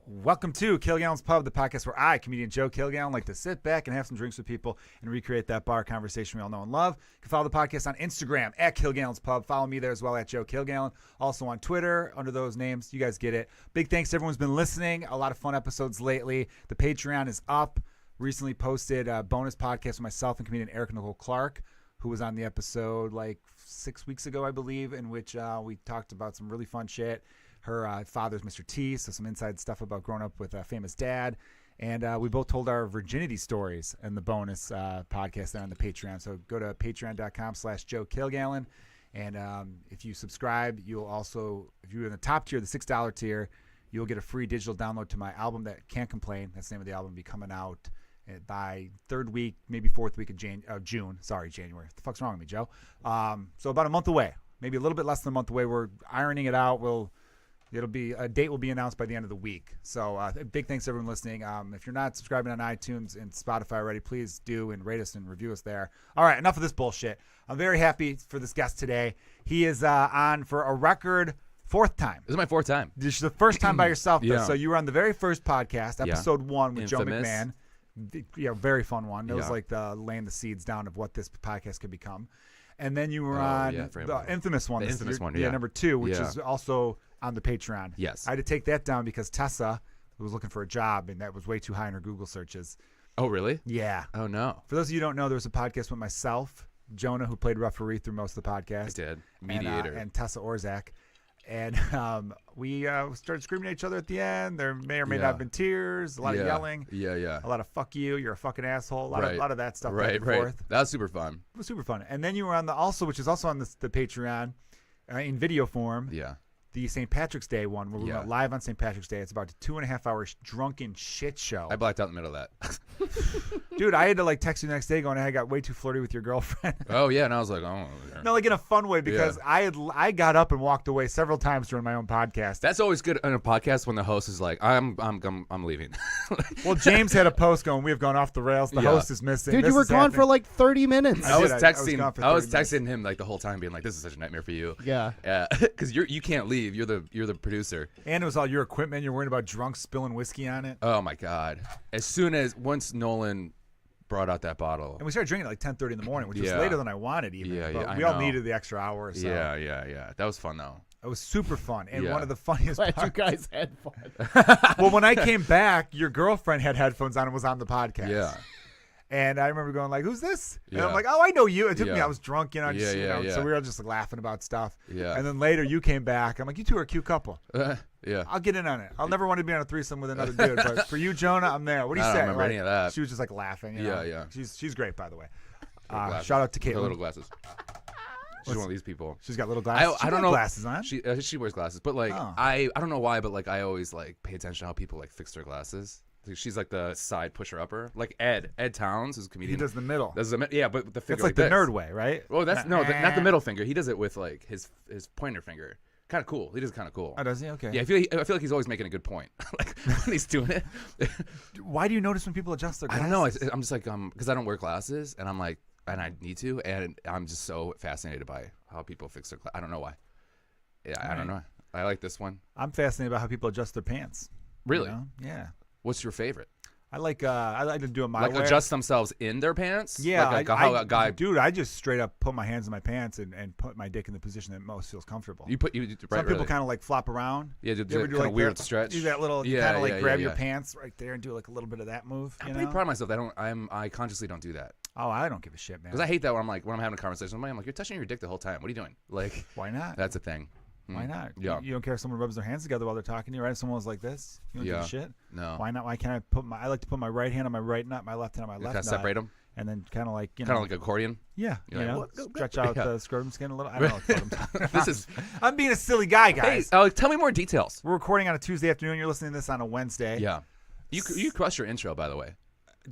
Welcome to Kilgallon's Pub, the podcast where I, comedian Joe Kilgallon, like to sit back and have some drinks with people and recreate that bar conversation we all know and love. You can follow the podcast on Instagram at Kilgallon's Pub. Follow me there as well at Joe Kilgallon. Also on Twitter under those names. You guys get it. Big thanks to everyone who's been listening. A lot of fun episodes lately. The Patreon is up. Recently posted a bonus podcast with myself and comedian Eric Nicole Clark, who was on the episode like 6 weeks ago, I believe, in which we talked about some really fun shit. Her father's Mr. T, so some inside stuff about growing up with a famous dad. And we both told our virginity stories in the bonus podcast there on the Patreon. So go to patreon.com/Joe Kilgallon. And if you subscribe, you'll also, if you're in the top tier, the $6 tier, you'll get a free digital download to my album that Can't Complain. That's the name of the album. Will be coming out by third week, maybe fourth week of June. Sorry, January. What the fuck's wrong with me, Joe? So about a month away, maybe a little bit less than a month away. We're ironing it out. It'll be a date will be announced by the end of the week. So big thanks to everyone listening. If you're not subscribing on iTunes and Spotify already, please do and rate us and review us there. All right, enough of this bullshit. I'm very happy for this guest today. He is on for a record fourth time. This is my fourth time. This is the first time by yourself. Though. Yeah. So you were on the very first podcast, episode 1 with Infamous. Joe McMahon. Yeah, very fun one. That was Yeah. like laying the seeds down of what this podcast could become. And then you were on the infamous one. The infamous one, yeah. Number 2, which Yeah. is also on the Patreon. Yes. I had to take that down because Tessa was looking for a job, and that was way too high in her Google searches. Oh, really? Yeah. Oh, no. For those of you who don't know, there was a podcast with myself, Jonah, who played referee through most of the podcast. I did. Mediator. And Tessa Orzak. And we started screaming at each other at the end. There may or may not have been tears, a lot of yelling. Yeah. A lot of fuck you, you're a fucking asshole. A lot of that stuff back and forth. That was super fun. It was super fun. And then you were on which is also on the Patreon in video form. Yeah. The St. Patrick's Day one where we went live on St. Patrick's Day. It's about a 2.5 hour drunken shit show. I blacked out in the middle of that. Dude, I had to text you the next day going, I got way too flirty with your girlfriend. Oh, yeah. And I was like, oh. No, in a fun way because I got up and walked away several times during my own podcast. That's always good on a podcast when the host is like, I'm leaving. Well, James had a post going, we have gone off the rails. The host is missing. Dude, you were gone for like 30 minutes. I was texting texting him like the whole time being like, this is such a nightmare for you. Yeah. Because you can't leave. You're the producer. And it was all your equipment. You're worried about drunks spilling whiskey on it. Oh, my God. Once Nolan brought out that bottle. And we started drinking at like 10:30 in the morning, which was later than I wanted even. But we all needed the extra hour or so. Yeah. That was fun, though. It was super fun. And one of the funniest Glad parts. you guys had fun. Well, when I came back, your girlfriend had headphones on and was on the podcast. Yeah. And I remember going like, who's this? And Yeah. I'm like, oh, I know you. It took me, Yeah. I was drunk, So we were all just laughing about stuff. Yeah. And then later you came back. I'm like, you two are a cute couple. Yeah. I'll get in on it. I'll never want to be on a threesome with another dude. But for you, Jonah, I'm there. What do you say? I don't remember any of that. She was just like laughing. Yeah. She's great, by the way. Glasses. Shout out to Her Caitlin. little glasses. She's one of these people. She's got little glasses. I don't know. Glasses on. She wears glasses, but I don't know why, but I always pay attention to how people fix their glasses. She's like the side pusher upper, like Ed Towns, who's a comedian. He does the middle. But the finger. That's like the nerd way, right? Oh, that's not the middle finger. He does it with his pointer finger. Kind of cool. He does kind of cool. Oh, does he? Okay. Yeah, I feel like he's always making a good point, when he's doing it. Why do you notice when people adjust their glasses? I don't know. I'm just because I don't wear glasses, and I'm like, and I need to, and I'm just so fascinated by how people fix their glasses. I don't know why. Yeah, I don't know. I like this one. I'm fascinated by how people adjust their pants. Really? Yeah. What's your favorite? I like to do it my way. Adjust themselves in their pants? Yeah. How a guy. Dude, I just straight up put my hands in my pants and put my dick in the position that most feels comfortable. Some people kind of flop around. Yeah, you do kind of weird stretch. Do that little, grab your pants right there and do a little bit of that move. I'm pretty proud of myself. I consciously don't do that. Oh, I don't give a shit, man. Because I hate that when I'm having a conversation with somebody, I'm like, you're touching your dick the whole time. What are you doing? Why not? That's a thing. Why not? Yeah. You don't care if someone rubs their hands together while they're talking to you, right? If someone was like this, you don't give a shit. No. Why not? Why can't I like to put my right hand on my right nut, my left hand on my left nut. Kind of separate them? And then kind of like, kind of like accordion? Yeah. Stretch out the scrotum skin a little. I don't know what I'm talking about. I'm being a silly guy, guys. Hey, tell me more details. We're recording on a Tuesday afternoon. You're listening to this on a Wednesday. Yeah. You crushed your intro, by the way.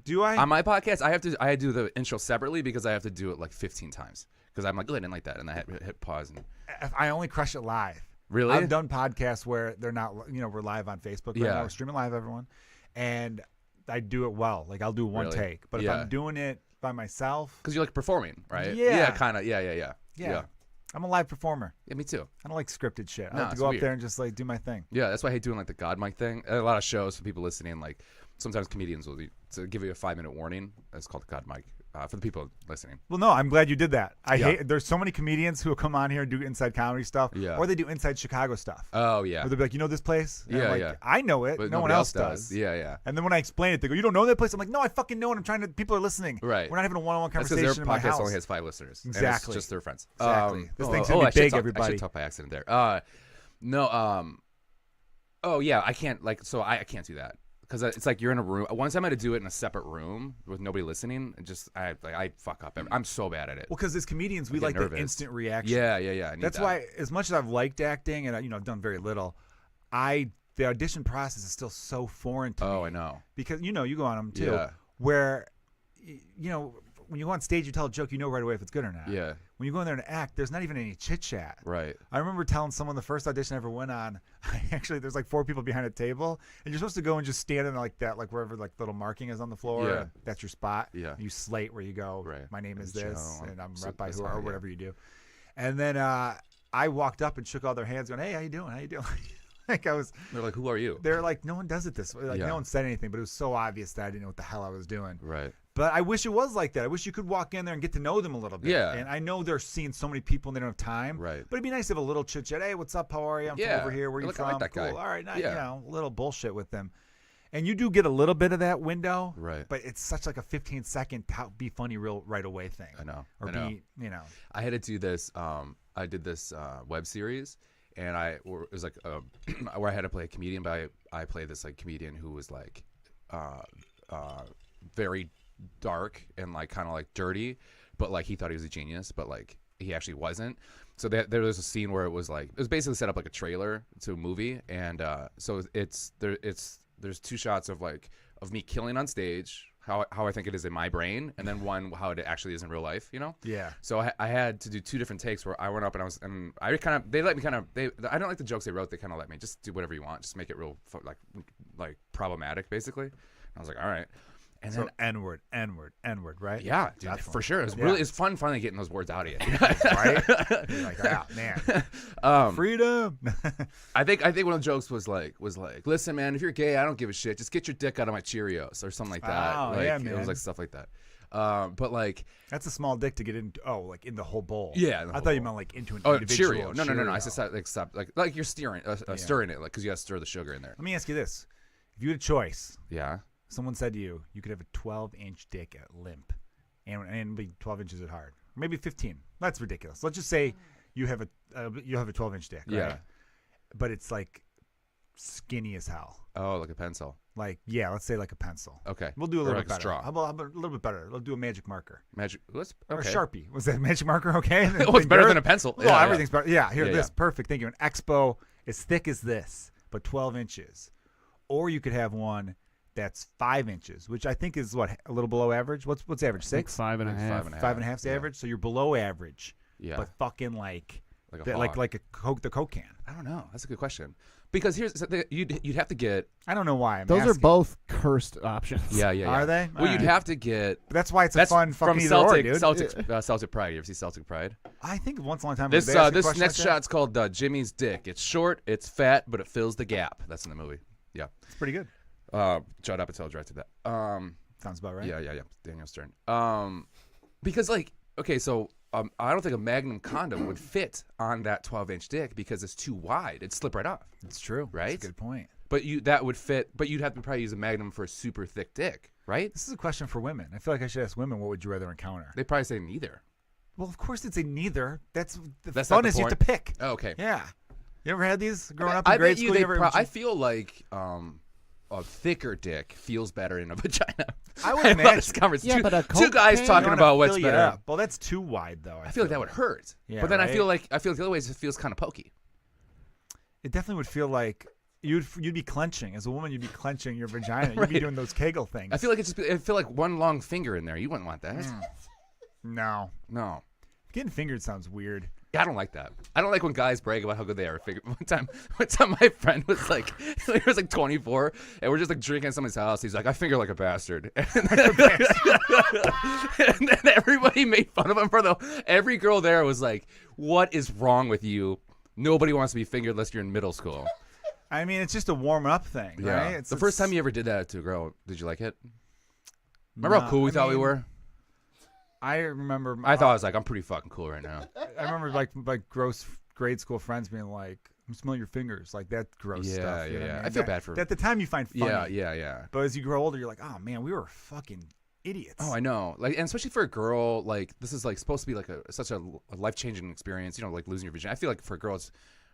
Do I? On my podcast, I do the intro separately because I have to do it 15 times. Because I'm like, oh, I didn't like that. And I hit pause. And I only crush it live. Really? I've done podcasts where they're not, we're live on Facebook. Right now. We're streaming live, everyone. And I do it well. I'll do one take. But if I'm doing it by myself. Because you're performing, right? Yeah. Kind of. Yeah. I'm a live performer. Yeah, me too. I don't like scripted shit. I No, like to it's go up weird. there and just like do my thing. Yeah, that's why I hate doing like the God mic thing. A lot of shows for people listening, like sometimes comedians will to give you a 5-minute warning. That's called God mic for the people listening. Well, no, I'm glad you did that. I Yeah. hate. There's so many comedians who will come on here and do inside comedy stuff, Yeah. or they do inside Chicago stuff. Oh yeah, Where they'll be like, you know this place? And I'm Yeah, like, yeah. I know it. but No one nobody else does. Yeah, yeah. And then when I explain it, they go, "You don't know that place?" I'm like, "No, I fucking know it. I'm trying to. People are listening. Right. We're not having a one-on-one That's conversation because in their my house." podcast only has 5 listeners. And Exactly. it's just their friends. Exactly. This thing's gonna be I should big, talk, I everybody. should talk by accident there. No. Oh yeah, I can't I can't do that because it's like you're in a room. One time I had to do it in a separate room with nobody listening, and just I fuck up. I'm so bad at it. Well, because as comedians, we I get like nervous. the instant reaction. Yeah. I need That's that. why, as much as I've liked acting and I've done very little, the audition process is still so foreign to me. Oh, I know. Because you go on them too, Yeah. where when you go on stage, you tell a joke, you know right away if it's good or not. Yeah. When you go in there and act, there's not even any chit chat. Right. I remember telling someone the first audition I ever went on. Actually, there's like 4 people behind a table, and you're supposed to go and just stand in like that, like wherever like little marking is on the floor. Yeah. That's your spot. Yeah. You slate where you go. Right. My name is Joe, this, and I'm so rep by that's who how, or yeah. whatever you do. And then I walked up and shook all their hands, going, "Hey, how you doing? How you doing?" Like I was. They're like, "Who are you?" They're like, no one does it this way. Like Yeah. no one said anything, but it was so obvious that I didn't know what the hell I was doing. Right. But I wish it was like that. I wish you could walk in there and get to know them a little bit. Yeah. And I know they're seeing so many people and they don't have time. Right. But it'd be nice to have a little chit chat. Hey, what's up? How are you? I'm Yeah. from over here. Where are you Look, I from? like that guy. Cool. All right. Nice. Yeah. A little bullshit with them. And you do get a little bit of that window. Right. But it's such like a 15-second be funny right away thing. I know. Or I know. be. I had to do this. I did this web series, and it was like where I had to play a comedian, but I played this like comedian who was like very dark and like kind of like dirty, but like he thought he was a genius, but like he actually wasn't. So there was a scene where it was basically set up like a trailer to a movie, and so there's 2 shots of me killing on stage, how I think it is in my brain, and then one how it actually is in real life, Yeah. So I had to do 2 different takes where I went up and they let me I don't like the jokes they wrote. They kind of let me just do whatever you want, just make it real like problematic basically. And I was like, all right. And So then N-word, right? yeah, dude, Definitely. for sure. It's Yeah. it's fun finally getting those words out of you. Right? You're like, ah, man. Freedom. I think one of the jokes was like, listen, man, if you're gay, I don't give a shit. Just get your dick out of my Cheerios or something like that. Oh, like, yeah, It man. was like stuff like that. But like, That's a small dick to get in. Oh, like in the whole bowl. Yeah, in the I whole thought you bowl. meant like into an oh, individual Cheerio. No. I Cheerio. said like stop, like you're stirring it, like because you got to stir the sugar in there. Let me ask you this: if you had a choice, Yeah. someone said to you, you could have a 12-inch dick at limp, and be 12 inches at hard, maybe 15. That's ridiculous. Let's just say you have a 12-inch dick. Right? Yeah. But it's like skinny as hell. Oh, like a pencil. Like let's say like a pencil. Okay. We'll do a Or little like bit a better. straw. How about a little bit better? We'll do a magic marker Magic. Let's or okay. a Sharpie. Was that a magic marker? Okay. Oh, it's better than a pencil. Well, Yeah, everything's better. Yeah, here, Yeah, this. yeah. Perfect. Thank you. An Expo is thick as this, but 12 inches. Or you could have one that's 5 inches, which I think is a little below average. What's average? 6? 5.5. 5.5 is yeah. average. So you're below average, Yeah. but fucking like Like a the- hog. like a Coke, the Coke can. I don't know. That's a good question. Because you'd have to get. I don't know why. I'm Those are asking. both cursed options. Yeah. Are they? Well, you'd Alright. have to get. But that's why it's a That's fun from fucking either or, Celtic. dude. Celtic Pride. You ever see Celtic Pride? I think once in a long time. This they ask a this question next like that. shot's called Jimmy's Dick. It's short, it's fat, but it fills the gap. That's in the movie. Yeah. It's pretty good. Judd Apatow directed that. Sounds about right. Yeah. Daniel Stern. Because okay, so I don't think a Magnum condom would fit on that 12-inch dick because it's too wide. It'd slip right off. It's true. Right? That's a good point. But that would fit. But you'd have to probably use a Magnum for a super thick dick, right? This is a question for women. I feel like I should ask women, what would you rather encounter? They probably say neither. Well, of course it's a neither. That's the That's fun not the is you have to point. pick. Oh, okay. Yeah. You ever had these growing up in I grade bet you school? they. Ever, I feel like a thicker dick feels better in a vagina. I would love imagine. this conversation. Yeah, but a two guys cocaine- talking You wanna about what's fill you better. up. Well, that's too wide, though. I feel like that would hurt. Yeah, but then I right? feel like the other ways it feels kind of pokey. It definitely would feel like you'd be clenching. As a woman, you'd be clenching your vagina. You'd be Right. doing those Kegel things. I feel like it feel like one long finger in there. You wouldn't want that. No. No. Getting fingered sounds weird. I don't like that. I don't like when guys brag about how good they are. One time my friend was like, he was like 24, and we're just like drinking at somebody's house. He's like, I finger like a bastard. And then everybody made fun of him every girl there was like, what is wrong with you? Nobody wants to be fingered unless you're in middle school. I mean, it's just a warm up thing, right? It's the first time you ever did that to a girl, did you like it? Remember how cool we thought we were? I remember. I thought I was like, I'm pretty fucking cool right now. I remember like gross grade school friends being like, "I'm smelling your fingers," like that gross stuff. You know what I mean? I feel bad for. At the time, you find funny. Yeah. But as you grow older, you're like, "Oh man, we were fucking idiots." Oh, I know. Like, and especially for a girl, like this is like supposed to be like such a life changing experience. You know, like losing your virginity. I feel like for a girl, it's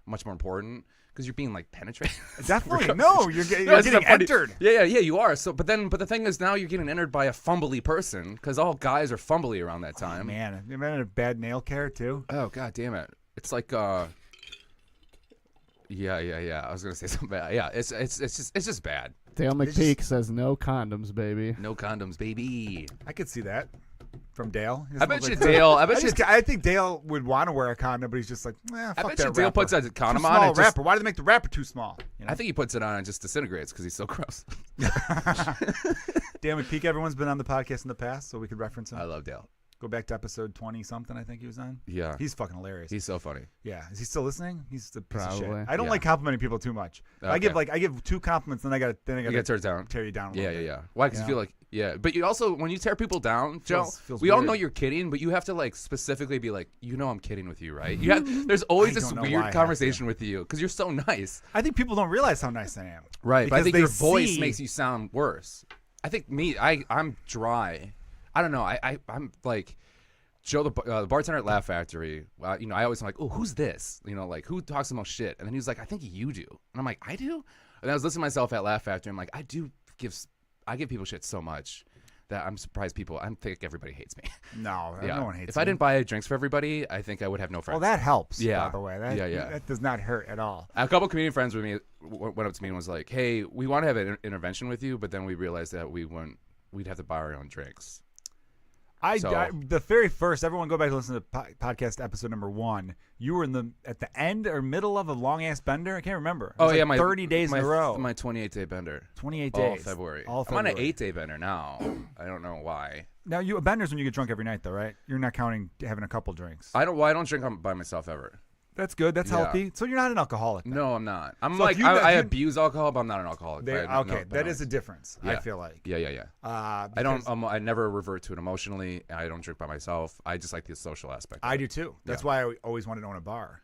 much more important. Because you're being like penetrated. Definitely. No, you're getting entered. Yeah, you are. So, but the thing is now you're getting entered by a fumbly person because all guys are fumbly around that time. Oh, man, you had a bad nail care too. Oh god damn it! It's like yeah. I was gonna say something bad. Yeah, it's just bad. Dale McPeak says no condoms, baby. No condoms, baby. I could see that. From Dale. I bet you Dale. I think Dale would want to wear a condom, but he's just like, fuck I bet that you Dale rapper. puts a condom too on. Small rapper. Why do they make the rapper too small? You know? I think he puts it on and just disintegrates because he's so gross. Dale McPeak, everyone's been on the podcast in the past, so we could reference him. I love Dale. Go back to episode 20-something, I think he was on. Yeah. He's fucking hilarious. He's so funny. Yeah. Is he still listening? He's the piece of shit. Probably. I don't like complimenting people too much. Okay. I give 2 compliments, then I got to tear it down. Tear you down a little bit. Yeah. Why? Because you feel like, but you also, when you tear people down, Joe, feels we all weird. know you're kidding, but you have to like specifically be like, I'm kidding with you, right? There's always this don't know why I weird have conversation with you because you're so nice. I think people don't realize how nice I am. Right. But I Because think they your voice see- makes you sound worse. I think I'm dry. I don't know. I'm like, Joe, the bartender at Laugh Factory, I always am like, oh, who's this? Like, who talks the most shit? And then he was like, I think you do. And I'm like, I do? And I was listening to myself at Laugh Factory. I'm like, I give people shit so much that I'm surprised I think everybody hates me. No, Yeah. no one hates If me. I didn't buy drinks for everybody, I think I would have no friends. Well, that helps, Yeah. by the way. Yeah. That does not hurt at all. A couple comedian friends with me went up to me and was like, hey, we want to have an intervention with you, but then we realized that we'd have to buy our own drinks. The very first, everyone go back and listen to podcast episode number 1. You were at the end or middle of a long ass bender. I can't remember. It was like 30 days in a row. My 28-day bender. 28 All days. February. All I'm on an February. 8-day bender now. I don't know why. Now, a bender's when you get drunk every night, though, right? You're not counting having a couple drinks. I don't drink by myself ever. That's good. That's Yeah. healthy. So you're not an alcoholic. Then. No, I'm not. I'm So like if I you- abuse alcohol, but I'm not an alcoholic. That is a difference. I Yeah. feel like. Yeah. I don't. I never revert to it emotionally. I don't drink by myself. I just like the social aspect. I do too. That's why I always wanted to own a bar,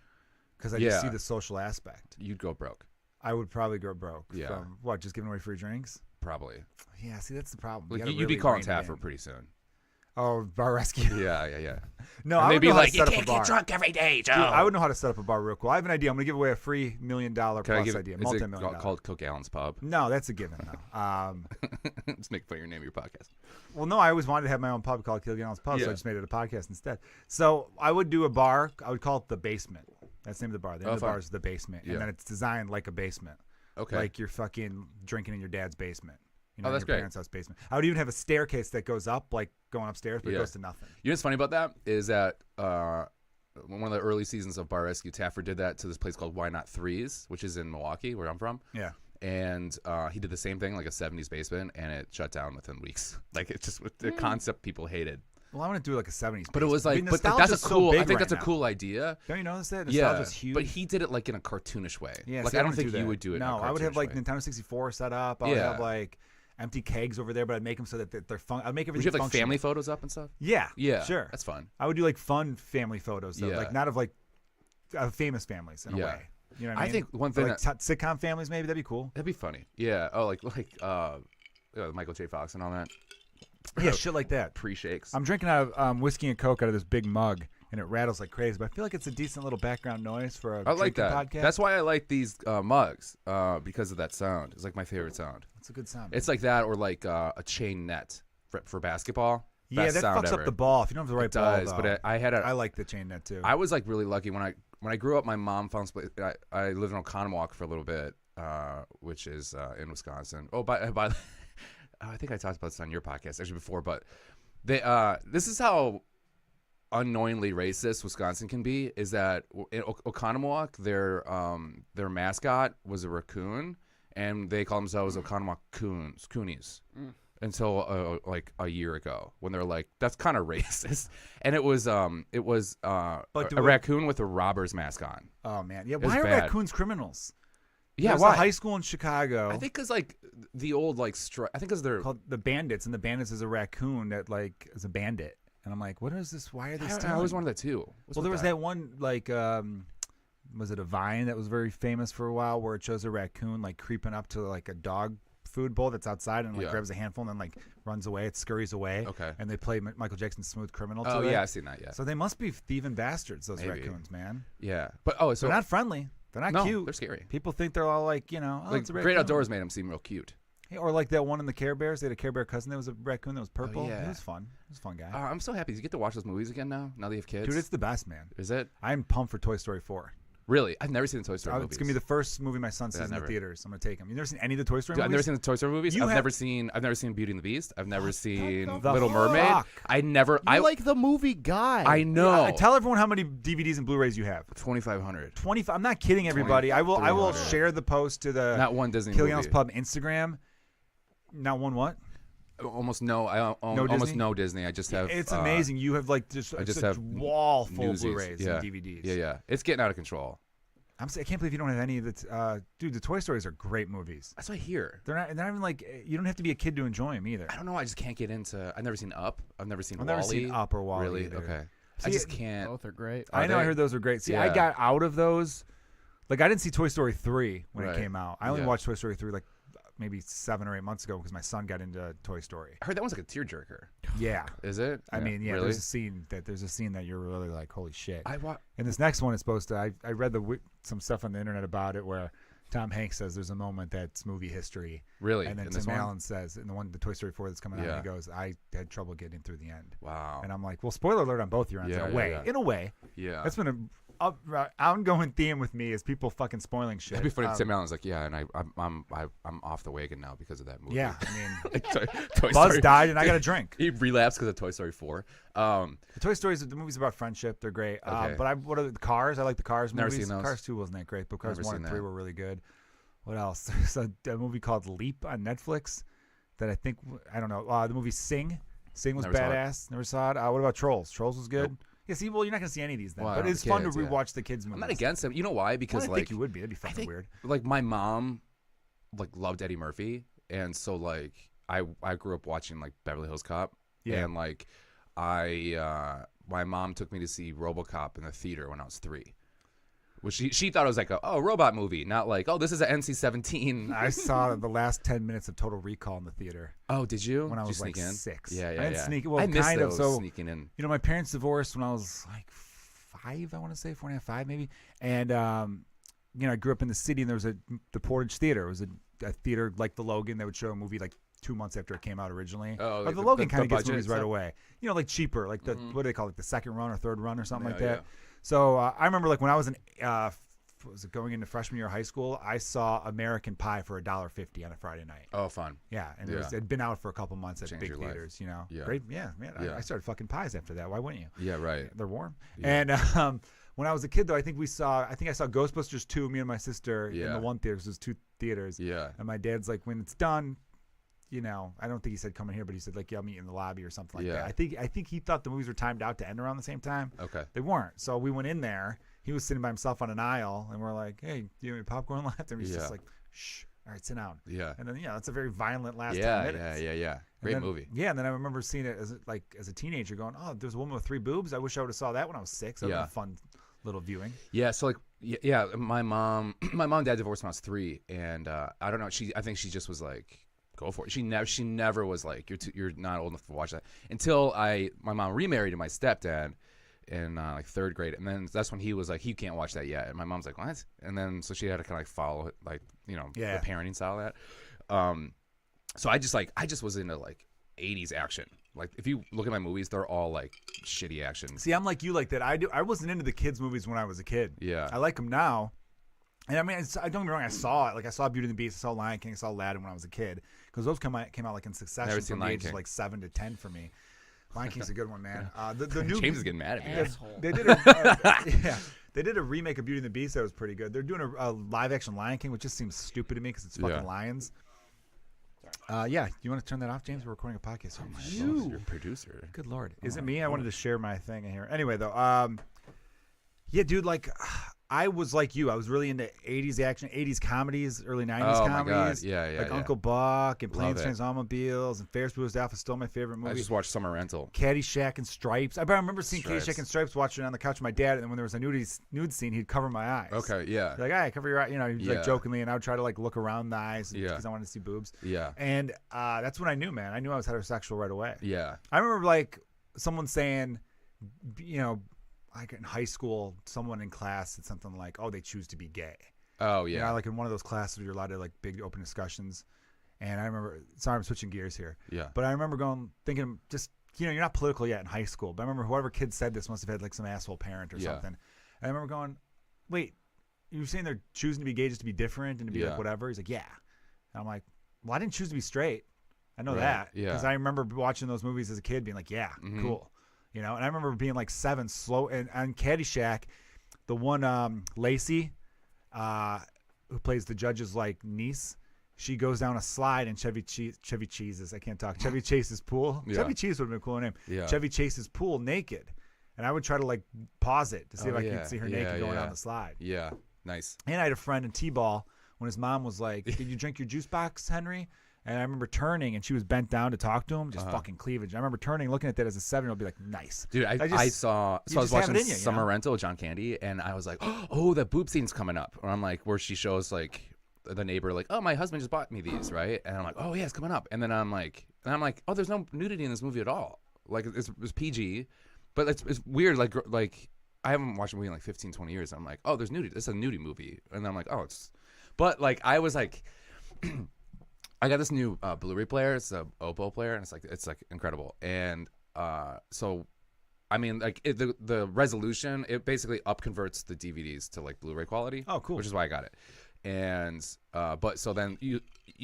because I just see the social aspect. You'd go broke. I would probably go broke. Yeah. From what? Just giving away free drinks? Probably. Yeah. See, that's the problem. Like gotta you'd be really calling rein it Taffer in. pretty soon. Oh, bar rescue. Yeah. No, And I they'd would be know how like, to you set up a can't bar. get drunk every day, Joe. Dude, I would know how to set up a bar real cool. I have an idea. I'm gonna give away a free $1 million Can I plus give, idea, is it multi-million dollar. called Kilgallon's Pub? No, that's a given. No. Just make fun of your name of your podcast. Well, no, I always wanted to have my own pub called Kilgallon's Pub, so Yeah. I just made it a podcast instead. So I would do a bar. I would call it The Basement. That's the name of the bar. The name of the fine. bar is The Basement, Yeah. and then it's designed like a basement, Okay. like you're fucking drinking in your dad's basement. You know, Oh, that's your great. parents' house basement. I would even have a staircase that goes up, like going upstairs, but it Yeah. goes to nothing. You know what's funny about that is that one of the early seasons of Bar Rescue, Taffer did that to this place called Why Not Threes, which is in Milwaukee, where I'm from. Yeah. And he did the same thing, like a 70s basement, and it shut down within weeks. Like it just the concept people hated. Well, I want to do like a 70s. But it was like, basement. but that's a nostalgia's so cool. big I think right that's a now. cool idea. Don't you notice that? Yeah, Nostalgia's huge. but he did it like in a cartoonish way. Yeah, like see, I don't wouldn't think do you that. would do it. No, in a I would have cartoonish like way. Nintendo 64 set up. I would Yeah. have like empty kegs over there, but I'd make them so that they're fun. I'd make Would everything you have like functional. family photos up and stuff? Yeah, Yeah, sure. That's fun. I would do like fun family photos, though, Yeah. like not of like famous families in a Yeah. way. You know what I I mean? think one Or, thing like sitcom families, maybe that'd be cool. that'd be funny. Yeah. Oh, like Michael J. Fox and all that. Yeah, shit like that. Pre-shakes. I'm drinking out of whiskey and Coke out of this big mug, and it rattles like crazy. But I feel like it's a decent little background noise for a I like drinking that. podcast. That's why I like these mugs because of that sound. It's like my favorite sound. It's a good sound. It's like that or like a chain net for basketball. yeah, Best that sound fucks ever. up the ball if you don't have the right It does, ball. but I had a. I like the chain net too. I was like really lucky when I grew up. My mom found place. I lived in Oconomowoc for a little bit, which is in Wisconsin. Oh, by I think I talked about this on your podcast actually before, but they this is how unknowingly racist Wisconsin can be is that in Oconomowoc, their mascot was a raccoon, and they call themselves Oconomowoc Coonies. Until like a year ago, when they're like, that's kind of racist, and it was a raccoon with a robber's mask on. Oh man, yeah. was Why are bad. raccoons criminals? Yeah, There's why? a high school in Chicago. I think because like the old like I think because they're called the Bandits, and the Bandits is a raccoon that like is a bandit, and I'm like, what is this? Why are they stealing? I always wanted that too. Well, there was that one like was it a Vine that was very famous for a while where it shows a raccoon like creeping up to like a dog food bowl that's outside and like grabs a handful and then like runs away. It scurries away. Okay. And they play Michael Jackson's Smooth Criminal. To Oh it. yeah, I've seen that. Yeah. So they must be thieving bastards. Those Maybe. raccoons, man. Yeah, but so They're not friendly. They're not cute. They're scary. People think they're all like, Like it's a raccoon. Great Outdoors made them seem real cute. Hey, or like that one in the Care Bears. They had a Care Bear cousin that was a raccoon that was purple. yeah. It was fun. It was a fun guy. I'm so happy. You get to watch those movies again now. Now that you have kids. Dude, it's the best, man. Is it I'm pumped for Toy Story 4. really? I've never seen the Toy Story movies. It's gonna be the first movie my son sees in the never. theaters. I'm gonna take him. You never seen any of the Toy Story Dude, I've never movies? seen the Toy Story movies. You I've have- never seen Beauty and the Beast. I've never seen the Little Mermaid. fuck? I never. You like the movie guy. I know. Tell everyone how many DVDs and Blu-rays you have. 2,500. 25. I'm not kidding, everybody. I will 2,300. share the post to the Not one Disney Kilgallon's movie. Pub Instagram. Not one what? Almost no. I own No almost Disney? no Disney. I just have. It's amazing. You have like just, I just a have wall full of Newsies. Blu-rays Yeah. and DVDs. Yeah. It's getting out of control. I can't believe you don't have any of the. Dude, the Toy Stories are great movies. That's what I hear. They're not even like you don't have to be a kid to enjoy them either. I don't know. I just can't get into. I've never seen Up. I've never seen I've Wall-E. never seen Up or Wall-E Really? either. Okay. See, I just can't. Both are great. I know. I they? heard those were great. See, Yeah. I got out of those. Like I didn't see Toy Story 3 when it Right. came out. I only Yeah. watched Toy Story 3 like maybe 7 or 8 months ago because my son got into Toy Story. I heard that one's like a tearjerker. Yeah. Is it? I mean, yeah. Really? There's a scene that you're really like, holy shit. I And this next one is supposed to. I read some stuff on the internet about it where Tom Hanks says there's a moment that's movie history. really. And then in this Tim one? Allen says in the Toy Story 4 that's coming out, Yeah. he goes, I had trouble getting through the end. Wow. And I'm like, well, spoiler alert on both your ends. Yeah, in a yeah, way. yeah. In a way. Yeah. That's been an ongoing theme with me is people fucking spoiling shit. That'd be funny. If Tim Allen's like, yeah, and I'm off the wagon now because of that movie. Yeah, I mean, Like, Toy Buzz Story. died and I got a drink. He relapsed because of Toy Story 4. The Toy Stories, the movies about friendship, they're great. Okay. But what are the Cars? I like the Cars Never movies. seen those. Cars 2 wasn't that great, but Cars Never 1 and seen 3 that. were really good. What else? There's a movie called Leap on Netflix that I think, I don't know. The movie Sing. Sing was Never saw it. badass. Never saw it. What about Trolls? Trolls was good. Nope. Yeah, see, well, you're not going to see any of these then. Well, I but don't it's have fun kids, to yeah. rewatch the kids' movies. I'm not against him. You know why? Because I like think you would be. That'd be I fucking think, weird. like my mom like loved Eddie Murphy, and so like I grew up watching like Beverly Hills Cop. Yeah. And like my mom took me to see RoboCop in the theater when I was 3. Which she thought it was like a robot movie, not like, oh, this is an NC-17. I saw the last 10 minutes of Total Recall in the theater Oh, did you? when I Did was you like sneak in? 6. Yeah, I yeah, didn't yeah. sneak. Well, I miss kind of. those So sneaking in. you know, my parents divorced when I was like 5, I want to say 4.5, 5 maybe. And you know, I grew up in the city, and there was the Portage Theater. It was a theater like the Logan that would show a movie like 2 months after it came out originally. Oh, But the the Logan kind of gets budget movies right stuff? away. You know, like cheaper, like the what do they call it, the second run or third run or something like Yeah, that. yeah. So I remember like when I was in was it going into freshman year of high school, I saw American Pie for $1.50 on a Friday night. Oh, fun. Yeah, and Yeah. it'd been out for a couple months at Changed big your life. theaters, you know. Yeah. Great, yeah, man. Yeah. I started fucking pies after that. Why wouldn't you? Yeah, right. They're warm. Yeah. And when I was a kid, though, I think I saw Ghostbusters 2, me and my sister, in Yeah. the one theater. 'Cause there's 2 theaters. Yeah. And my dad's like, when it's done, you know, I don't think he said come in here, but he said like, yeah, I'll meet you in the lobby or something like Yeah. that. I think he thought the movies were timed out to end around the same time. Okay. They weren't. So we went in there. He was sitting by himself on an aisle, and we're like, hey, do you have any popcorn left? And he's Yeah. just like, shh, all right, sit down. Yeah. And then, yeah, it's a very violent last 10 Yeah, minutes. yeah. And Great then- movie. Yeah, and then I remember seeing it as a teenager going, oh, there's a woman with 3 boobs. I wish I would have saw that when I was 6. That would have been a fun little viewing. Yeah, so like yeah, my mom and dad divorced when I was 3, and I don't know, I think she just was like, go for it. She never was like, you're not old enough to watch that, until my mom remarried to my stepdad in like 3rd grade, and then that's when he was like, he can't watch that yet, and my mom's like, what? And then so she had to kind of like follow it, like, you know, Yeah. the parenting style of that. So I just was into like 80s action. Like if you look at my movies, they're all like shitty action. See, I'm like you like that. I wasn't into the kids' movies when I was a kid. Yeah. I like them now. And I mean, I don't get me wrong. I saw it. Like I saw Beauty and the Beast. I saw Lion King. I saw Aladdin when I was a kid. Because those came out like in succession Never seen from the Lion ages King. like 7 to 10 for me. Lion King's a good one, man. The new James is getting mad at me. Asshole. They did they did a remake of Beauty and the Beast that was pretty good. They're doing a live action Lion King, which just seems stupid to me because it's fucking lions. Yeah, you want to turn that off, James? We're recording a podcast. Oh my You're a producer. Good Lord. Is it me? I wanted to share my thing in here. Anyway, though, yeah, dude, like, I was like you. I was really into 80s action, 80s comedies, early 90s Oh, comedies. my God. Yeah, like yeah. Uncle Buck and Love Planes, it. Trains, Automobiles and Ferris Bueller's Day Off is still my favorite movie. I just watched Summer Rental. Caddyshack and Stripes. I remember seeing Stripes. Caddyshack and Stripes, watching it on the couch with my dad, and then when there was a nude scene, he'd cover my eyes. Okay, yeah. He'd be like, "Hey, cover your eye," you know, he'd like Yeah. jokingly, and I would try to like look around the eyes Yeah. because I wanted to see boobs. Yeah. And that's when I knew, man. I knew I was heterosexual right away. Yeah. I remember like someone saying, you know, like in high school, someone in class said something like, "Oh, they choose to be gay." Oh, You yeah. know, like in one of those classes where you're allowed to like big open discussions. And I remember, sorry, I'm switching gears here. Yeah. But I remember thinking, just, you know, you're not political yet in high school. But I remember whoever kid said this must have had like some asshole parent or Yeah. something. And I remember going, wait, you're saying they're choosing to be gay just to be different and to be Yeah. like whatever? He's like, yeah. And I'm like, well, I didn't choose to be straight. I know Right. that. Yeah. Because I remember watching those movies as a kid being like, yeah, Mhm. cool. You know, and I remember being like 7, slow. And on Caddyshack, the one Lacey, who plays the judge's like niece, she goes down a slide and Chevy Chase's pool. Yeah. Chevy Chase would have been a cool name. Yeah. Chevy Chase's pool naked. And I would try to like pause it to see if I yeah. could see her Yeah, naked going yeah. down the slide. Yeah. Nice. And I had a friend in T-ball when his mom was like, "Did you drink your juice box, Henry?" And I remember turning, and she was bent down to talk to him, just fucking cleavage. I remember turning, looking at that as a 7-year-old, be like, "Nice, Dude, I just- saw. you So I was just have watching it in you, you Summer know? Rental with John Candy, and I was like, "Oh, that boob scene's coming up." And I'm like, where she shows like the neighbor, like, "Oh, my husband just bought me these, right?" And I'm like, "Oh yeah, it's coming up." And then I'm like, "Oh, there's no nudity in this movie at all. Like, it's PG, but it's weird. Like I haven't watched a movie in like 15, 20 years. I'm like, "Oh, there's nudity. This is a nudity movie." And then I'm like, "Oh, it's," but like I was like. I got this new Blu-ray player. It's a Oppo player, and it's like incredible. And so, I mean, like the resolution, it basically upconverts the DVDs to like Blu-ray quality. Oh, cool. Which is why I got it. And but so then you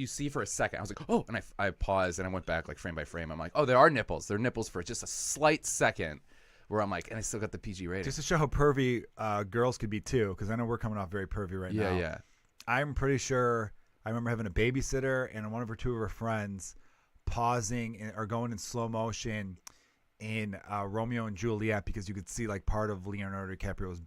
see for a second, I was like, oh, and I paused and I went back like frame by frame. I'm like, oh, there are nipples. There are nipples for just a slight second. Where I'm like, and I still got the PG rating. Just to show how pervy girls could be too, because I know we're coming off very pervy right now. Yeah. I'm pretty sure I remember having a babysitter and two of her friends pausing or going in slow motion in Romeo and Juliet because you could see like part of Leonardo DiCaprio's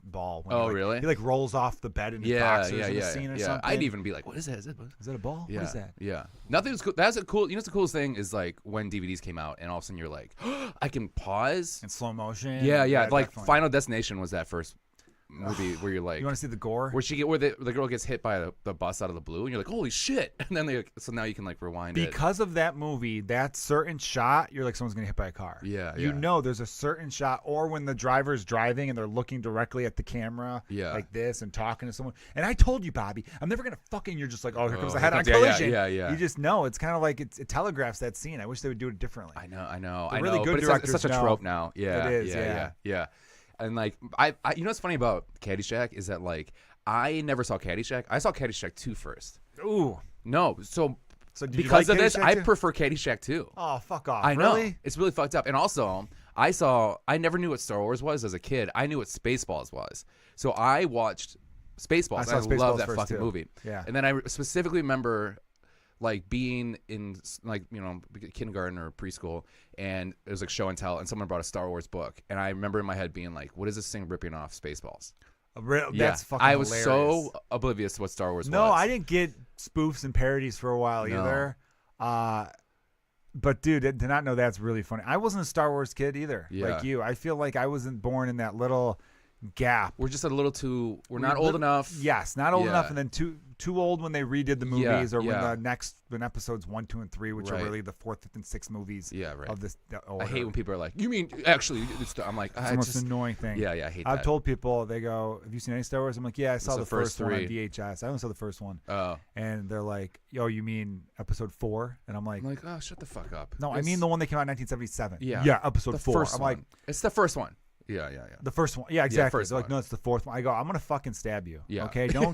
ball. When Oh, he, really? He like rolls off the bed in his boxers in a scene or something. I'd even be like, what is that? Is that a ball? Yeah. What is that? Yeah. Nothing's cool. That's a cool. You know, what's the coolest thing is like when DVDs came out, and all of a sudden you're like, I can pause. In slow motion? Yeah. Like definitely. Final Destination was that first movie where you're like, You want to see the gore? where the girl gets hit by the bus out of the blue, and you're like, holy shit! And then so now you can like rewind it. Because of that movie, that certain shot, you're like someone's gonna get hit by a car. Yeah, You yeah. know there's a certain shot, or when the driver's driving and they're looking directly at the camera, Yeah. like this, and talking to someone. And I told you, Bobby, I'm never gonna fucking. You're just like, oh, here comes Oh, the here head-on comes- yeah, collision. yeah. You just know it's kind of like it telegraphs that scene. I wish they would do it differently. I know. The I really know. good But it's directors such a know. trope now. Yeah, It is, yeah. And like I you know what's funny about Caddyshack is that like I never saw Caddyshack. I saw Caddyshack 2 first. Ooh. No, so did you because like of this, Caddyshack I too? prefer Caddyshack 2. Oh, fuck off! I know. Really? It's really fucked up. And also, I never knew what Star Wars was as a kid. I knew what Spaceballs was. So I watched Spaceballs. I saw and I Spaceballs love that first, fucking too. movie. Yeah. And then I specifically remember like being in like, you know, kindergarten or preschool, and it was like show and tell, and someone brought a Star Wars book, and I remember in my head being like, what is this thing ripping off Spaceballs? That's fucking I was hilarious. so oblivious to what Star Wars was. No, I didn't get spoofs and parodies for a while No. either. But dude, to not know that's really funny. I wasn't a Star Wars kid either, Yeah. like you. I feel like I wasn't born in that little gap. We're just a little too. We're not old enough. Yes, not old Yeah. enough, and then too old when they redid the movies, or yeah. when episodes 1, 2, and 3, which are Right. really the 4th, 5th, and 6th movies. Yeah, right. Of this. I hate when people are like, "You mean actually?" I'm like, It's the most annoying thing. Yeah, I hate I've that. told people, they go, "Have you seen any Star Wars?" I'm like, "Yeah, I saw the the first one on 3. VHS. I only saw the first one." Oh, And they're like, "Yo, you mean episode 4?" And I'm like, I'm like, oh, shut the fuck up. "No, I mean the one that came out in 1977." Yeah. Yeah, episode the 4. first I'm one. like, It's the first one. Yeah. The first one. Yeah, exactly. first They're like, one. no, it's the fourth one. I go, I'm gonna fucking stab you. Yeah. Okay. Don't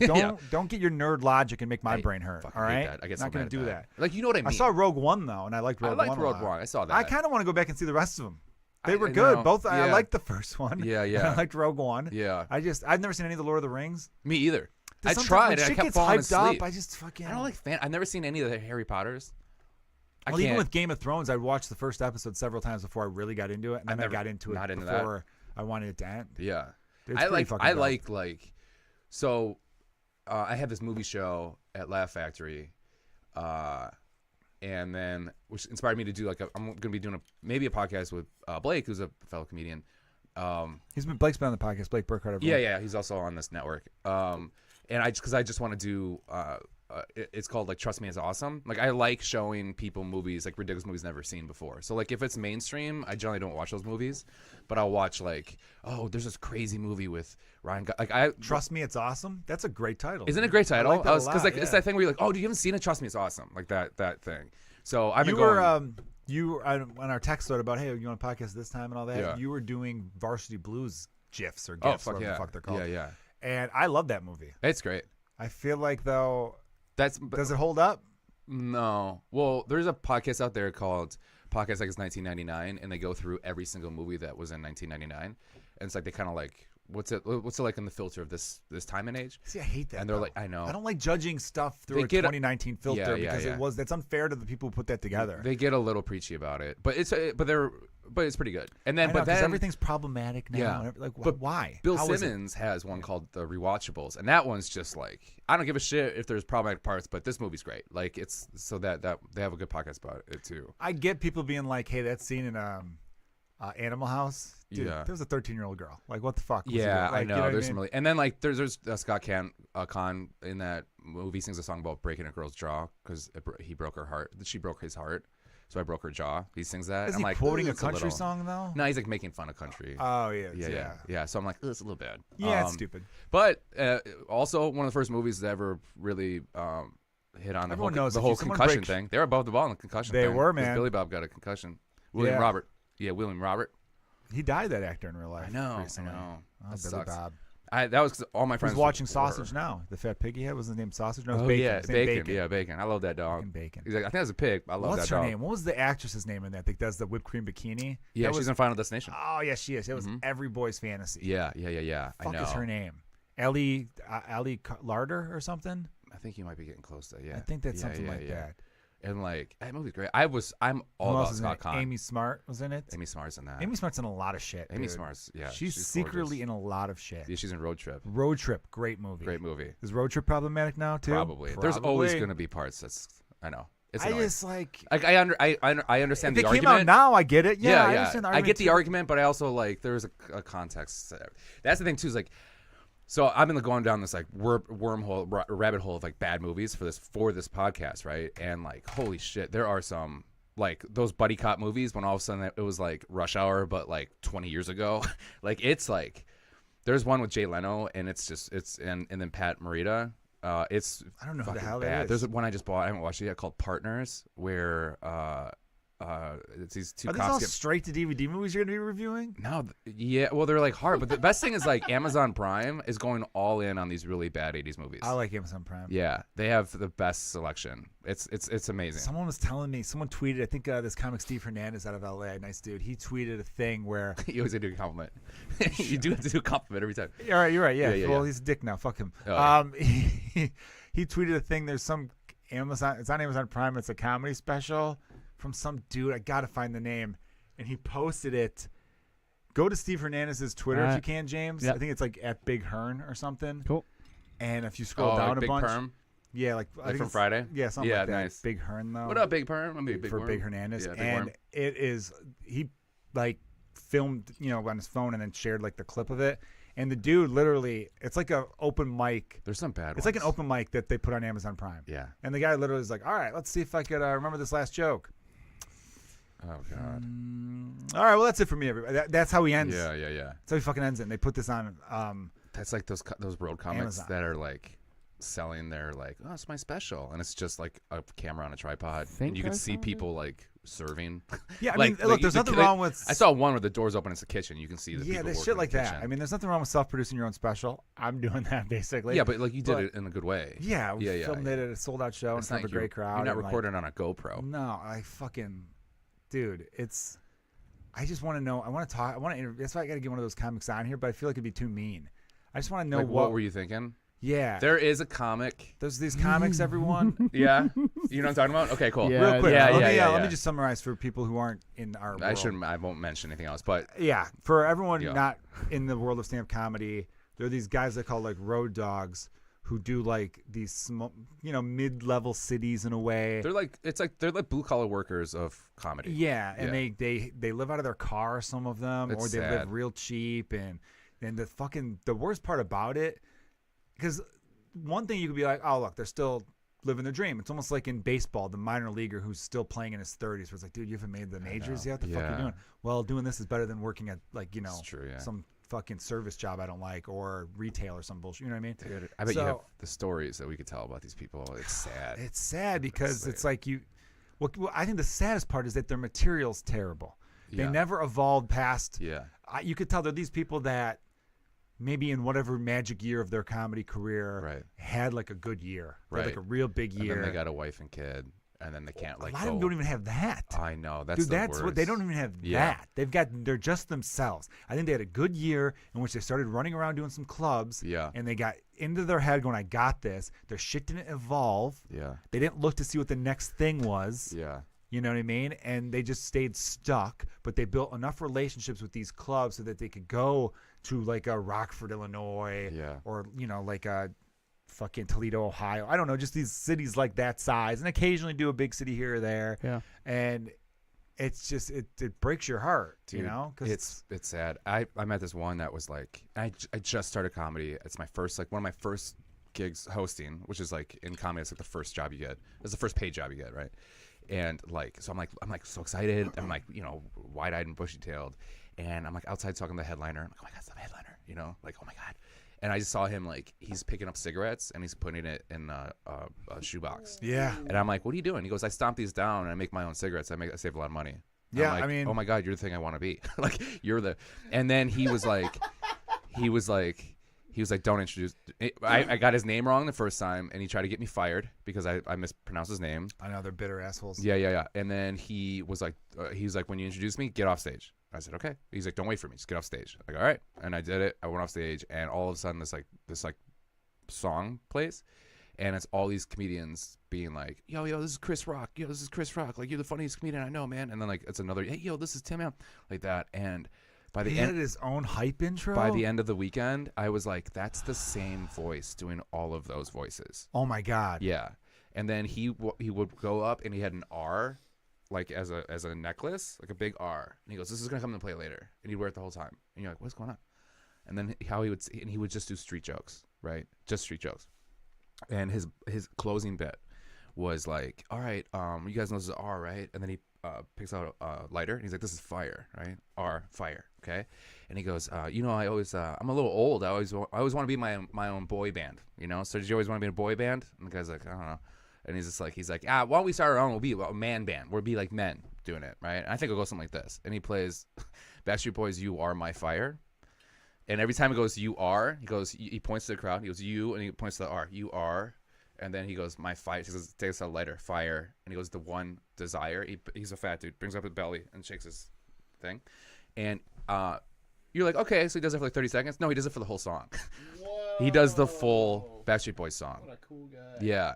don't get your nerd logic and make my brain hurt. All fucking right. hate that. I get so not gonna mad do at that. Like, you know what I mean? I saw Rogue One though, and I liked Rogue One. I liked Rogue One. I saw that. I kind of want to go back and see the rest of them. They I were good. know. Both. I Yeah. liked the first one. Yeah. I liked Rogue One. Yeah. I've never seen any of the Lord of the Rings. Me either. I Sometimes tried when and I shit kept gets falling hyped asleep. up. I just fucking. I don't like I've never seen any of the Harry Potters. Well, even with Game of Thrones, I'd watched the first episode several times before I really got into it, and then I got into it before I wanted it to end. Yeah. It's I pretty fucking dope. like so I had this movie show at Laugh Factory, and then which inspired me to do I'm going to be doing maybe a podcast with Blake, who's a fellow comedian. Blake's been on the podcast. Blake Burkhardt. Everyone. Yeah, he's also on this network. And because I just want to do it's called like Trust Me, It's Awesome. Like, I like showing people movies, like ridiculous movies never seen before. So like if it's mainstream, I generally don't watch those movies, but I'll watch like, oh, there's this crazy movie with Ryan. Trust Me, It's Awesome. That's a great title. Isn't it a great title? I like that a lot, it's that thing where you're like, oh, you haven't seen it? Trust Me, It's Awesome. Like that thing. So I've been you were on our text thread about, hey, you want a podcast this time and all that. Yeah. You were doing Varsity Blues gifs or gifs, whatever the fuck they're called. Yeah. And I love that movie. It's great. I feel like though. Does it hold up? No. Well, there's a podcast out there called Podcast Like It's 1999, and they go through every single movie that was in 1999, and it's like they kind of like, what's it like in the filter of this time and age? See, I hate that. And they're like, I know. I don't like judging stuff through a 2019 filter because that's unfair to the people who put that together. They get a little preachy about it, but it's pretty good. And then because everything's problematic now. Yeah. Like, but why? Bill Simmons has one called The Rewatchables, and that one's just like, I don't give a shit if there's problematic parts, but this movie's great. Like, it's so that they have a good podcast about it too. I get people being like, hey, that scene in Animal House. Dude, Yeah. there was a 13-year-old girl. Like, what the fuck? Yeah, like, I know. You know There's what I some mean? really, and then like there's Scott Conn in that movie sings a song about breaking a girl's jaw because he broke her heart. She broke his heart, so I broke her jaw. He sings that. Is I'm he like, quoting a it's country little... song though? No, he's like making fun of country. Oh yeah. Yeah. So I'm like, it's a little bad. Yeah, it's stupid. But also one of the first movies that ever really hit on Everyone the knows whole if someone concussion breaks- thing. They were above the ball in the concussion They thing. were, 'cause man. Billy Bob got a concussion. William Yeah. Robert. Yeah, William Robert. He died, that actor, in real life. I know. recently. Oh, Oh, that Billy sucks. Bob. That was 'cause all my friends Who's watching were- Sausage now? The fat pig he had? Was his name Sausage? No, it was Oh Bacon. yeah, His name bacon. Yeah, bacon. I love that dog. Fucking Bacon. He's like, I think that's a pig. I love What's that her dog. name? What was the actress's name in that does the whipped cream bikini? Yeah, That she's was, in Final Destination. Oh yeah, she is. It was every boy's fantasy. Yeah. I Fuck know. is her name? Ellie Larder or something? I think you might be getting close to. Yeah. I think that's Yeah, something yeah, like yeah. that. And like that movie's great. I'm all Who about else is in Scott it? Conn. Amy Smart was in it. Amy Smart's in that. Amy Smart's in a lot of shit. Amy dude. Smart's. Yeah. She's gorgeous. secretly in a lot of shit. Yeah, she's in Road Trip. Road Trip, great movie. Great movie. Is Road Trip problematic now too? Probably. There's always going to be parts that's. I know. It's I annoying. just like. I understand If the it came argument. out now, I get it. Yeah, I yeah. understand the I argument get the too. argument, but I also like there's a context. That's the thing too. Is like, so I've been going down this like wormhole, rabbit hole of like bad movies for this podcast, right? And like, holy shit, there are some like those buddy cop movies when all of a sudden it was like Rush Hour, but like 20 years ago. Like it's like there's one with Jay Leno, and and then Pat Morita. It's I don't know who the fucking hell bad. that is. There's one I just bought. I haven't watched it yet called Partners, where it's these two Are these cops all get straight to DVD movies you're gonna be reviewing? no, yeah, well, they're like hard, but the best thing is like Amazon Prime is going all in on these really bad 80s movies. I like Amazon Prime. Yeah, they have the best selection. It's amazing. Someone was telling me. Someone tweeted. I think this comic Steve Hernandez out of LA, nice dude. He tweeted a thing where. You always do a compliment. You do have to do a compliment every time. All right, you're right. Yeah. Yeah, Well, yeah. he's a dick now. Fuck him. Oh, yeah. He tweeted a thing. There's some Amazon. It's on Amazon Prime. It's a comedy special from some dude. I gotta find the name. And he posted it. Go to Steve Hernandez's Twitter if you can, James. Yep. I think it's like at Big Hearn or something. Cool. And if you scroll Oh, down like a Big bunch, Perm? yeah, like I think From it's- Friday? Yeah, something Yeah, like that. nice. Big Hearn though. What up, Big Perm? I'm a big for Worm. Big Hernandez, Yeah, Big and Worm. it is he like filmed on his phone and then shared like the clip of it, and the dude literally it's like a open mic. There's some bad ones. It's like an open mic that they put on Amazon Prime. Yeah. And the guy literally is like, "All right, let's see if I could remember this last joke." Oh God. All right, well that's it for me. Everybody, that's how he ends. Yeah. That's how he fucking ends it. And they put this on. That's like those road comics Amazon. that are like selling their like, oh, it's my special, and it's just like a camera on a tripod, Think and you can I see found people like Yeah, serving. I mean, look, there's nothing wrong with. I saw one where the door's open. It's a kitchen. You can see the people there's working shit like in the that. kitchen. I mean, there's nothing wrong with self-producing your own special. I'm doing that basically. Yeah, but like you did it in a good way. Yeah, we filmed it at a sold-out show in front of a great crowd. You're not and, recording on a GoPro. No, dude, it's. I just want to know. I want to talk. I want to. That's why I got to get one of those comics on here. But I feel like it'd be too mean. I just want to know Like, what were you thinking? Yeah, There is a comic. there's these comics. Everyone. Yeah, you know what I'm talking about. Okay, cool. Yeah, Real quick, Yeah, let me just summarize for people who aren't in our world. I won't mention anything else, but Yeah, for everyone Yeah. not in the world of stand-up comedy, there are these guys that call like road dogs who do like these small, mid-level cities in a way. they're like blue collar workers of comedy. Yeah, and they live out of their car, some of them, It's or they live sad. real cheap, and the worst part about it, because one thing you could be like, oh look, they're still living their dream. It's almost like in baseball, the minor leaguer who's still playing in his 30s, where it's like, dude, you haven't made the majors yet. What the fuck are you doing? Well, doing this is better than working at It's true, yeah. some fucking service job I don't like, or retail or some bullshit. You know what I mean? Dude, I bet you have the stories that we could tell about these people. It's sad. It's sad because it's like Well, I think the saddest part is that their material's terrible. They Yeah. never evolved past. Yeah. You could tell they're these people that maybe in whatever magic year of their comedy career had like a good year, They had like a real big year. And then they got a wife and kid, and then they can't a like. lot of them don't even have that. I know that's Dude, the that's worst. what they don't even have that. They're just themselves. I think they had a good year in which they started running around doing some clubs. Yeah. And they got into their head going, I got this. Their shit didn't evolve. Yeah. They didn't look to see what the next thing was. Yeah. You know what I mean? And they just stayed stuck, but they built enough relationships with these clubs so that they could go to like a Rockford, Illinois, or like a fucking Toledo, Ohio. I don't know, just these cities like that size, and occasionally do a big city here or there. Yeah. And it's just it breaks your heart, Dude, because it's sad. I met this one that was like I just started comedy. It's my first one of my first gigs hosting, which is like in comedy. It's like the first job you get. It's the first paid job you get, right? And like so I'm like so excited. I'm like wide eyed and bushy tailed, and I'm like outside talking to the headliner. I'm like, oh my god, it's the headliner, like oh my god. And I just saw him like he's picking up cigarettes and he's putting it in a shoebox. Yeah. And I'm like, what are you doing? He goes, I stomp these down and I make my own cigarettes. I save a lot of money. Yeah, I'm like, I mean, oh my god, you're the thing I want to be. Like you're the. And then he was like, don't introduce. I got his name wrong the first time, and he tried to get me fired because I mispronounced his name. I know they're bitter assholes. Yeah. And then he was like, when you introduce me, get off stage. I said, okay. He's like, don't wait for me, just get off stage. Like, all right. And I did it. I went off stage, and all of a sudden, this song plays, and it's all these comedians being like, yo, this is Chris Rock. Yo, this is Chris Rock. Like, you're the funniest comedian I know, man. And then like it's another, hey, yo, this is Tim Allen, like that. And by the he end, had his own hype intro. by the end of the weekend, I was like, that's the same voice doing all of those voices. Oh my god. Yeah. And then he would go up and he had an R, like as a necklace, like a big R. And he goes, this is gonna come into play later. And he'd wear it the whole time. And you're like, what's going on? And then he would just do street jokes, right? Just street jokes. And his closing bit was like, all right, you guys know this is R, right? And then he picks out a lighter and he's like, this is fire, right? R, fire, okay? And he goes, I always I'm a little old. I always want to be my own boy band, So did you always want to be in a boy band? And the guy's like, I don't know. And he's like, why don't we start our own? We'll be a man band. We'll be like men doing it, right? And I think it'll go something like this. And he plays Backstreet Boys, You Are My Fire. And every time it goes, you are, he points to the crowd. He goes, you, and he points to the R, you are. And then he goes, my fire. He says, takes a lighter, fire. And he goes, the one desire. He's a fat dude, brings up his belly and shakes his thing. And you're like, okay, so he does it for like 30 seconds. No, he does it for the whole song. He does the full Backstreet Boys song. What a cool guy. Yeah.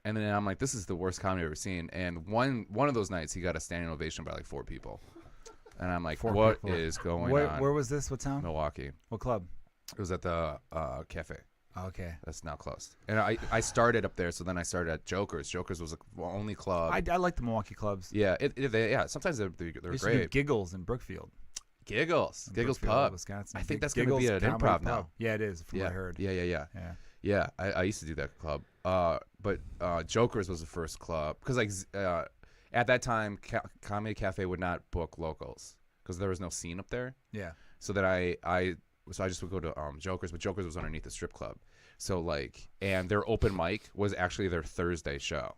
And then I'm like, this is the worst comedy I've ever seen. And one of those nights, he got a standing ovation by like 4 people. And I'm like, what is going on? Where was this? What town? Milwaukee. What club? It was at the cafe. Okay. That's now closed. And I started up there, so then I started at Joker's. Joker's was the only club. I like the Milwaukee clubs. Yeah, sometimes they're They great. used to do Giggles in Brookfield. Giggles Brookfield, Pub. Wisconsin. I think that's Giggles going to be at Comedy Improv now. Pub. Yeah, it is, from what I heard. Yeah. I used to do that club. But Joker's was the first club because at that time, Comedy Cafe would not book locals because there was no scene up there. Yeah. So that I just would go to Joker's, but Joker's was underneath the strip club. So and their open mic was actually their Thursday show.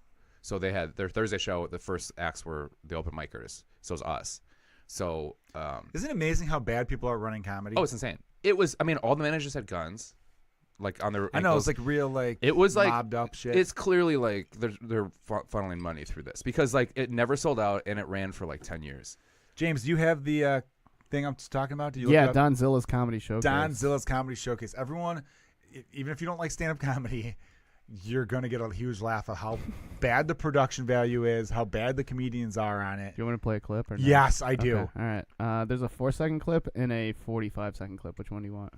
So they had their Thursday show. The first acts were the open micers. So it was us. So isn't it amazing how bad people are running comedy? oh, it's insane. It was. I mean, all the managers had guns, like on their. I know, ankles. it's like real like It was like mobbed up shit. It's clearly like they're funneling money through this because like it never sold out and it ran for like 10 years. James, do you have the thing I'm talking about? Do you Yeah, look it up? Donzilla's Comedy Showcase. Donzilla's Comedy Showcase. Everyone, even if you don't like stand-up comedy, you're going to get a huge laugh of how bad the production value is, how bad the comedians are on it. Do you want to play a clip or no? Yes, I do. Okay, all right. There's a 4-second clip and a 45-second clip. Which one do you want?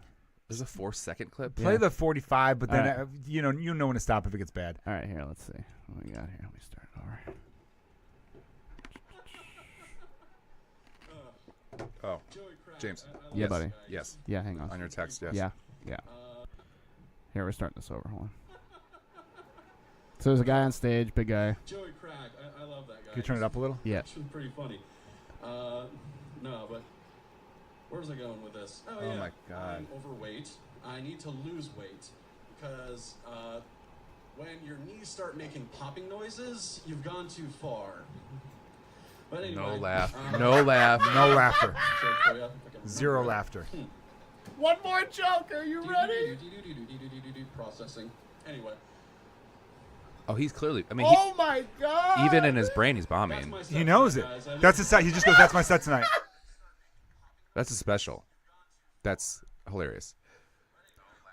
There's a 4-second clip. Play Yeah. the 45, but then, All right. you know when to stop if it gets bad. All right, here. Let's see what we got here. Let me start it over. Oh, James. Yeah, Yes. buddy. Yes. Yeah, hang on. On your text. Yes. Yeah. Here, we're starting this over. Hold on. So there's a guy on stage, big guy. Joey Crack, I love that guy. Can you turn it up a little? Yeah. Actually pretty funny. No, but where was I going with this? Oh, Oh yeah. my God. I'm overweight. I need to lose weight because when your knees start making popping noises, you've gone too far. But anyway, No laugh. No laugh. No laughter. Joke for ya, if I can Zero remember. laughter. One more joke. Are you Processing. Anyway. Oh, he's clearly. I mean, Oh my God! even in his brain, he's That's bombing. my set He knows it. tonight, guys. That's his set. He just goes, that's my set tonight. That's a special. That's hilarious.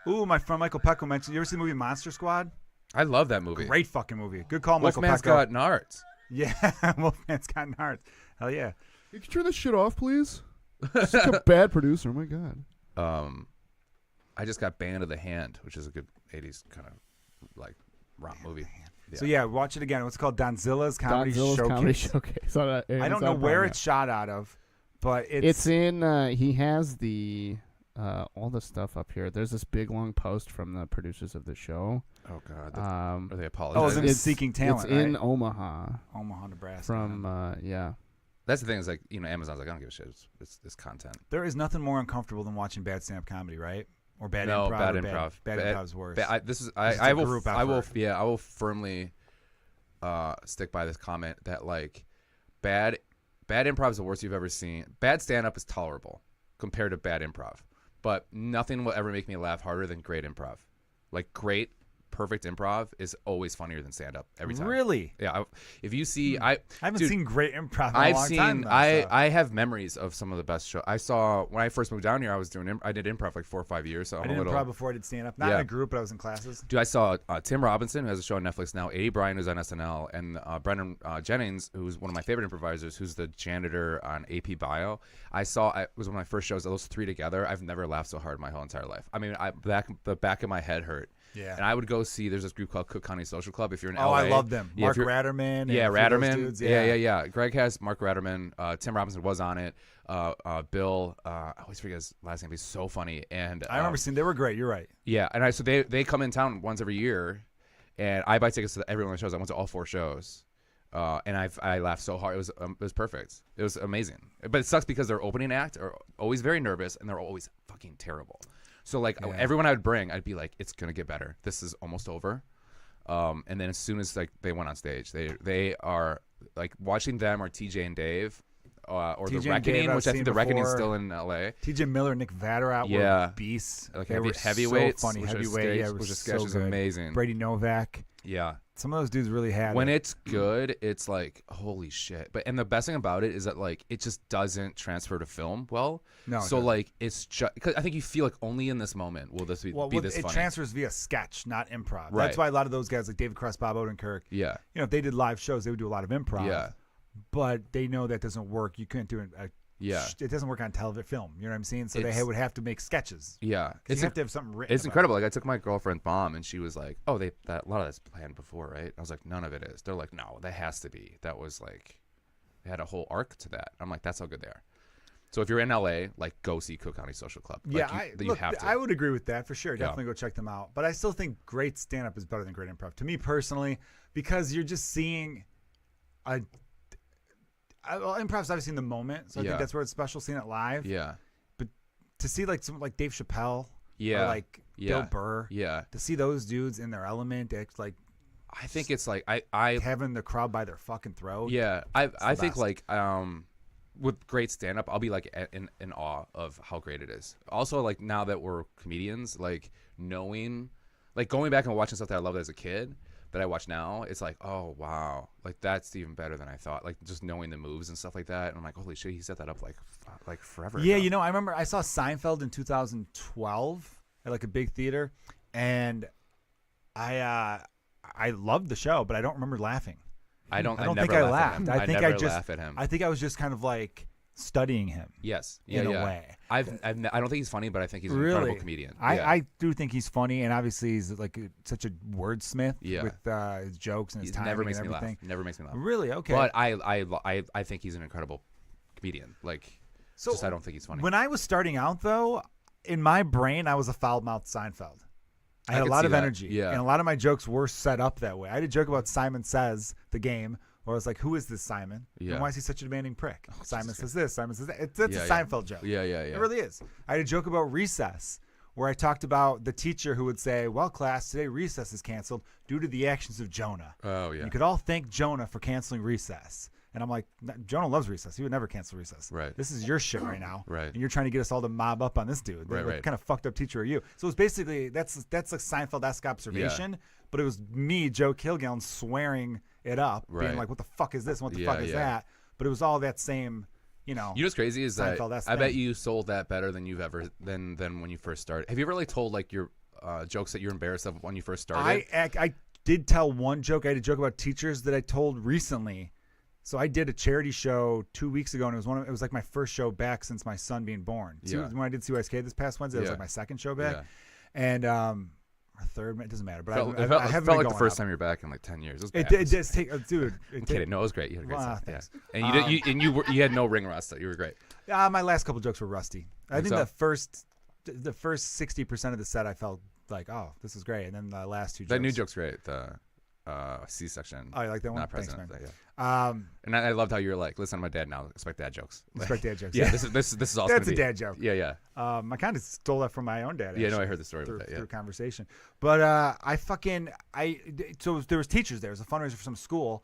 Ooh, my friend Michael Pecco mentioned, you ever see the movie Monster Squad? I love that movie. Great fucking movie. Good call, Michael Wolfman's Pecco. got nards. Yeah, Wolfman's got nards. Hell yeah. Can you turn this shit off, please? Such a bad producer. Oh my God. I just got Band of the Hand, which is a good 80s kind of like romp movie. Yeah. So yeah, watch it again. What's it called? Donzilla's Comedy Donzilla's Showcase. Comedy Showcase. On, I don't know where it's shot out of, but It's in. He has the all the stuff up here. There's this big long post from the producers of the show. Oh God. Um, Are they Oh, apologize? it's Seeking Talent, It's in right? Omaha. Omaha, Nebraska. From yeah. That's the thing is like Amazon's like I don't give a shit. It's content. There is nothing more uncomfortable than watching bad stand-up comedy, right? Or bad No, improv. bad or improv. Bad improv's worse. I It's I a will group I will effort. I will firmly stick by this comment that like bad improv is the worst you've ever seen. Bad stand up is tolerable compared to bad improv, but nothing will ever make me laugh harder than great improv. Like great perfect improv is always funnier than stand up every time. Really? Yeah. If you see I haven't dude, seen great improv in a I've long seen time. Though, so. I have memories of some of the best shows. I saw when I first moved down here. I was doing I did improv like 4 or 5 years. So I I'm did a little. improv before I did stand-up. Not in Yeah. a group, but I was in classes. Dude, I saw Tim Robinson, who has a show on Netflix now, A. Bryan, who's on SNL, and Brendan Jennings, who's one of my favorite improvisers, who's the janitor on AP Bio. It was one of my first shows. Those three together, I've never laughed so hard in my whole entire life. I mean, the back of my head hurt. Yeah. And I would go see, there's this group called Cook County Social Club. If you're in Oh, LA. I love them. Yeah, Mark if you're- Ratterman. and Yeah, a few of those Ratterman. dudes, Yeah. Greg has Mark Ratterman. Tim Robinson was on it. Bill, I always forget his last name. He's so funny. And I remember seeing they were great. You're right. yeah, and so they come in town once every year, and I buy tickets to every one of the shows. I went to all 4 shows, and I laughed so hard. It was perfect. It was amazing. But it sucks because their opening act are always very nervous, and they're always fucking terrible. So like Yeah. everyone I would bring, I'd be like, it's gonna get better. This is almost over. And then as soon as like they went on stage, they are like watching them or TJ and Dave. Or TJ the and Dave Reckoning, I've which I seen think the Reckoning is before. still in LA. TJ Miller, Nick Vatterott Yeah. were beasts. Like They were heavyweights, so funny. which Heavyweight, yeah, which was is sketch so is good. amazing. Brady Novak. Yeah. Some of those dudes really had When it. it's good, it's like holy shit. And the best thing about it is that like it just doesn't transfer to film well. No, it so doesn't. like it's just because I think you feel like only in this moment will this be this it funny. transfers via sketch, not improv. Right. That's why a lot of those guys like David Cross, Bob Odenkirk, Yeah. if they did live shows, they would do a lot of improv. Yeah. But they know that doesn't work. You couldn't do it. Yeah. It doesn't work on television film. You know what I'm saying? So It's- they would have to make sketches. Yeah. 'Cause you have to have something written. It's about incredible. Like I took my girlfriend's mom, and she was like, "Oh, a lot of that's planned before, right?" I was like, "None of it is." They're like, "No, that has to be. That was like, they had a whole arc to that." I'm like, "That's how good they are." So if you're in LA, like go see Cook County Social Club. Yeah, Like, you have to. I would agree with that for sure. Yeah. Definitely go check them out. But I still think great stand-up is better than great improv. To me personally, because you're just seeing improv's obviously in the moment, so I Yeah. think that's where it's special seeing it live. Yeah. To see like someone like Dave Chappelle, Yeah. or like Yeah. Bill Burr, Yeah. to see those dudes in their element, it's like I think it's like I having the crowd by their fucking throat. yeah I think best. like with great stand up I'll be like in awe of how great it is. Also like now that we're comedians, like knowing, like going back and watching stuff that I loved as a kid that I watch now, it's like, oh wow, like that's even better than I thought. Like just knowing the moves and stuff like that, and I'm like, holy shit, he set that up like forever Yeah, ago. you know, I remember I saw Seinfeld in 2012 at like a big theater, and I loved the show, but I don't remember laughing. I don't think never I laugh at him. laughed. I think I never just laugh at him. I think I was just kind of like studying him. Yes, in yeah. a way. I don't think he's funny, but I think he's an Really? incredible comedian. Yeah. I do think he's funny, and obviously he's like such a wordsmith Yeah. with his jokes and his He timing never makes and me laugh. everything. Never makes me laugh. Really? Okay. But I think he's an incredible comedian. Like, So just I don't think he's funny. When I was starting out, though, in my brain, I was a foul-mouthed Seinfeld. I had a could lot see of that. energy, Yeah. and a lot of my jokes were set up that way. I had a joke about Simon Says, the game, where I was like, who is this Simon? Yeah. And why is he such a demanding prick? Simon Jesus says this, Simon says that. That's Yeah, a yeah. Seinfeld joke. Yeah. It really is. I had a joke about recess, where I talked about the teacher who would say, well, class, today recess is canceled due to the actions of Jonah. Oh yeah. You could all thank Jonah for canceling recess. And I'm like, Jonah loves recess. He would never cancel recess. Right. This is your shit right now. Right. And you're trying to get us all to mob up on this dude. Right, What right. kind of fucked up teacher are you? So it's basically, that's a Seinfeld-esque observation, but it was me, Joe Kilgallon, swearing it up, being Right. like, what the fuck is this? And what the Yeah, fuck is yeah. that? But it was all that same, You know what's crazy is that Seinfeld-esque I bet thing. you sold that better than you've ever than when you first started. Have you ever like told like your jokes that you're embarrassed of when you first started? I did tell one joke. I had a joke about teachers that I told recently. So I did a charity show 2 weeks ago, and it was like my first show back since my son being born. Yeah. When I did CYSK this past Wednesday, it was Yeah. like my second show back, Yeah. and or third, it doesn't matter. But Felt- I it felt, haven't it been felt like the going first up. time you're back in like 10 years. It was It bad. did just take, dude. I'm kidding. No, it was great. You had great Wow, stuff. Yeah. thanks. And you had no ring rust. You were great. My last couple jokes were rusty. I think so? the first 60% of the set, I felt like, oh, this is great, and then the last two jokes. That new joke's great. The C-section. Oh, you like that one? Not Thanks, present. man. Yeah. And I loved how you were like, listen, I'm a dad now. Expect dad jokes. Expect dad jokes. Yeah. This is also That's gonna a be- dad joke. Yeah. Yeah. I kind of stole that from my own dad. Yeah, no, I actually, heard the story through, about that, yeah. through conversation. But so there was teachers there. It was a fundraiser for some school,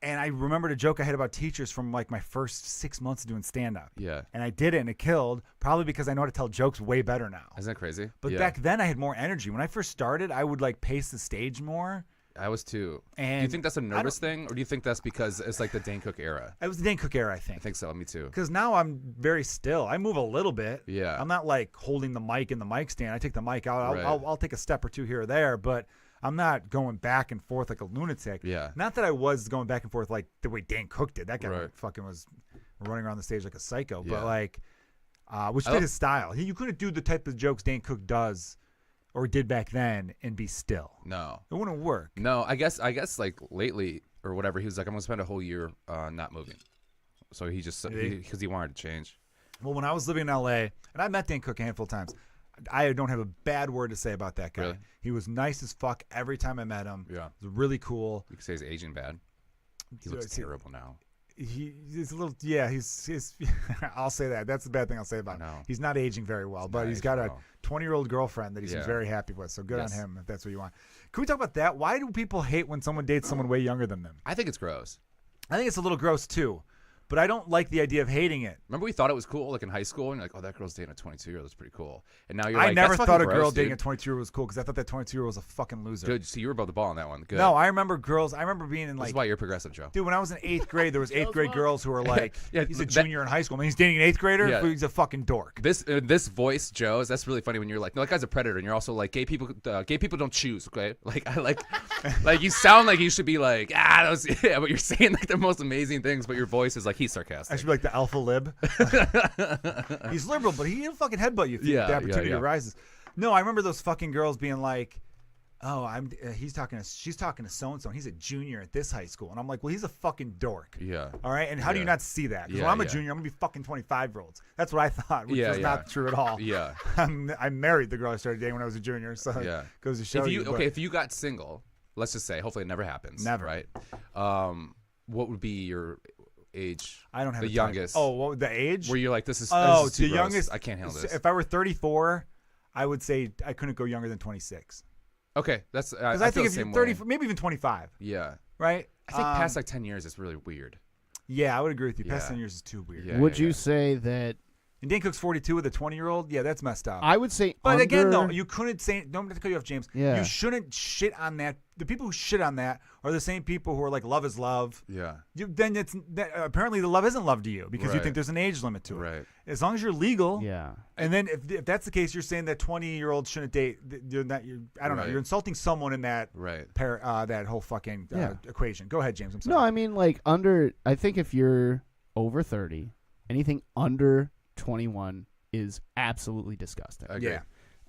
and I remembered a joke I had about teachers from like my first 6 months of doing stand up. Yeah. And I did it, and it killed, probably because I know how to tell jokes way better now. Isn't that crazy? But yeah. back then I had more energy. When I first started, I would like pace the stage more. I was too. Do you And think that's a I nervous don't- thing, or do you think that's because it's like the Dane Cook era? It was the Dane Cook era, I I think. think so. Me too. Because now I'm very still. I move a little bit. Yeah. I'm not like holding the mic in the mic stand. I take the mic out. Right. I'll take a step or two here or there, but I'm not going back and forth like a lunatic. Yeah. Not that I was going back and forth like the way Dane Cook did. That guy Right. fucking was running around the stage like a psycho. Yeah. But like, which I fit love- his style. You couldn't do the type of jokes Dane Cook does or did back then and be still. No. It wouldn't work. No. I guess like lately or whatever, he was like, I'm gonna spend a whole year not moving. So he just because he wanted to change. Well, when I was living in L.A., and I met Dane Cook a handful of times, I don't have a bad word to say about that guy. Really? He was nice as fuck every time I met him. Yeah. He was really cool. You could say he's aging bad. He looks terrible now. He's a little, he's I'll say that. That's the bad thing I'll say about him. know. He's not aging very well, but not he's aging got a well. 20-year-old girlfriend that he seems Yeah. very happy with. So good Yes. on him if that's what you want. Can we talk about that? Why do people hate when someone dates someone way younger than them? I think it's gross. I think it's a little gross too, but I don't like the idea of hating it. Remember we thought it was cool, like in high school, and you're like, oh, that girl's dating a 22-year-old. That's pretty cool. And now you're I like, never that's thought a fucking girl gross, dating a dude. 22-year-old was cool because I thought that 22-year-old was a fucking loser. Good. See, you were above the ball on that one. Good. No, I remember girls. I remember being in This is like, why you're progressive, Joe. dude, when I was in 8th grade, there was 8th grade girls who were like, Yeah, he's a that- junior in high school. I mean, he's dating an 8th grader. Yeah. He's a fucking dork. This voice, Joe's. That's really funny when you're like, no, that guy's a predator, and you're also like, gay people don't choose. Okay, like I like you sound like you should be like, yeah, but you're saying like the most amazing things, but your voice is like he's sarcastic. I should be like the alpha lib. He's liberal, but he'll fucking headbutt you if Yeah, the yeah, opportunity yeah. arises. No, I remember those fucking girls being like, "Oh, she's talking to so and so, and he's a junior at this high school," and I'm like, "Well, he's a fucking dork." Yeah. All right, and how do you Yeah. not see that? Because Yeah, when I'm a yeah. junior, I'm gonna be fucking 25-year-olds. That's what I thought, which Yeah, was yeah. not true at all. Yeah. I married the girl I started dating when I was a junior, so Yeah. it goes to show If you but- if you got single, let's just say, hopefully it never happens. Never. Right. What would be your age? I don't have the a type. youngest. Oh, what, the age? Where you're like, this is Oh, this is too the gross. youngest. I can't handle this. If I were 34, I would say I couldn't go younger than 26. Okay, that's Because I I feel think the if same you're 30, way. maybe even 25, Yeah, right? I think past like 10 years, it's really weird. Yeah, I would agree with you. Past Yeah. 10 years is too weird. Yeah. Would you say that? And Dan Cook's 42 with a 20-year-old. Yeah, that's messed up. I would say, But again, though, under- you couldn't say. Don't have to cut you off, James. Yeah. You shouldn't shit on that. The people who shit on that are the same people who are like, love is love. Yeah, Then apparently the love isn't love to you because you Right. think there's an age limit to it. right. As long as you're legal. yeah. And then if that's the case, you're saying that 20-year-olds shouldn't date. I don't know. Right. You're insulting someone in that Right. that whole fucking Yeah. equation. Go ahead, James. I'm sorry. No, I mean like I think if you're over 30, anything under 21 is absolutely disgusting. Agree.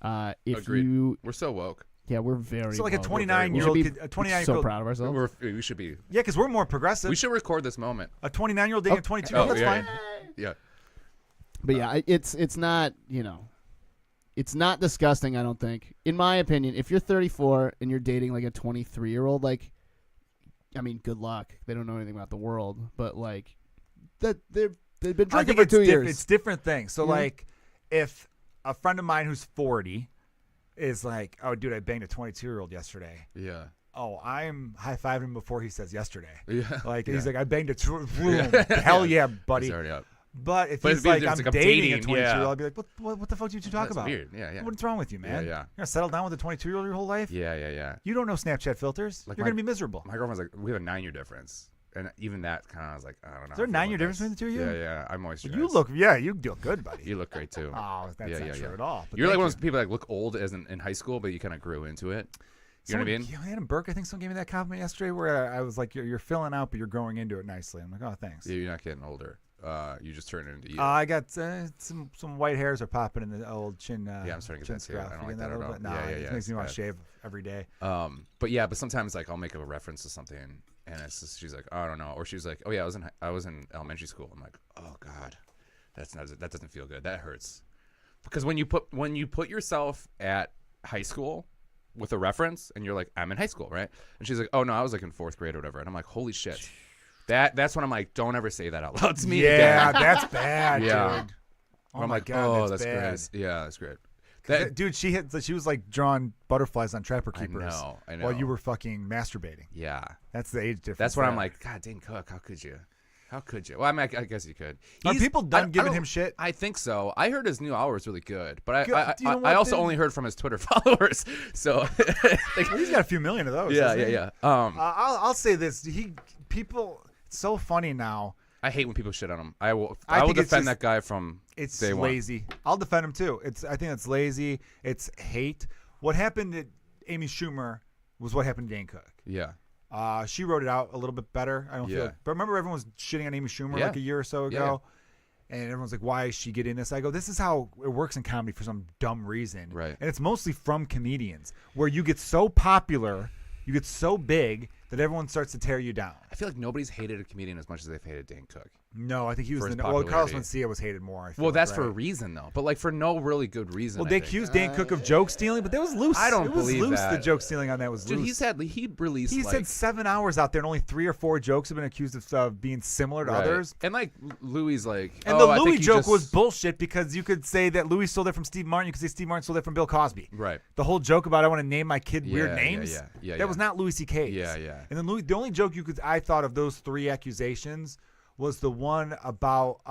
Yeah. If Agreed. you, We're so woke. yeah, we're very. So like a woke. 29-year-old We should kid, be a 29-year-old. so proud of ourselves. We should be. Yeah, because we're more progressive. We should record this moment. A 29-year-old dating a 22-year-old. That's yeah, fine. Yeah. But yeah, it's not, it's not disgusting, I don't think. In my opinion, if you're 34 and you're dating like a 23-year-old, like, I mean, good luck. They don't know anything about the world, but like, that they've been I drinking think for 2 years. It's different things. So Yeah. like, if a friend of mine who's 40 is like, "Oh, dude, I banged a 22-year-old yesterday." Yeah. Oh, I'm high-fiving him before he says yesterday. Yeah. Like yeah. he's like, "I banged a hell yeah, buddy." He's already up. But if But he's it'd be like, different, I'm like, I'm dating a dating, 22-year-old, yeah. I'll be like, what the fuck did you talk That's about? weird. Yeah, yeah. What's wrong with you, man? Yeah. You're gonna settle down with a 22-year-old your whole life? Yeah, yeah, yeah. You don't know Snapchat filters. Like You're my- gonna be miserable. My girlfriend's like, we have a 9-year difference. And even that kind of, I was like, I don't know. Is there a how I 9-year feel about difference this. between the two of you? Yeah, yeah. I'm moisturized. You do good, buddy. You look great too. Oh, that's Yeah, not yeah, true yeah. at all. But You're like thank one you. of those people that look old as in high school, but you kind of grew into it. You know what I mean? Yeah, Adam Burke, I think someone gave me that compliment yesterday where I was like, you're filling out, but you're growing into it nicely. I'm like, oh, thanks. Yeah, you're not getting older. You just turn into you. I got some white hairs are popping in the old chin. Yeah, I'm starting to chin get that too. scruff. I don't You like getting that at a little all. bit? Nah, Yeah, yeah, it yeah, makes me it's want to bad. shave every day. But sometimes like I'll make a reference to something, and it's just, she's like, oh, I don't know, or she's like, oh yeah, I was in elementary school. I'm like, oh god, that doesn't feel good. That hurts, because when you put yourself at high school with a reference, and you're like, I'm in high school, right? And she's like, oh no, I was like in 4th grade or whatever, and I'm like, holy shit. That's when I'm like, don't ever say that out loud to me. Yeah, again. that's bad, Yeah. dude. Oh I'm my like, god, oh, that's bad. great. Yeah, that's great. Dude, she was like drawing butterflies on trapper keepers I know. while you were fucking masturbating. Yeah. That's the age difference. That's when I'm there. like, God, Dane Cook, how could you? How could you? Well, I mean, I guess you could. Are He's- people done I giving don't- him shit? I think so. I heard his new hour is really good, but Good. I Do you know I what, also dude? only heard from his Twitter followers. So, like, Well, he's got a few million of those. yeah, doesn't yeah, he? yeah. I'll say this: people. It's so funny now. I hate when people shit on him. I will I will think it's defend just- that guy from It's day one. lazy. I'll defend him too. I think it's lazy. It's hate. What happened to Amy Schumer was what happened to Dane Cook. Yeah, She wrote it out a little bit better. I don't feel. Yeah. But remember, everyone was shitting on Amy Schumer Yeah. like a year or so ago, and everyone's like, "Why is she getting this?" I go, "This is how it works in comedy for some dumb reason." Right. And it's mostly from comedians, where you get so popular, you get so big that everyone starts to tear you down. I feel like nobody's hated a comedian as much as they've hated Dane Cook. No, I think he was For his Carlos popularity. Mencia was hated more. I feel Well, that's like, for a right? reason though, but like for no really good reason. Well, I they think. accused Dane Cook of joke stealing, but that was loose. I don't it was believe loose. that. The joke stealing on that was Dude, loose. he released. He like, said 7 hours out there, and only 3 or 4 jokes have been accused of being similar to right. others. And like Louis, like, And oh, the I Louis think you joke just- was bullshit because you could say that Louis stole that from Steve Martin. You could say Steve Martin stole that from Bill Cosby. right. The whole joke about I want to name my kid weird Yeah, names. yeah, That was not Louis C.K.'s. Yeah, yeah. And then the only joke I thought of those 3 accusations was the one about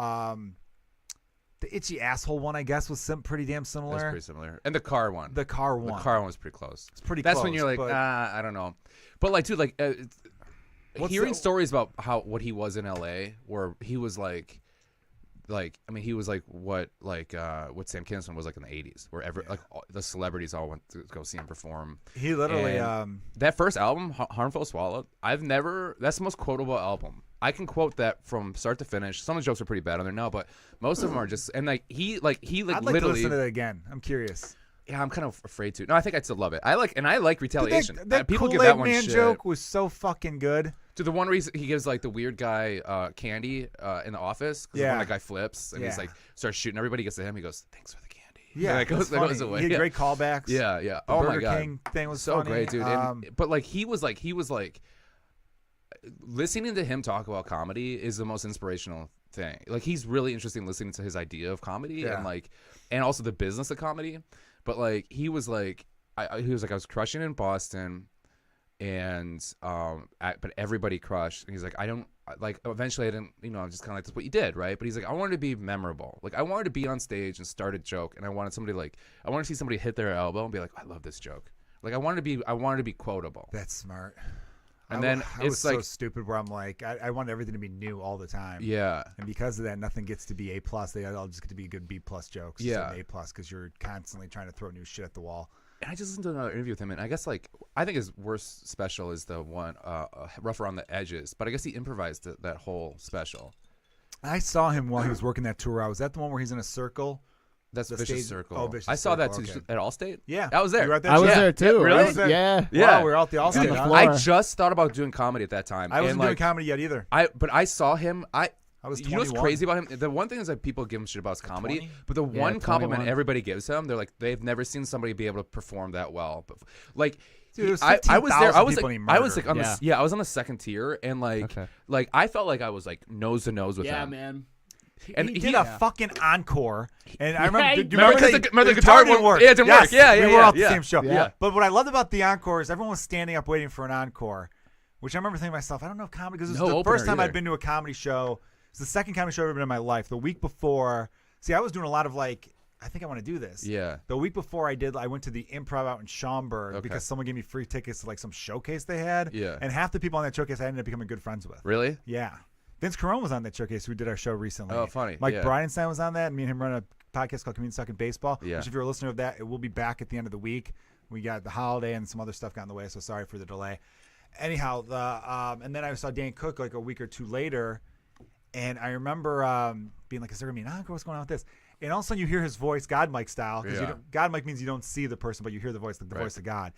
the itchy asshole one. I guess was pretty damn similar. That's pretty similar. And the car one. The car one. The car one was pretty close. It's pretty. That's close, when you're like, but- I don't know. But like, dude, like, What's hearing the- stories about what he was in L.A., where he was like, I mean, he was like what Sam Kinison was like in the '80s, where the celebrities all went to go see him perform. He literally. And that first album, Harmful Swallow, that's the most quotable album. I can quote that from start to finish. Some of the jokes are pretty bad on there now, but most of them are just, and he I'd like to literally. listen to that again. I'm curious. Yeah, I'm kind of afraid to. No, I think I'd still love it. I like Retaliation. That People give Kool-Aid that one Man shit. joke was so fucking good. To the one reason he gives like the weird guy candy in the office. 'Cause Yeah. when that guy flips and he's Yeah. like starts shooting everybody, gets to him. He goes, "Thanks for the candy." Yeah, that goes that's funny. away. He had Yeah. great callbacks. Yeah, yeah. The Oh Burger my god, King thing was so funny. great, dude. But like he was like listening to him talk about comedy is the most inspirational thing. Like he's really interesting listening to his idea of comedy Yeah. and also the business of comedy. But like he was like he was like, I was crushing in Boston, and but everybody crushed. And he's like, I don't like. Eventually, I didn't. I'm just kind of like, that's what you did, right? But he's like, I wanted to be memorable. Like, I wanted to be on stage and start a joke, and I wanted somebody I want to see somebody hit their elbow and be like, I love this joke. Like, I wanted to be quotable. That's smart. And then I was it's like so stupid where I'm like, I want everything to be new all the time. Yeah. And because of that, nothing gets to be A+. They all just get to be good B+ jokes. Yeah. A+ because you're constantly trying to throw new shit at the wall. And I just listened to another interview with him, and I guess I think his worst special is the one Rough Around the Edges, but I guess he improvised that whole special. I saw him while he was working that tour out. Was that the one where he's in a circle? That's The Vicious stage- Circle. oh, Vicious I saw that Circle, too okay. at Allstate. Yeah. I was there. You were at that I was shit? there too. really? right? Yeah. Yeah. Wow, we were out the all On the state. floor. I just thought about doing comedy at that time. I wasn't and doing comedy yet either. But I saw him. I was You know what's 21. crazy about him? The one thing is that people give him shit about his comedy, 20? but the one compliment 21. everybody gives him, they're like, they've never seen somebody be able to perform that well. But like, Dude, it was I was there. I 15,000 was people like, he I was like murdered. on the I was on the second tier, and Okay. like I felt like I was like nose to nose with Yeah, him. man. And he did a fucking encore, and I remember. Yeah, do he you remember, did. that Remember the guitar guitar didn't one? work? Yeah, it didn't work. Yeah, we were all at the yeah. same show. Yeah. But what I loved about the encore is everyone was standing up waiting for an encore, which I remember thinking to myself, I don't know if comedy, because it was No the opener first time either. I'd been to a comedy show. It's the second comedy show I've ever been in my life. The week before, I was doing a lot of like, I think I want to do this. Yeah. The week before I went to the Improv out in Schaumburg Okay. because someone gave me free tickets to like some showcase they had. Yeah. And half the people on that showcase I ended up becoming good friends with. Really? Yeah. Vince Carone was on that showcase who did our show recently. Oh, funny. Mike Yeah. Bridenstine was on that. Me and him run a podcast called Comedians Talking Baseball. Yeah. Which if you're a listener of that, it will be back at the end of the week. We got the holiday and some other stuff got in the way, so sorry for the delay. Anyhow, and then I saw Dan Cook like a week or two later, and I remember being like, is there going to be an encore? What's going on with this? And all of a sudden you hear his voice, God Mike style, because Yeah. God Mike means you don't see the person, but you hear the voice, like the Right. voice of God.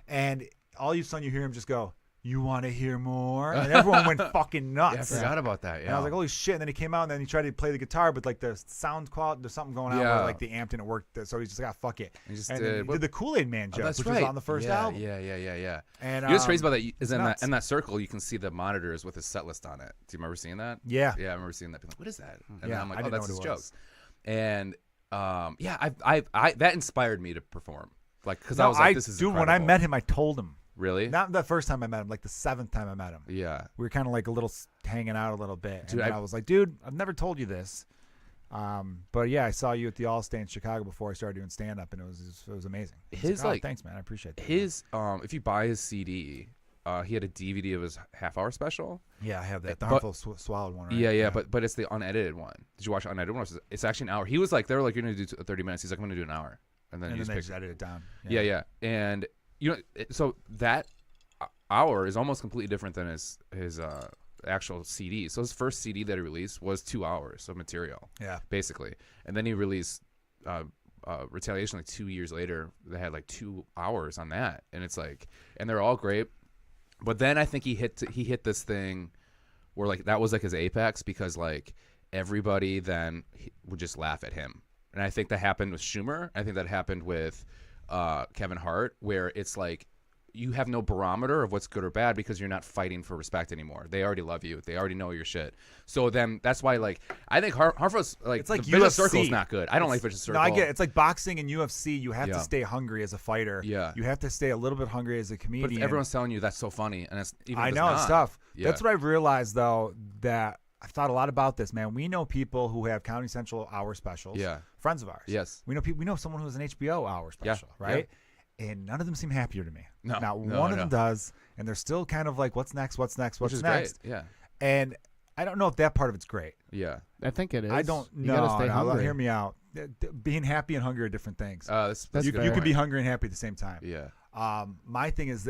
And all of a sudden you hear him just go, you want to hear more? And everyone went fucking nuts. Yeah, I forgot about that. Yeah. And I was like, holy shit. And then he came out and then he tried to play the guitar, but like the sound quality, there's something going on Yeah. where like the amp didn't work. So he just got fuck it. He just and did- then he did the Kool-Aid Man joke, that's which right. was on the first yeah, album. Yeah. And You know what's crazy about that is in nuts. that circle you can see the monitors with his set list on it. Do you remember seeing that? Yeah. Yeah, I remember seeing that. Being like, what is that? And Yeah, then I'm like, I oh, didn't know that's his what it was. jokes. And yeah, I that inspired me to perform. Like, because I No, was like, this is dude, when I incredible. met him, I told him. Really? Not the first time I met him, like the 7th time I met him. Yeah. We were kind of like a little hanging out a little bit. Dude, And then I was like, dude, I've never told you this. But yeah, I saw you at the All-State in Chicago before I started doing stand-up, and it was amazing. I was His, oh, like- thanks, man. I appreciate that. His if you buy his CD, he had a DVD of his half-hour special. Yeah, I have that. The But- Harmful Swallowed one, right? Yeah, but it's the unedited one. Did you watch the unedited one? It's actually an hour. He was like, they were like, you're gonna do 30 minutes. He's like, I'm gonna do an hour, and then And you then they just just pick. edit it down. Yeah. And so that hour is almost completely different than his actual CD. So his first CD that he released was 2 hours of material, Yeah. basically, and then he released Retaliation like 2 years later. They had like 2 hours on that, and it's like, and they're all great. But then I think he hit this thing where like that was like his apex, because like everybody then would just laugh at him, and I think that happened with Schumer. I think that happened with Kevin Hart, where it's like you have no barometer of what's good or bad because you're not fighting for respect anymore. They already love you. They already know your shit. So then that's why, like, I think Hartford's like, It's like the Vicious UFC. Circle's not good. I don't like Vicious Circle. No, I get it. It's like boxing and UFC. You have Yeah. to stay hungry as a fighter. Yeah. You have to stay a little bit hungry as a comedian. But if everyone's telling you that's so funny, and it's even I if know it's it's not. tough. Yeah. That's what I've realized, though, that I've thought a lot about this, man. We know people who have Comedy Central hour specials. Yeah. Friends of ours. Yes. We know someone who has an HBO hour special, Yeah. right? And none of them seem happier to me. No. Not No, one of no. them does. And they're still kind of like, what's next? What's next? Which What's is next? great. Yeah. And I don't know if that part of it's great. Yeah. I think it is. I don't You know. gotta stay No, hungry. hear me out. Being happy and hungry are different things. That's you good could point. be hungry and happy at the same time. Yeah. My thing is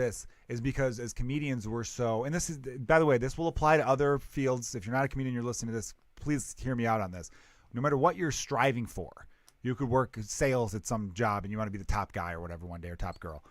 because as comedians we're so, and this is, by the way, this will apply to other fields. If you're not a comedian, you're listening to this, please hear me out on this. No matter what you're striving for, you could work sales at some job and you want to be the top guy or whatever one day, or top girl.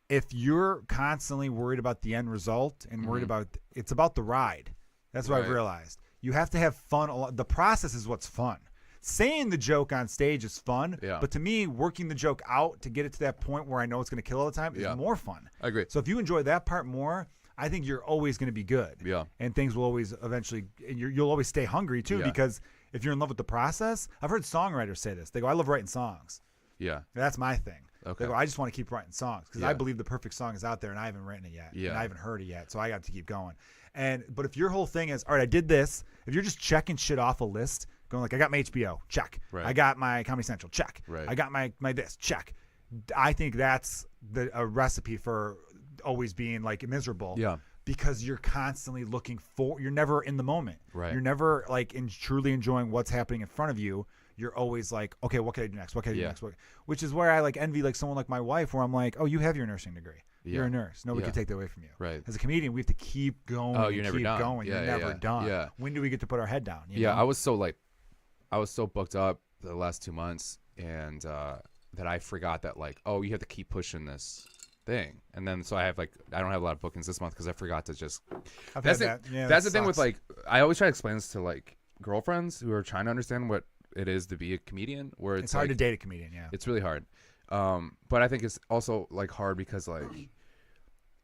If you're constantly worried about the end result and worried about, it's about the ride. That's what I've Right. realized. You have to have fun. The process is what's fun. Saying the joke on stage is fun, Yeah. but to me, working the joke out to get it to that point where I know it's going to kill all the time is Yeah. more fun. I agree. So if you enjoy that part more, I think you're always going to be good. Yeah. And things will always eventually, and you'll always stay hungry too, Yeah. because if you're in love with the process, I've heard songwriters say this. They go, I love writing songs. Yeah. That's my thing. Okay. They go, I just want to keep writing songs because Yeah. I believe the perfect song is out there and I haven't written it yet. Yeah. And I haven't heard it yet. So I got to keep going. But if your whole thing is, all right, I did this, if you're just checking shit off a list, going like, I got my HBO, check. Right. I got my Comedy Central, check. Right. I got my this, check. I think that's a recipe for always being like miserable. Yeah. Because you're constantly you're never in the moment. Right. You're never like truly enjoying what's happening in front of you. You're always like, okay, what can I do next? What can I do next? Which is where I like envy like someone like my wife, where I'm like, oh, you have your nursing degree. Yeah. You're a nurse. Nobody Yeah. can take that away from you. Right. As a comedian, we have to keep going. Oh, you're never keep done. going. Yeah, You're yeah, never yeah. done. Yeah. When do we get to put our head down? You Yeah, know? I was so booked up the last 2 months, and that I forgot that like, oh, you have to keep pushing this thing, and then so I don't have a lot of bookings this month because I forgot to just. I've That's had the, that. Yeah, that's that the thing with sucks. like, I always try to explain this to like girlfriends who are trying to understand what it is to be a comedian, where it's hard like, to date a comedian. Yeah. it's really hard. But I think it's also like hard because like,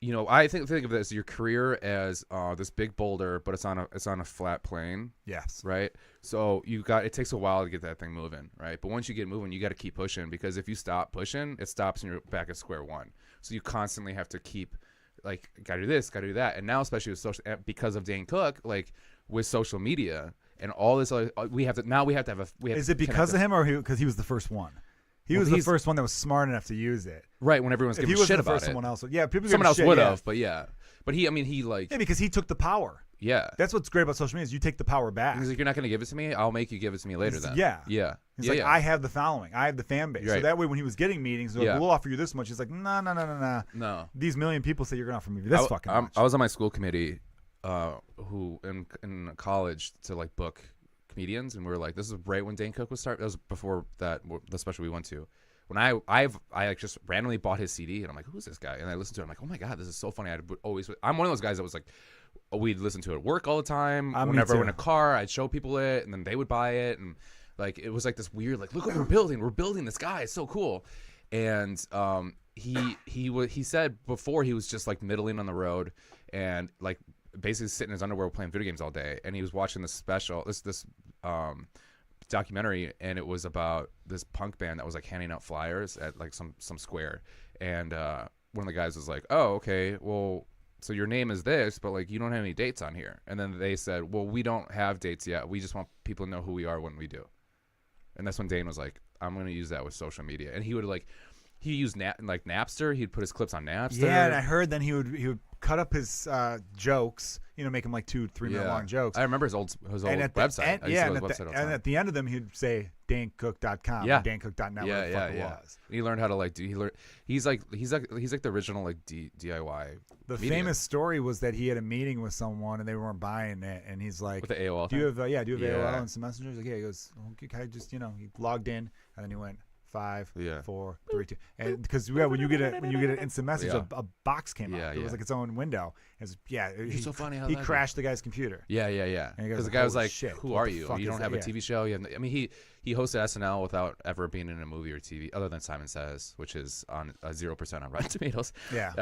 you know, I think of this your career as this big boulder, but it's on a flat plane, Yes. right? So it takes a while to get that thing moving, right? But once you get moving, you got to keep pushing, because if you stop pushing, it stops and you're back at square one. So you constantly have to keep like, gotta do this, gotta do that, and now especially with because of Dane Cook, like with social media and all this other, we have to have Is it because of him or because he was the first one? He was the first one that was smart enough to use it. right when everyone's If giving he wasn't shit the about first, it. someone else. Yeah, people. Someone else shit, would yeah. have, but he like, Yeah, because he took the power. yeah. That's what's great about social media is you take the power back. He's like, you're not gonna give it to me. I'll make you give it to me later. He's- Then yeah. yeah. He's yeah, like, yeah. I have the following. I have the fan base. So Right. that way, when he was getting meetings, they're like, Yeah. we'll offer you this much. He's like, no. no. These million people say you're going to offer me this fucking much. I was on my school committee, who in college to like book comedians, and we were like, this is right when Dane Cook was starting. That was before the special we went to. When I like just randomly bought his CD, and I'm like, who's this guy? And I listened to it. I'm like, oh my god, this is so funny. I'm one of those guys that was like, we'd listen to it at work all the time. Me Whenever too. we're in a car, I'd show people it, and then they would buy it, and like it was like this weird, like, look what we're building. We're building this guy. It's so cool. And he said before he was just like middling on the road and like basically sitting in his underwear playing video games all day, and he was watching this documentary, and it was about this punk band that was like handing out flyers at like some square, and one of the guys was like, oh, okay, well, so your name is this, but like you don't have any dates on here. And then they said, well, we don't have dates yet, we just want people to know who we are when we do. And that's when Dane was like, I'm going to use that with social media. And he would like, he used like Napster. He'd put his clips on Napster. Yeah, and I heard then he would cut up his jokes, make them like 2-3 minute long jokes. I remember his old And at the website. end, I used to yeah, go and to his website all the and time. at the end of them, he'd say DaneCook.com, Yeah. or DaneCook.net, Yeah, whatever the fuck it yeah. was. He learned how to like do. He's like the original like DIY. The comedian. famous story was that he had a meeting with someone and they weren't buying it, and he's like, with the AOL. do you have thing? do you have Yeah. AOL and some messengers? Like, yeah. He goes, okay, can I just he logged in, and then he went 5, Yeah. 4, 3, 2, and because when you get an instant message, Yeah. a box came Yeah, up. It was yeah. like its own window. It's You're so funny. How He that crashed the guy's computer. Yeah. And he goes, Because the guy was "Holy like, shit, "Who what are the you? fuck You is don't have that?" a TV show." He hosted SNL without ever being in a movie or TV, other than Simon Says, which is on 0% on Rotten Tomatoes. Yeah.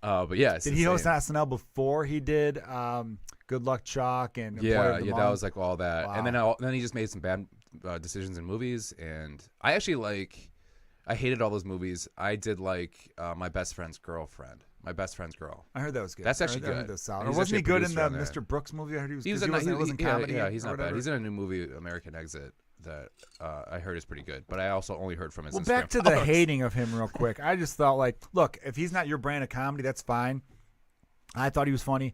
But yeah. Did he host SNL before he did Good Luck Chuck and Employer Yeah, of the that Month? was like all that, Wow. and then he just made some bad decisions in movies, and I actually I hated all those movies. I did like My Best Friend's Girlfriend. My Best Friend's Girl. I heard that was good. That's actually I heard good. that was solid. And Or he's wasn't he actually a good in the producer on Mr. Brooks movie? I heard he was. He was 'cause in he wasn't comedy. Yeah, he's or not bad. whatever. He's in a new movie, American Exit, that I heard is pretty good. But I also only heard from his. Well, Instagram back to the followers. hating of him real quick. I just thought, like, look, if he's not your brand of comedy, that's fine. I thought he was funny.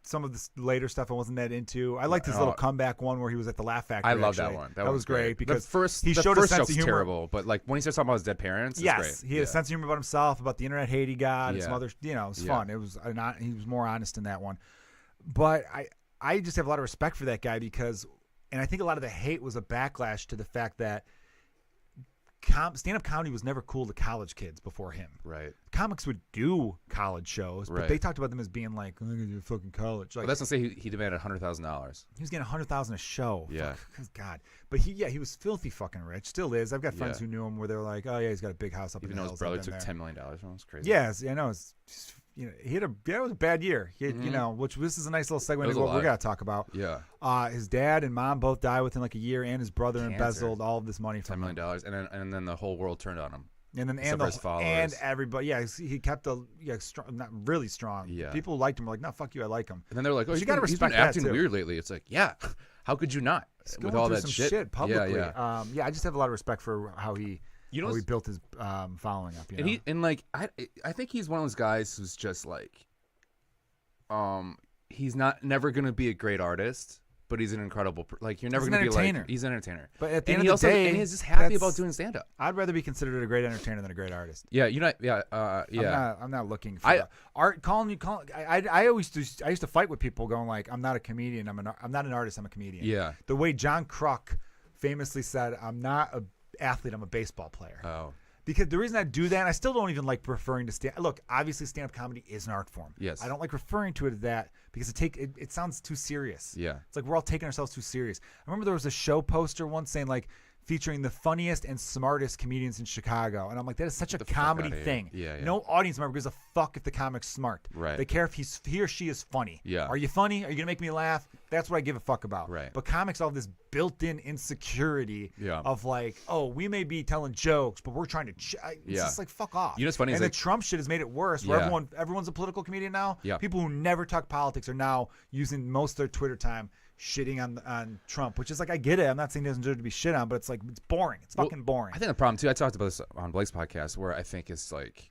Some of the later stuff I wasn't that into. I liked his little comeback one where he was at the Laugh Factory. I love that actually. one. That was great because he showed the a first sense joke's of humor. terrible, but like when he starts talking about his dead parents, it's Yes, great. he had a sense of humor about himself, about the internet hate he got, and some Yeah. other. It was Yeah. fun. It was he was more honest in that one. But I just have a lot of respect for that guy because, and I think a lot of the hate was a backlash to the fact that stand-up comedy was never cool to college kids before him. Right. Comics would do college shows, but Right. they talked about them as being like, "Look at your fucking college." Like, But that's not say he demanded $100,000. he was getting $100,000 a show. Yeah. Fuck, God. But he was filthy fucking rich. Still is. I've got friends Yeah. who knew him where they were like, "Oh yeah, he's got a big house up Even in the though hills." his brother I've been took there. $10 million. That's crazy. Yes, I know. it was a bad year. He had, which this is a nice little segue was into a what we're lot. gonna talk about. Yeah. His dad and mom both died within like a year, and his brother Cancer. embezzled all of this money $10 from him. million, and then the whole world turned on him. And then Except for his followers. everybody, he kept strong, not really strong. Yeah. People who liked him were like, no, fuck you, I like him. And then they're like, oh, But you gotta he's been respect that, acting too. weird lately. It's like, yeah, how could you not? He's With going all through that some shit publicly. Yeah. I just have a lot of respect for how he built his following up. I think he's one of those guys who's just like, he's never gonna be a great artist, but he's an incredible. You're never He's gonna an be like entertainer. he's an entertainer. But at the and end he of the day, and he's just happy that's- about doing stand up. I'd rather be considered a great entertainer than a great artist. Yeah, yeah. I'm not looking for the art. I used to fight with people going like, I'm not a comedian. I'm not an artist. I'm a comedian. Yeah. The way John Kruk famously said, I'm not an athlete. I'm a baseball player. Oh. Because the reason I do that, and I still don't even like referring to stand. Look, obviously, stand-up comedy is an art form. Yes. I don't like referring to it as that because it sounds too serious. Yeah. It's like we're all taking ourselves too serious. I remember there was a show poster once saying like featuring the funniest and smartest comedians in Chicago, and I'm like, that is such a Get the fuck comedy outta here. thing. Yeah. No audience member gives a fuck if the comic's smart. Right. They care if he or she is funny. Yeah. Are you funny? Are you gonna make me laugh? That's what I give a fuck about. Right. But comics all have this built-in insecurity Yeah. of like, oh, we may be telling jokes, but we're trying to. It's Yeah. just like fuck off. You know what's funny is And the like- Trump shit has made it worse. Where Yeah. everyone's a political comedian now. Yeah. People who never talk politics are now using most of their Twitter time shitting on Trump, which is like, I get it. I'm not saying he doesn't deserve to be shit on, but it's like, it's boring. It's fucking boring. I think the problem too. I talked about this on Blake's podcast, where I think it's like,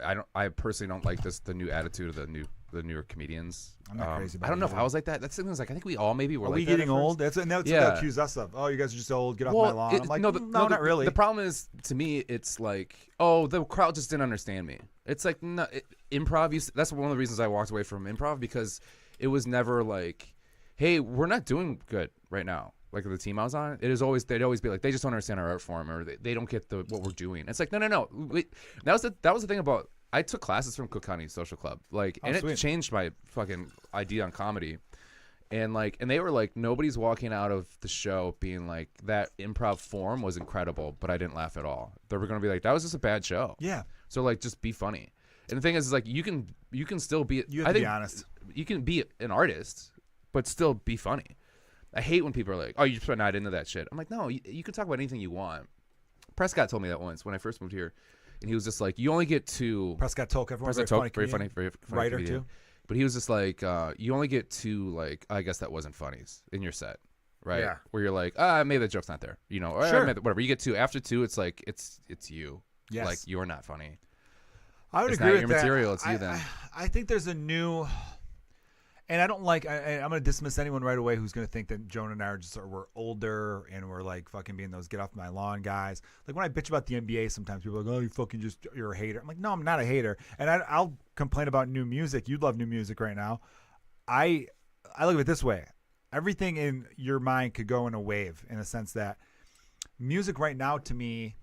I personally don't like the new attitude of the newer comedians. I'm not crazy about I don't know it if I was like that. That's something like I think we all maybe were. Are like we that at getting first. old? That's what they Yeah. accuse us of. Oh, you guys are just old. Get off my lawn. I'm like, no, not really. The problem is, to me, it's like, oh, the crowd just didn't understand me. It's like, no, improv. That's one of the reasons I walked away from improv, because it was never like, hey, we're not doing good right now. Like the team I was on, they'd always be like, they just don't understand our art form, or they don't get what we're doing. It's like, no. That was the thing about. I took classes from Cook County Social Club, and sweet. it changed my fucking idea on comedy. And they were like, nobody's walking out of the show being like, that improv form was incredible, but I didn't laugh at all. They were gonna be like, that was just a bad show. Yeah. So like, just be funny. And the thing is like, you can still be. You have to be honest. You can be an artist, but still be funny. I hate when people are like, oh, you're just not into that shit. I'm like, no, you can talk about anything you want. Prescott told me that once when I first moved here, and he was just like, you only get two. Prescott Tolk, everyone's very funny writer comedian. too. But he was just like, you only get two, like, I guess that wasn't funnies in your set, right? Yeah. Where you're like, maybe the joke's not there, or Sure. whatever. You get two. After two, it's like, it's you. Yes. Like, you're not funny. I would It's agree not with your that. material, it's you then. I think there's a new, and I don't like. I'm going to dismiss anyone right away who's going to think that Joan and I we're older and we're like fucking being those get off my lawn guys. Like when I bitch about the NBA, sometimes people are like, oh, you're a hater. I'm like, no, I'm not a hater. And I'll complain about new music. You love new music right now. I look at it this way. Everything in your mind could go in a wave, in a sense that music right now, to me,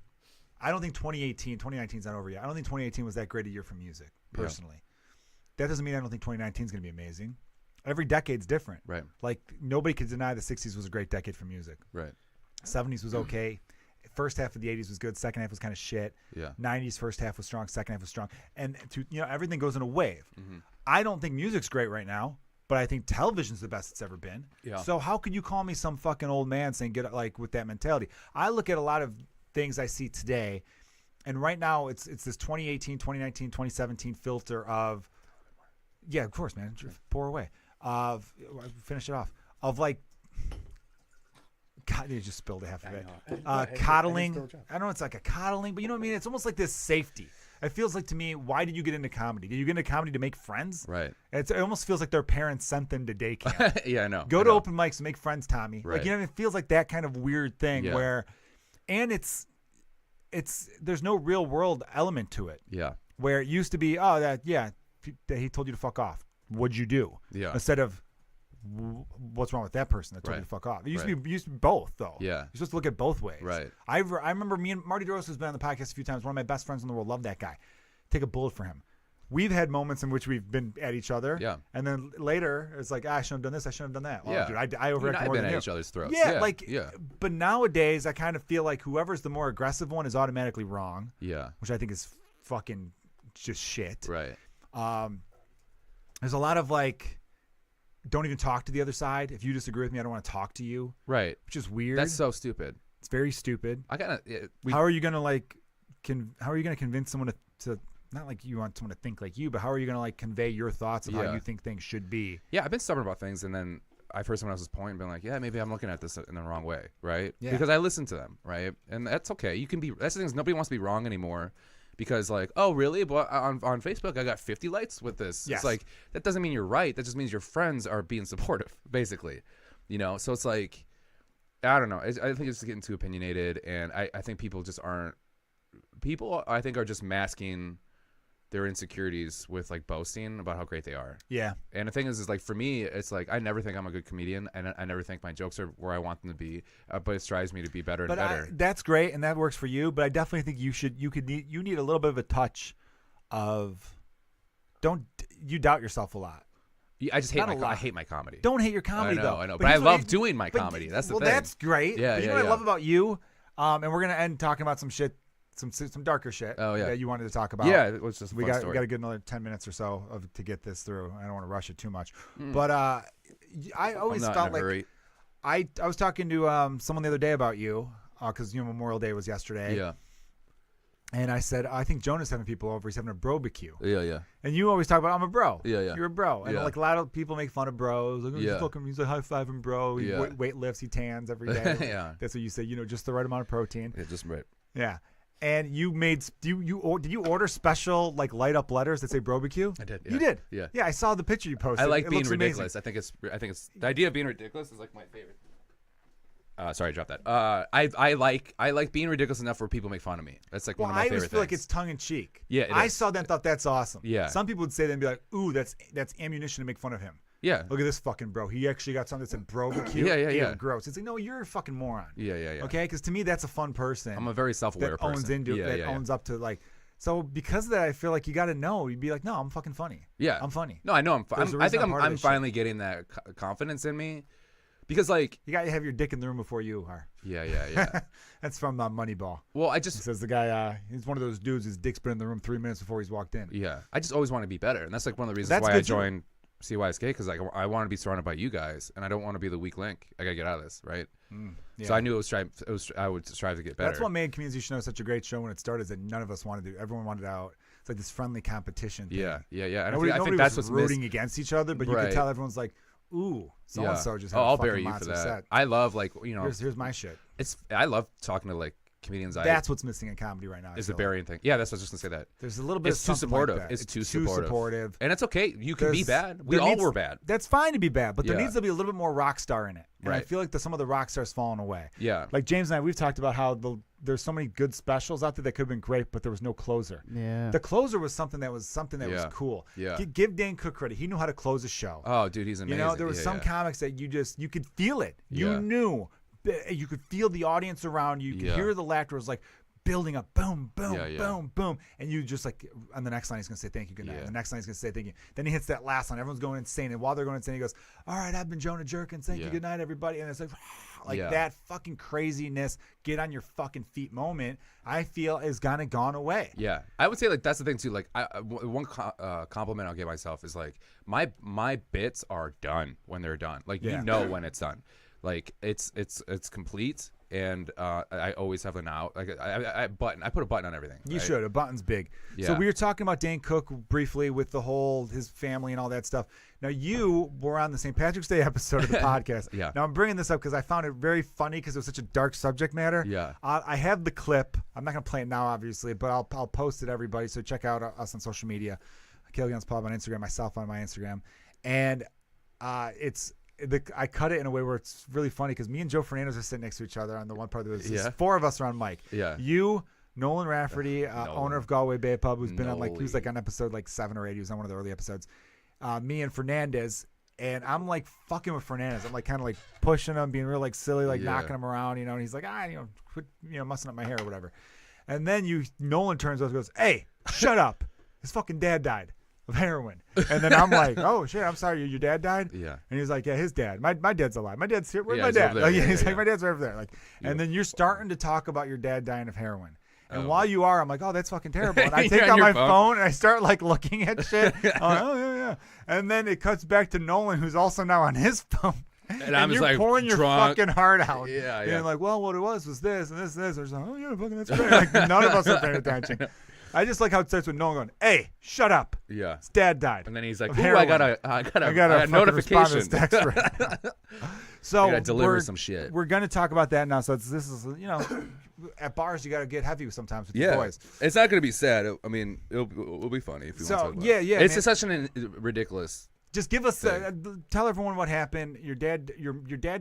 I don't think 2019 is not over yet. I don't think 2018 was that great a year for music, personally. That doesn't mean I don't think 2019 is going to be amazing. Every decade's different. Right. Like, nobody could deny the 60s was a great decade for music. Right. 70s was okay. First half of the 80s was good. Second half was kind of shit. Yeah. 90s first half was strong. Second half was strong. And everything goes in a wave. Mm-hmm. I don't think music's great right now, but I think television's the best it's ever been. Yeah. So how could you call me some fucking old man saying get like with that mentality? I look at a lot of things I see today, and right now it's this 2018, 2019, 2017 filter of, yeah, of course, man, pour away. Finish it off. Of like, God, you just spilled a half of it. Coddling. I don't know, it's like a coddling, but you know what I mean? It's almost like this safety. It feels like to me, why did you get into comedy? Did you get into comedy to make friends? Right. It almost feels like their parents sent them to day camp. Yeah, I know. Go to open mics and make friends, Tommy. Right. Like, you know, it feels like that kind of weird thing Yeah. where, and it's there's no real world element to it. Yeah. Where it used to be, he told you to fuck off. What'd you do? Yeah. Instead of, what's wrong with that person that told you to fuck off? It used to be both, though. Yeah. You're supposed to look at both ways. Right. I remember me and Marty DeRosa has been on the podcast a few times. One of my best friends in the world. Love that guy. Take a bullet for him. We've had moments in which we've been at each other. Yeah. And then later, it's like, I shouldn't have done this. I shouldn't have done that. Well, Yeah. dude, I overreacted more been than at you. each other's throats. Yeah, Yeah. But nowadays, I kind of feel like whoever's the more aggressive one is automatically wrong. Yeah. Which I think is fucking just shit. Right. There's a lot of like, don't even talk to the other side. If you disagree with me, I don't want to talk to you. Right. Which is weird. That's so stupid. It's very stupid. How are you gonna like? How are you gonna convince someone to not like you want someone to think like you, but how are you gonna like convey your thoughts of how you think things should be? Yeah, I've been stubborn about things, and then I've heard someone else's point and been like, yeah, maybe I'm looking at this in the wrong way, right? Yeah. Because I listen to them, right? And that's okay. You can be. That's the thing is nobody wants to be wrong anymore. Because like, oh really? But on Facebook, I got 50 likes with this. Yes. It's like that doesn't mean you're right. That just means your friends are being supportive, basically. You know. So it's like, I don't know. I think it's getting too opinionated, and I think people just aren't. People I think are just masking their insecurities with like boasting about how great they are. Yeah. And the thing is like for me, it's like I never think I'm a good comedian, and I never think my jokes are where I want them to be. But it strives me to be better and better. That's great, and that works for you. But I definitely think you need a little bit of a touch of. Don't you doubt yourself a lot? Yeah, I just hate I hate my comedy. Don't hate your comedy though. I know, but I love doing my comedy. That's the thing. Well, that's great. Yeah, but you know what I love about you, and we're gonna end talking about some shit. Some darker shit that you wanted to talk about. Yeah, it was just we got to get another 10 minutes or so to get this through. I don't want to rush it too much, but I always felt like I was talking to someone the other day about you because Memorial Day was yesterday. Yeah, and I said I think Jonah's having people over. He's having a bro-barbecue. Yeah. And you always talk about I'm a bro. Yeah. You're a bro, and like a lot of people make fun of bros. Like, he's like high fiving bro. He weight lifts. He tans every day. Yeah, that's what you say. Just the right amount of protein. Yeah, just right. Yeah. And you did you order special like light up letters that say barbecue? I did. Yeah. You did. Yeah. Yeah, I saw the picture you posted. I like being looks ridiculous. amazing. I think it's the idea of being ridiculous is like my favorite. Sorry, I dropped that. I like being ridiculous enough where people make fun of me. That's like one of my favorite I always feel things. like it's tongue in cheek. Yeah, I saw that and thought that's awesome. Yeah. Some people would say that and be like, "Ooh, that's ammunition to make fun of him." Yeah. Look at this fucking bro. He actually got something that said barbecue. Yeah. Gross. It's like, no, you're a fucking moron. Yeah. Okay, because to me that's a fun person. I'm a very self-aware person. Owns up to like. So because of that, I feel like you got to know. You'd be like, no, I'm fucking funny. Yeah, I'm funny. No, I know I think I'm finally shit. getting that confidence in me, because like you got to have your dick in the room before you are. Yeah. That's from Moneyball. Well, he says the guy, he's one of those dudes whose dick's been in the room 3 minutes before he's walked in. Yeah, I just always want to be better, and that's like one of the reasons why I joined CYSK, because like I want to be surrounded by you guys, and I don't want to be the weak link. I gotta get out of this, right? Yeah. So I knew I would strive to get better. That's what made Comedians You Should Know such a great show when it started. Is that none of us wanted to. Everyone wanted out. It's like this friendly competition thing. Yeah. And nobody I think that's was what's rooting against each other, but you could tell everyone's like, ooh, so and so just had I'll a fucking bury you for monster that. set. I love here's my shit. I love talking to like comedians. That's what's missing in comedy right now. Is the burying thing. Yeah, that's what I was just gonna say. That there's a little bit. It's too supportive. It's too supportive, and it's okay. You can be bad. We all were bad. That's fine to be bad, but there needs to be a little bit more rock star in it. And right. I feel like some of the rock stars falling away. Yeah. Like James and I, we've talked about how there's so many good specials out there that could have been great, but there was no closer. Yeah. The closer was something that was cool. Yeah. Give Dan Cook credit. He knew how to close a show. Oh, dude, he's amazing. There was some comics that you could feel it. You knew. You could feel the audience around you. You could hear the laughter. It was like building up, boom, boom, boom, boom, and you just like on the next line he's gonna say thank you, good night. And the next line he's gonna say thank you. Then he hits that last line. Everyone's going insane, and while they're going insane, he goes, "All right, I've been Jonah Jerkins. Thank you, good night, everybody." And it's like that fucking craziness, get on your fucking feet moment. I feel is kind of gone away. Yeah, I would say like that's the thing too. Like one compliment I'll give myself is like my bits are done when they're done. Like you know when it's done. Like it's complete. And I always have an out. Like I put a button on everything. You should. A button's big. Yeah. So we were talking about Dane Cook briefly with his family and all that stuff. Now you were on the St. Patrick's Day episode of the podcast. Yeah. Now I'm bringing this up because I found it very funny because it was such a dark subject matter. Yeah. I have the clip. I'm not gonna play it now, obviously, but I'll post it to everybody. So check out us on social media, Kilgallon's Pub on Instagram, myself on my Instagram, and I cut it in a way where it's really funny because me and Joe Fernandez are sitting next to each other on the one part of it. Four of us are on mic. Yeah. You, Nolan Rafferty, owner of Galway Bay Pub, who's been on he was like on episode like 7 or 8. He was on one of the early episodes. Me and Fernandez, and I'm like fucking with Fernandez. I'm like kind of like pushing him, being real like silly, like knocking him around, and he's like, quit, mussing up my hair or whatever. And then Nolan turns over and goes, "Hey, shut up. His fucking dad died of heroin." And then I'm like, "Oh shit, I'm sorry, your dad died?" Yeah. And he's like, "Yeah, his dad. My dad's alive. My dad's here. Where's my he's dad?" over there. He's like, "My dad's right over there." Like, and then you're starting to talk about your dad dying of heroin. And Oh. while you are, I'm like, oh, that's fucking terrible. And I You're take on out your my phone. phone and I start like looking at shit. Oh, yeah. And then it cuts back to Nolan, who's also now on his phone. And I'm just you're like pouring your drunk. fucking heart out. Yeah, And yeah. you're like, well, what it was this and this. Or like, oh, yeah, fucking that's great. Like, none of us are paying attention. I just like how it starts with Nolan going, hey, shut up. Yeah. His dad died. And then he's like, Of "Ooh, heroin. I got a fucking respond to notification." this text right now. So I gotta deliver we're- some shit. We're gonna talk about that now. So this is at bars you gotta get heavy sometimes with your Yeah, boys. it's not gonna be sad. I mean, it'll be funny if you So want to talk about yeah, it. yeah. It's man. just such an ridiculous. Just give us tell everyone what happened. Your dad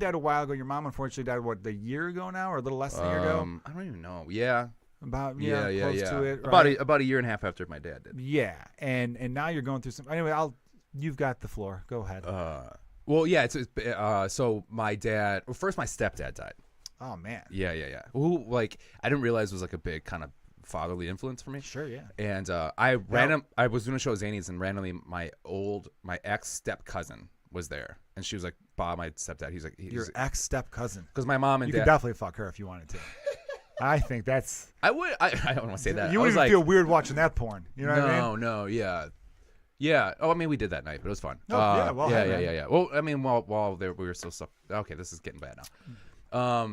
died a while ago. Your mom unfortunately died a year ago now, or a little less than a year ago. I don't even know. Yeah. About Yeah. close to it. About right? about a year and a half after my dad did. Yeah, and now you're going through some. Anyway, you've got the floor. Go ahead. Well, yeah. So my dad. Well, first my stepdad died. Oh man. Yeah. Who I didn't realize was like a big kind of fatherly influence for me. Sure. Yeah. And I was doing a show at Zany's, and randomly my ex step cousin was there, and she was like, "Bob, my stepdad." He's like, Your ex step cousin. because my mom and You dad. could definitely fuck her if you wanted to. I think that's. I would. I don't want to say that. You I was wouldn't like, feel weird watching that porn. You know what I mean? No, yeah. Yeah. Oh, I mean, we did that night, but it was fun. Oh, yeah, well, hey, man. yeah. Well, I mean, while there, we were still stuck. Okay, this is getting bad now.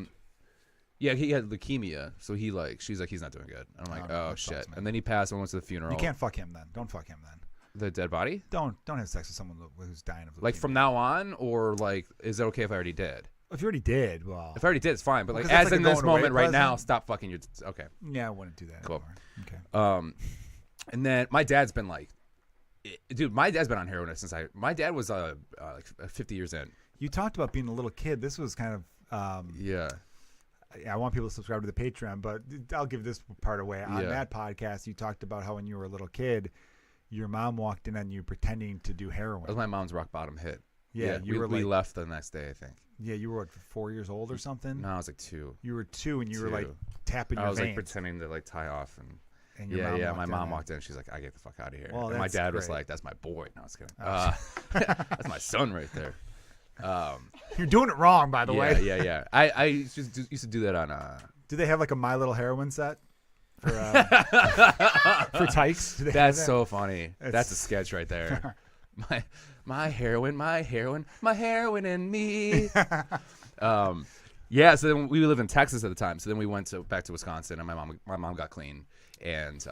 Yeah, he had leukemia, so she's like, he's not doing good. And I'm like, no, oh that shit. sucks, man. And then he passed. And went to the funeral. You can't fuck him then. Don't fuck him then. The dead body. Don't have sex with someone who's dying of leukemia. Like from now on, or like, is it okay if I already did? If you already did, well. If I already did, it's fine. But like, Because that's as like in a this going away moment right now, present. stop fucking your. Okay. Yeah, I wouldn't do that. Cool. Anymore. Okay. And then my dad's been like, dude, my dad's been on heroin since my dad was like 50 years in. You talked about being a little kid. This was kind of. Yeah. I want people to subscribe to the Patreon, but I'll give this part away. On Yeah. that podcast, you talked about how when you were a little kid, your mom walked in on you pretending to do heroin. That was my mom's rock bottom hit. Yeah, you we were left the next day, I think. Yeah, you were 4 years old or something. No, I was like 2. You were 2, and you were like 2. tapping your I was like veins. pretending to like tie off, and your my mom in. walked in. She's like, "I get the fuck out of here." Well, and my that's dad was great. like, "That's my boy." No, I was kidding. Oh. That's my son right there. You're doing it wrong, by the way. Yeah. I used to do that on. Do they have like a My Little Heroin set for for tykes? Do they have That's that? so funny. That's a It's- sketch right there. my heroin and me. Yeah. So then we lived in Texas at the time. So then we went back to Wisconsin, and my mom got clean, and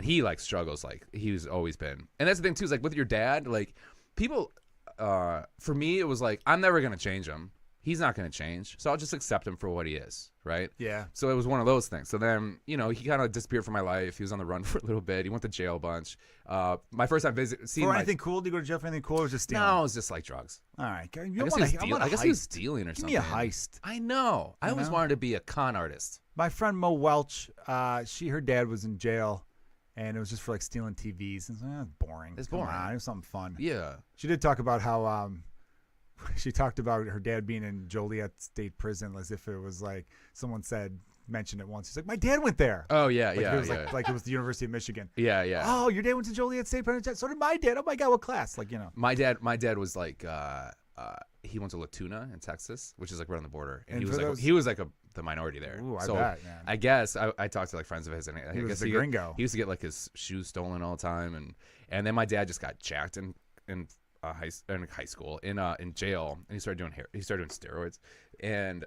he like struggles like he's always been. And that's the thing too, is like with your dad, like people. For me, it was like I'm never gonna change him. He's not gonna change, so I'll just accept him for what he is, right? Yeah. So it was one of those things. So then, he kind of disappeared from my life. He was on the run for a little bit. He went to jail a bunch. My first time seeing For my anything cool? Did you go to jail for anything cool, or just stealing? no, it was just like drugs. All right. You I don't guess, wanna, he was, I want a I guess he was heist. stealing or Give something. me a heist. I know. I always know? wanted to be a con artist. My friend Mo Welch, her dad was in jail, and it was just for like stealing TVs. And it's boring. It's Come boring. on, it was something fun. Yeah. She did talk about how she talked about her dad being in Joliet State Prison as if it was like someone mentioned it once. He's like, my dad went there. Oh yeah, Like yeah, it was yeah. like it was the University of Michigan. Yeah, yeah. Oh, your dad went to Joliet State Prison. So did my dad. Oh my God, what class? Like My dad was like he went to La Tuna in Texas, which is like right on the border, and And he was for like those- he was like the minority there. Ooh, I so bet, man. I guess I talked to like friends of his, and I He was guess the gringo. He used to get like his shoes stolen all the time, and then my dad just got jacked in high school in jail, and he started doing steroids, and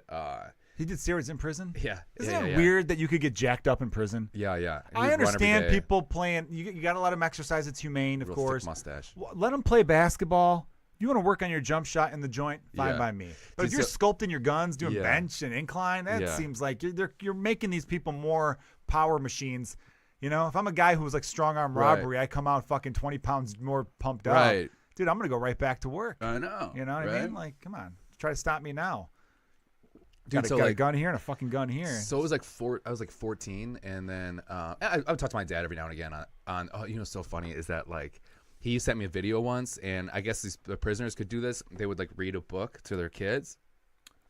he did steroids in prison. yeah, Isn't yeah, it yeah. weird that you could get jacked up in prison? Yeah, yeah. And he I would run every understand day. people playing. You got to let them exercise. It's humane, of Real course. thick mustache. Let them play basketball. You want to work on your jump shot in the joint? Fine Yeah. by me. But Dude, if you're so- sculpting your guns, doing Yeah. bench and incline, that Yeah. seems like you're making these people more power machines. You know, if I'm a guy who was like strong arm Right. robbery, I come out fucking 20 pounds more pumped up. Right. Dude, I'm gonna go right back to work. I know. You know what I right? mean? Like, come on, try to stop me now. Dude, got so a like gun here and a fucking gun here. So it was like I was like 14, and then I would talk to my dad every now and again on so funny is that like he sent me a video once, and I guess the prisoners could do this. They would like read a book to their kids,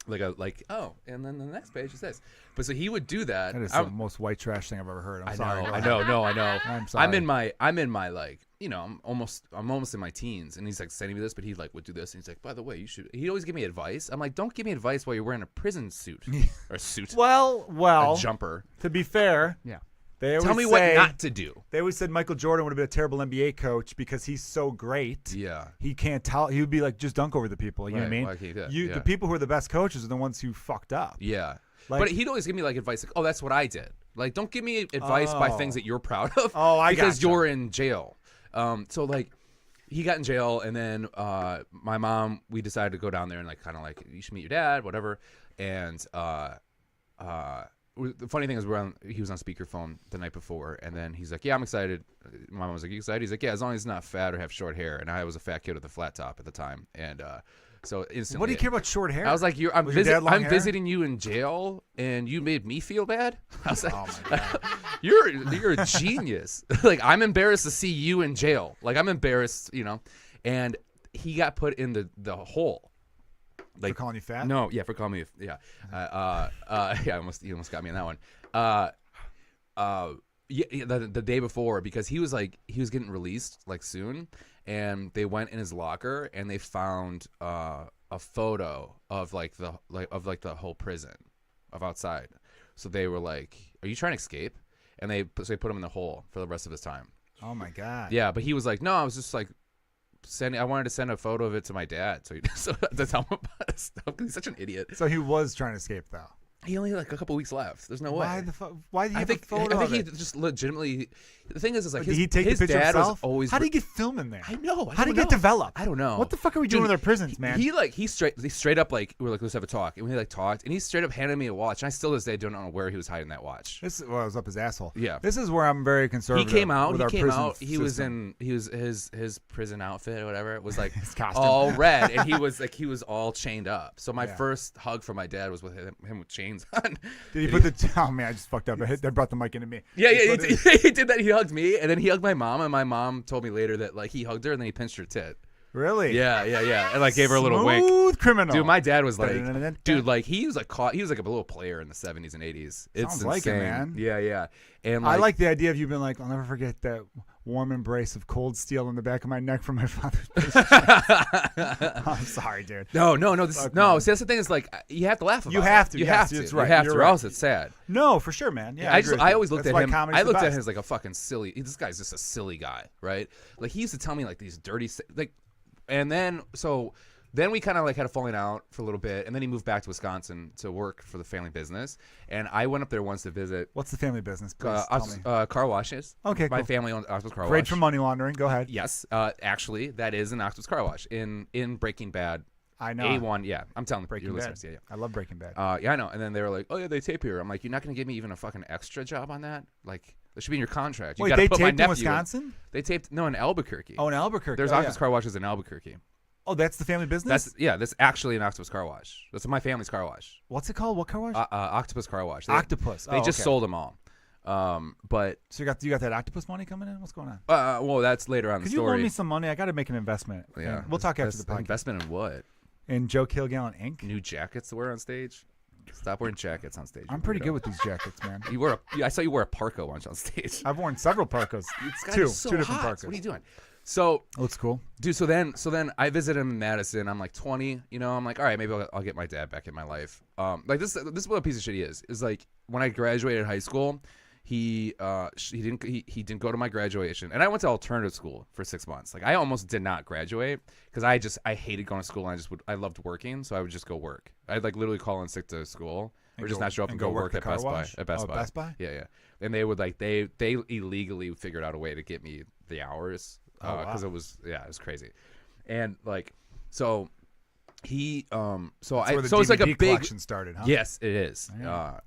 and then the next page is this. But so he would do that. That is the most white trash thing I've ever heard. I'm sorry. I know. I'm sorry. I'm in my like, I'm almost in my teens, and he's like sending me this, but he like would do this, and he's like, by the way, you should. He'd always give me advice. I'm like, don't give me advice while you're wearing a prison suit or suit, Well, a jumper. To be fair, Yeah. they always Tell me say, what not to do. They always said Michael Jordan would have been a terrible NBA coach because he's so great. Yeah. He can't tell. He would be like, just dunk over the people. You know what I Right, mean? why can't he do that? You, Yeah. the people who are the best coaches are the ones who fucked up. Yeah. Like- but he'd always give me like advice, like, oh, that's what I did. Like, don't give me advice by Oh. things that you're proud of. Oh, I because gotcha. you're in jail. So like, he got in jail, and then my mom, we decided to go down there and like kind of like, you should meet your dad, whatever. And the funny thing is, he was on speakerphone the night before, and then he's like, "Yeah, I'm excited." My mom was like, "You excited?" He's like, "Yeah, as long as he's not fat or have short hair." And I was a fat kid with a flat top at the time, and so instantly, What do you care about short hair? I was like, I'm Was your dad long I'm hair? visiting you in jail, and you made me feel bad. I was like, Oh my god. you're a genius. Like, I'm embarrassed to see you in jail. Like, I'm embarrassed, And he got put in the hole. For calling you fat? No, yeah, for calling me, yeah, yeah. You almost got me in that one. Yeah, the day before, because he was getting released like soon, and they went in his locker and they found a photo of the whole prison of outside. So they were like, "Are you trying to escape?" And so they put him in the hole for the rest of his time. Oh my god. Yeah, but he was like, "No, I was just like." I wanted to send a photo of it to my dad, so to tell him about his stuff, because he's such an idiot. So he was trying to escape though. He only had like a couple weeks left. There's no way. Why the fuck? Why did he I have think a photo I of think it? he just legitimately. The thing is like Did he take his the picture dad himself? was always. How did he get film in there? I know. How did he get developed? I don't know. What the fuck are we doing Dude, with our prisons, man? He straight up like, we were like, let's have a talk, and we like talked, and he straight up handed me a watch, and I still to this day don't know where he was hiding that watch. This is, well, it was up his asshole. Yeah. This is where I'm very He conservative. came out. With He our came prison out. He was system. his prison outfit or whatever. It was like His costume. all red, and he was all chained up. So my Yeah. first hug from my dad was with him with chains on. Did he put the? Oh man, I just fucked up. They brought the mic into me. Yeah, He put it- he did that. He hugged me, and then he hugged my mom, and my mom told me later that like he hugged her, and then he pinched her tit. Really? Yeah, and like gave her a little wink. Smooth criminal. Dude, my dad was like, Dun-dun-dun-dun-dun. dude, like he was like a little player in the 70s and 80s. It's Sounds like it, insane. man. Yeah. And I like the idea of you being like, I'll never forget that warm embrace of cold steel in the back of my neck from my father's patient. I'm sorry, dude. No. Fuck, No. man. See, that's the thing is like you have to laugh about You it. have to, You yes, have to. it's right. You have You're to, or right. else it's sad. No, for sure, man. Yeah, agree with I you. always looked That's at why him. comedy's I the looked at best. him as like a fucking silly. This guy's just a silly guy, right? Like he used to tell me like these dirty like, and then Then we kind of like had a falling out for a little bit, and then he moved back to Wisconsin to work for the family business. And I went up there once to visit What's the family business? Please tell me. car washes. Okay, My cool. family owns Octopus Car Wash. Great for money laundering. Go ahead. Yes, actually, that is an Octopus Car Wash in Breaking Bad. I know. A1, yeah. I'm telling Breaking your Bad. listeners, yeah. I love Breaking Bad. Yeah, I know. And then they were like, "Oh yeah, they tape here." I'm like, "You're not gonna give me even a fucking extra job on that? Like, that should be in your contract. You Wait, gotta they put my taped in nephew Wisconsin? They taped in Albuquerque. Oh, in Albuquerque. There's oh, Octopus yeah. Car Washes in Albuquerque. Oh, that's the family business? That's actually an Octopus Car Wash. That's my family's car wash. What's it called? What car wash? Octopus Car Wash. Octopus. They just okay. sold them all. But So you got that octopus money coming in? What's going on? well, that's later on in the Could you story. loan me some money? I got to make an investment. Yeah, And we'll talk after the podcast. Investment in what? In Joe Kilgallon Inc. New jackets to wear on stage? Stop wearing jackets on stage. I'm pretty good with these jackets, man. I saw you wear a parka once on stage. I've worn several parkas. It's Two so different hot. parkas. What are you doing? So, Looks cool. dude, so then I visit him in Madison. I'm like 20, I'm like, all right, maybe I'll get my dad back in my life. Like this is what a piece of shit he is. Is like when I graduated high school, he didn't go to my graduation, and I went to alternative school for 6 months. Like I almost did not graduate because I hated going to school, and I loved working, so I would just go work. I'd like literally call in sick to school, or just not show up and go work at at Best Buy. At Best Oh, Buy. Best Buy? Yeah. And they would like they illegally figured out a way to get me the hours because wow. it was crazy, and like so he That's where the so it's like a DVD big collection started, huh? yes it is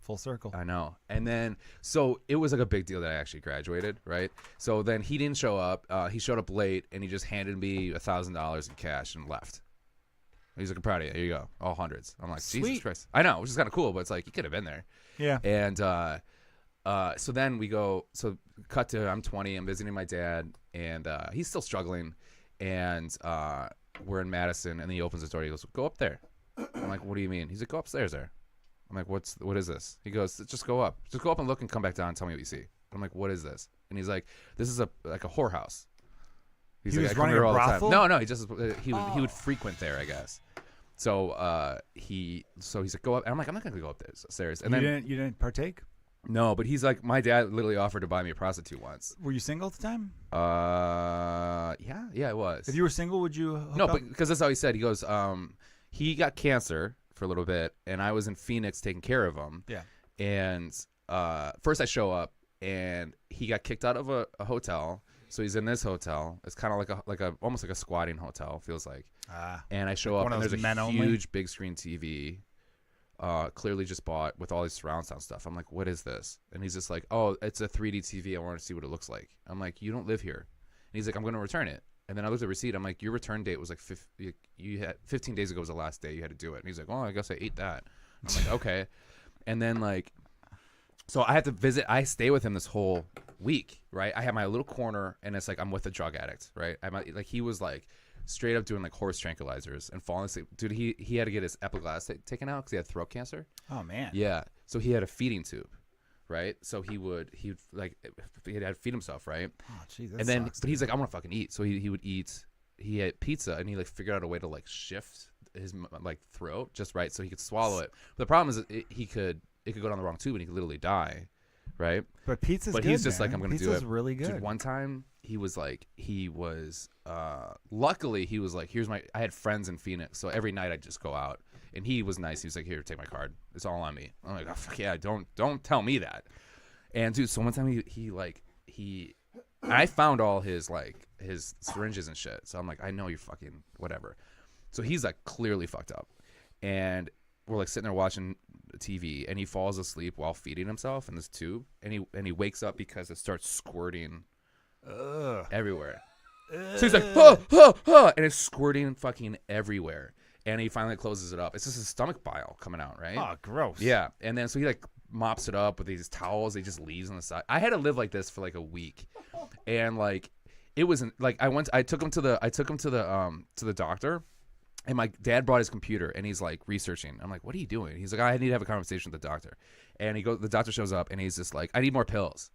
Full circle. I know. And then so it was like a big deal that I actually graduated, right? So then he didn't show up. He showed up late, and he just handed me $1,000 in cash and left. He's like, "I'm proud of you. Here you go, all hundreds." I'm like, Jesus Sweet. Christ. I know, which is kind of cool, but it's like you could have been there. Yeah. And so then we go. So cut to I'm 20. I'm visiting my dad, and he's still struggling. And we're in Madison, and then he opens the door. He goes, "Go up there." I'm like, what do you mean? He's like, go upstairs there. I'm like, what is this? He goes, just go up and look and come back down and tell me what you see. I'm like, what is this? And he's like, this is like a whorehouse. He's He like, was I come running here a all the time. brothel? No, he just he would frequent there, I guess. So he's like, go up. And I'm like, I'm not gonna go up there upstairs. And you didn't partake? no, but he's like, my dad literally offered to buy me a prostitute once. Were you single at the time? Yeah, I was. If you were single, would you hook No, up? but because that's how he said. He goes, he got cancer for a little bit, and I was in Phoenix taking care of him. Yeah. And first I show up, and he got kicked out of a hotel. So he's in this hotel. It's kind of like a almost like a squatting hotel, feels like. And I show up, one of and those there's men a only? huge big screen TV, clearly just bought with all these surround sound stuff. I'm like, what is this? And he's just like, oh, it's a 3D TV. I want to see what it looks like. I'm like, you don't live here. And he's like, I'm going to return it. And then I looked at the receipt. I'm like, your return date was like you had 15 days ago was the last day you had to do it. And he's like, oh, I guess I ate that. I'm like, okay. And then like, so I have to visit. I stay with him this whole week, right? I have my little corner, and it's like I'm with a drug addict, right? Like he was like straight up doing like horse tranquilizers and falling asleep. Dude, he had to get his epiglottis taken out because he had throat cancer. Oh man. Yeah. So he had a feeding tube, right? So he had to feed himself, right? Oh geez. That And then, sucks, but he's dude. like, I want to fucking eat. So he would eat. He had pizza, and he like figured out a way to like shift his like throat just right so he could swallow it. But the problem is it could go down the wrong tube, and he could literally die, right? But pizza's But good, he's just man. like, I'm gonna do Pizza's it. really good. Dude, one time luckily he was like, I had friends in Phoenix, so every night I'd just go out, and he was nice. He was like, here, take my card. It's all on me. I'm like, oh fuck yeah, don't tell me that. And dude, so one time I found all his syringes and shit. So I'm like, I know you're fucking whatever. So he's like clearly fucked up, and we're like sitting there watching TV, and he falls asleep while feeding himself in this tube, and he wakes up because it starts squirting everywhere. So he's like, and it's squirting fucking everywhere, and he finally closes it up. It's just his stomach bile coming out, right? Oh, gross. Yeah, and then so he like mops it up with these towels. He just leaves on the side. I had to live like this for like a week, and like it wasn't like I took him to the doctor. And my dad brought his computer, and he's like researching. I'm like, what are you doing? He's like, I need to have a conversation with the doctor. And the doctor shows up, and he's just like, I need more pills,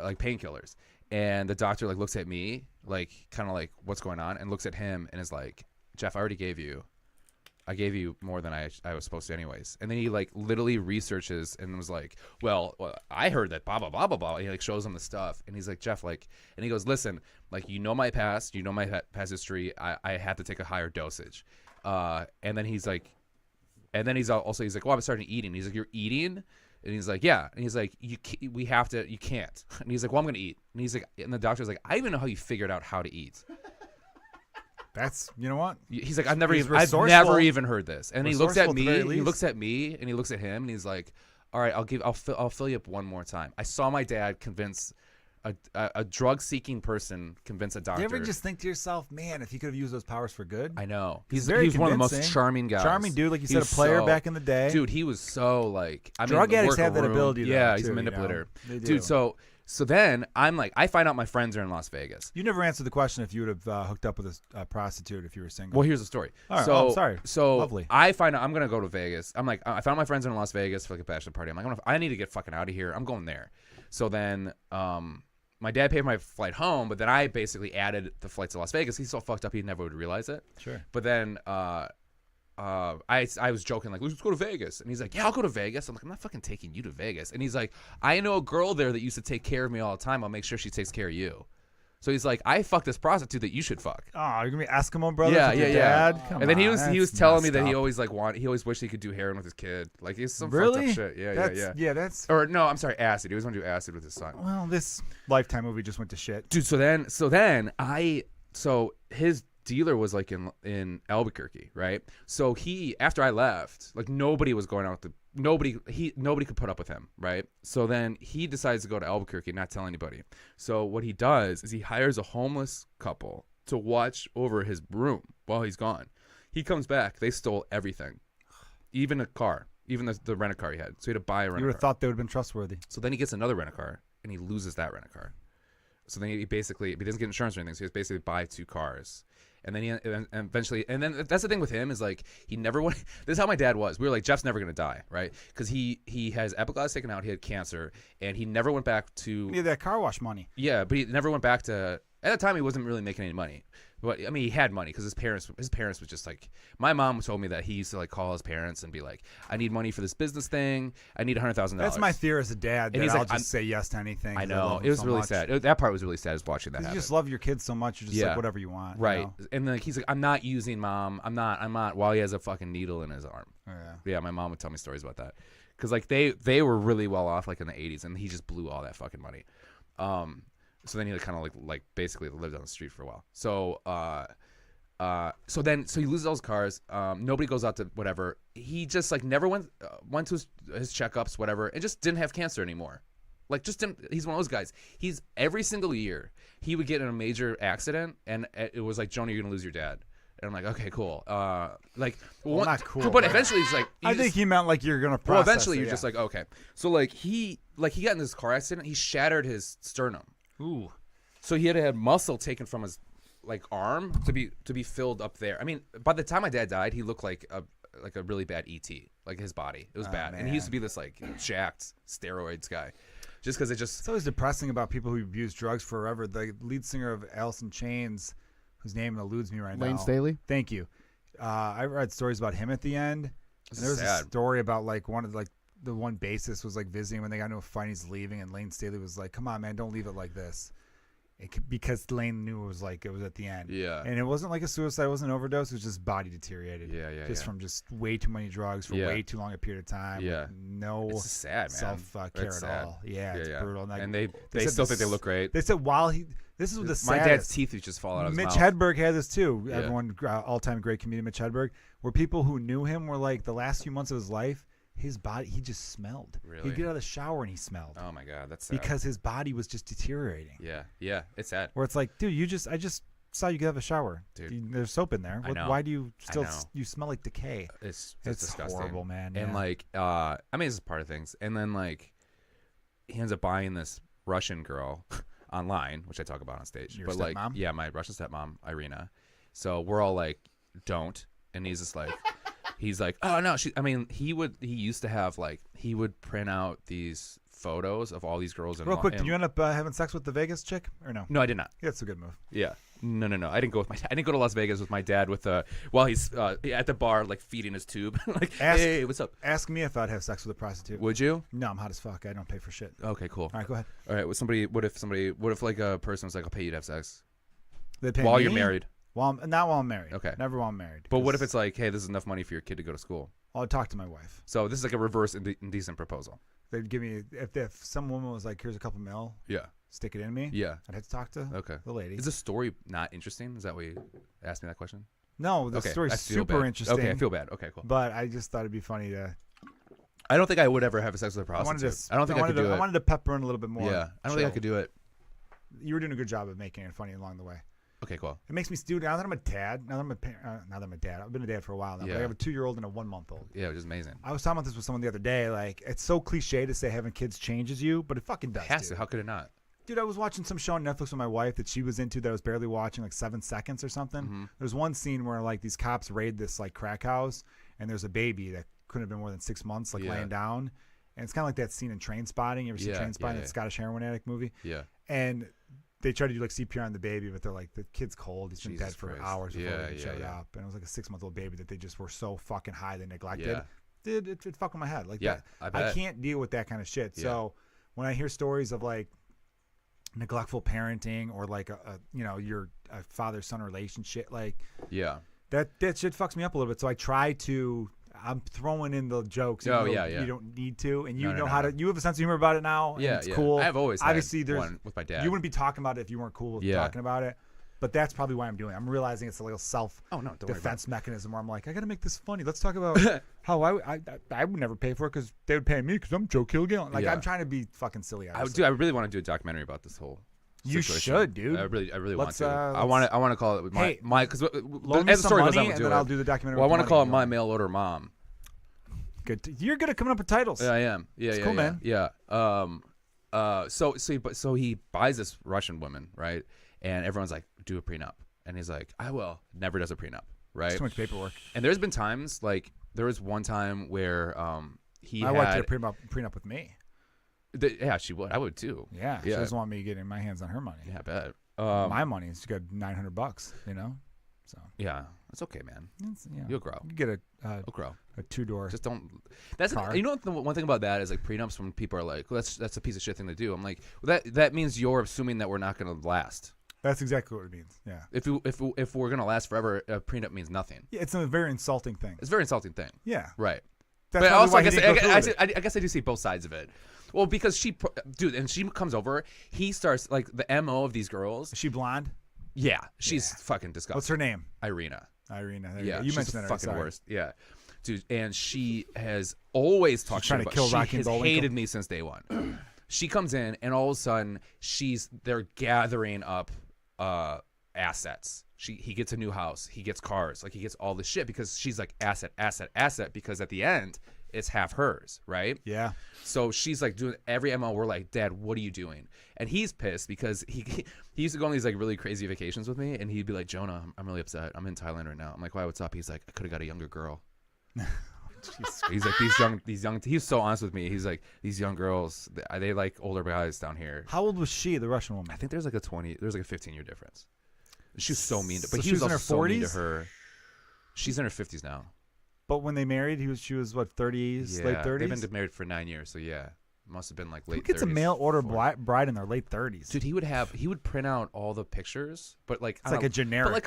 like painkillers. And the doctor like looks at me, like kind of like, what's going on? And looks at him and is like, Jeff, I gave you more than I was supposed to anyways. And then he like literally researches and was like, well, I heard that blah, blah, blah, blah, blah. And he like shows him the stuff. And he's like, Jeff, like, and he goes, listen, like, you know my past, my past history. I have to take a higher dosage. And then he's like, he's like, well, I'm starting eating. He's like, you're eating? And he's like, yeah. And he's like, you can't. And he's like, well, I'm going to eat. And he's like, and the doctor's like, I don't even know how you figured out how to eat. That's, you know what? He's like, I've never even heard this. And he looks at me, and he looks at him, and he's like, all right, I'll fill you up one more time. I saw my dad convince a drug-seeking person convince a doctor. Do you ever just think to yourself, man, if he could have used those powers for good? I know. He's one of the most convincing. charming guys. Charming dude, like you said, a player back in the day. Dude, he was so like, drug addicts have that workaround. ability. Though, yeah, too, he's a manipulator. You know? They Dude, do. so then I'm like, I find out my friends are in Las Vegas. You never answered the question if you would have hooked up with a prostitute if you were single. Well, here's the story. All right. So, I'm sorry. So Lovely. I find out I'm gonna go to Vegas. I'm like, I found my friends in Las Vegas for like a bachelor party. I'm like, I need to get fucking out of here. I'm going there. So then, my dad paid my flight home, but then I basically added the flight to Las Vegas. He's so fucked up he never would realize it. Sure. But then I was joking like, let's go to Vegas, and he's like, yeah, I'll go to Vegas. I'm like, I'm not fucking taking you to Vegas. And he's like, I know a girl there that used to take care of me all the time. I'll make sure she takes care of you. So he's like, I fucked this prostitute that you should fuck. Oh, you're gonna be Eskimo brothers Yeah, with your yeah. dad? Come And then he on, was that's telling me that messed he up. always he always wished he could do heroin with his kid. Like he's some Really? fucked up shit. That's, Yeah. that's. Or no, I'm sorry, acid. He always want to do acid with his son. Well, this Lifetime movie just went to shit. Dude, so then his dealer was like in Albuquerque, right? So after I left, like nobody was going out nobody could put up with him, right? So then he decides to go to Albuquerque and not tell anybody. So what he does is he hires a homeless couple to watch over his room while he's gone. He comes back, they stole everything. Even a car, even the rent-a-car he had. So he had to buy a rent-a-car. You would have thought they would have been trustworthy. So then he gets another rent-a-car and he loses that rent-a-car. So then he doesn't get insurance or anything, so he has to basically buy two cars. And then and eventually, and then that's the thing with him is like he never went. This is how my dad was. We were like, Jeff's never gonna die, right? Because he has epiglottis taken out. He had cancer, and he never went back to. You need that car wash money. Yeah, but he never went back to. At the time, he wasn't really making any money. But I mean, he had money because his parents was just like. My mom told me that he used to like call his parents and be like, "I need money for this business thing. I need $100,000." That's my theory as a dad. And that he's I'll like, just say yes to anything. I 'cause know love it was them so really much. sad. That part was really sad, is watching that 'Cause happen. you just love your kids so much. You're just like whatever you want. Right. You know? And then he's like, I'm not using mom. I'm not. While he has a fucking needle in his arm. Yeah. Yeah, my mom would tell me stories about that. Because like they were really well off like in the 80s, and he just blew all that fucking money. So then he kind of like basically lived on the street for a while. So so he loses all his cars. Nobody goes out to whatever. He just like never went to his checkups, whatever, and just didn't have cancer anymore. Like just didn't. He's one of those guys. He's every single year he would get in a major accident, and it was like, Joni, you're gonna lose your dad. And I'm like, okay, cool. Not cool. But eventually he's like, I think he meant like you're gonna process. well, eventually it, you're yeah. just like, okay. So like he got in this car accident. He shattered his sternum. Ooh. So he had to have muscle taken from his like arm to be filled up there. I mean, by the time my dad died, he looked like a really bad ET. Like his body, it was bad. And he used to be this like jacked steroids guy, just because it just. It's always depressing about people who abuse drugs forever. The lead singer of Alice in Chains, whose name eludes me right now. Lane Staley. Thank you. I read stories about him at the end. And there was a sad. story about like the one bassist was like visiting when they got into a fight. He's leaving, and Lane Staley was like, "Come on, man, don't leave it like this." Because Lane knew it was at the end. Yeah. And it wasn't like a suicide, it wasn't an overdose, it was just body deteriorated. Yeah. Just from just way too many drugs for way too long a period of time. Yeah. With no It's just sad, man. self-care It's at sad. all. Yeah, it's brutal. And, like, And they said still this- think they look great. They said this is the My saddest. dad's teeth would just fall out of his Mitch mouth. Hedberg had this too. Yeah. Everyone, all-time great comedian Mitch Hedberg, where people who knew him were like the last few months of his life, his body, he just smelled. Really? He'd get out of the shower and he smelled Oh my god, that's sad. because his body was just deteriorating. Yeah, it's sad. Where it's like, dude, I just saw you get out of a shower. Dude. There's soap in there. I know. Why do you still know. you smell like decay? It's disgusting. Horrible, man. And yeah. like, I mean, this is part of things. And then like, he ends up buying this Russian girl online, which I talk about on stage. Your but stepmom? like, yeah, my Russian stepmom, Irina. So we're all like, don't. And he's just like, he's like, oh no, he used to have like, he would print out these photos of all these girls. Real quick, did you end up having sex with the Vegas chick or no? No, I did not. That's a good move. Yeah. No. I didn't go to Las Vegas with my dad while he's at the bar like feeding his tube. Like, hey, what's up? Ask me if I'd have sex with a prostitute. Would you? No, I'm hot as fuck. I don't pay for shit. Okay, cool. All right, go ahead. All right. What if like a person was like, I'll pay you to have sex They pay while me? you're married? Not while I'm married. Okay. Never while I'm married. But what if it's like, hey, this is enough money for your kid to go to school? I'll talk to my wife. So this is like a reverse indecent proposal. They'd give me if some woman was like, here's a couple mil, Yeah. stick it in me. Yeah. I'd have to talk to the lady. Is the story not interesting? Is that why you asked me that question? No, the Okay, story's I feel super bad. interesting. Okay, I feel bad. Okay, cool. But I just thought it'd be funny to. I don't think I would ever have sex with a I wanted prostitute. to. I don't think I could do it. I wanted to pepper in a little bit more. Yeah, I don't think I could do it. You were doing a good job of making it funny along the way. Okay, cool. It makes me stupid now that I'm a dad. Now that I'm a dad. I've been a dad for a while now. But Yeah. I have a 2-year-old and a 1-month-old. Yeah, which is amazing. I was talking about this with someone the other day. Like, it's so cliche to say having kids changes you, but it fucking does. It has dude. to. How could it not? Dude, I was watching some show on Netflix with my wife that she was into that I was barely watching, like 7 seconds or something. Mm-hmm. There's one scene where like these cops raid this like crack house, and there's a baby that couldn't have been more than 6 months, like Yeah. laying down. And it's kind of like that scene in Train Spotting. You ever see Yeah, Train Spotting? yeah, That yeah. Scottish heroin addict movie. Yeah. And they try to do like CPR on the baby, but they're like, the kid's cold. He's been Jesus dead for Christ. hours before Yeah, they yeah, showed yeah. up. And it was like a 6-month-old baby that they just were so fucking high they neglected. Yeah. Dude, it fucked with my head. Like Yeah, that. I bet. can't deal with that kind of shit. Yeah. So when I hear stories of like neglectful parenting or like your father-son relationship, like Yeah. that shit fucks me up a little bit. So I try to. I'm throwing in the jokes. even Oh, though yeah, yeah. You don't need to, and you No, no, know no, how no. to. You have a sense of humor about it now. and Yeah, it's yeah. cool. I've always had obviously there's one with my dad. You wouldn't be talking about it if you weren't cool with Yeah. talking about it. But that's probably why I'm doing it. I'm realizing it's a little self Oh no, don't worry about defense mechanism where I'm like, I got to make this funny. Let's talk about how I would never pay for it because they would pay me because I'm Joe Kilgallon. Like Yeah. I'm trying to be fucking silly. I Obviously. I really want to do a documentary about this whole. You situation. should, dude. I really want Let's, to. I want to call it Hey, my because Loan me as the some story goes, money I and do then it. I'll do the documentary. Well, I want to call it My Mail Order Mom. Good. You're good at coming up with titles. Yeah, I am. Yeah, It's yeah, cool, yeah. man. Yeah. So he buys this Russian woman, right? And everyone's like, do a prenup. And he's like, I will. Never does a prenup, right? It's too much paperwork. And there's been times, like, there was one time where My wife did a prenup with me. Yeah, she would. I would too. Yeah, she doesn't want me getting my hands on her money. Yeah, I bet. My money is good $900, you know. So yeah, it's okay, man. yeah. You'll grow. You get You'll grow. a 2-door. Just don't. That's car. you know what the one thing about that is like prenups when people are like, well, that's a piece of shit thing to do. I'm like, well, that means you're assuming that we're not going to last. That's exactly what it means. Yeah. If we're going to last forever, a prenup means nothing. Yeah, it's a very insulting thing. It's a very insulting thing. Yeah. Right. That's but probably also, why I he guess didn't go through with it. I guess I do see both sides of it. Well, because she comes over. He starts like the MO of these girls. Is she blonde? Yeah, she's fucking disgusting. What's her name? Irina. Irina. There Yeah, you she's mentioned the that. fucking Sorry. worst. Yeah, dude, and she has always talked trying shit to kill about. Rocky She has Bullwinkle. hated me since day one. She comes in, and all of a sudden, they're gathering up assets. He gets a new house. He gets cars. Like he gets all this shit because she's like asset. Because at the end, it's half hers, right? Yeah. So she's like doing every ML. We're like, Dad, what are you doing? And he's pissed because he used to go on these like really crazy vacations with me, and he'd be like, Jonah, I'm really upset. I'm in Thailand right now. I'm like, why? What's up? He's like, I could have got a younger girl. He's like, these young. He's so honest with me. He's like, these young girls, they like older guys down here. How old was she, the Russian woman? I think there's like a 15-year difference. She was so mean to, So but she he was was in also her so mean to 40s? her. She's in her 50s now. But when they married, she was what, 30s, late 30s? They've been married for 9 years, so yeah, must have been like late. Who gets 30s, a mail order 40s. bride in their late 30s? Dude, he would print out all the pictures, but like It's like a generic. but like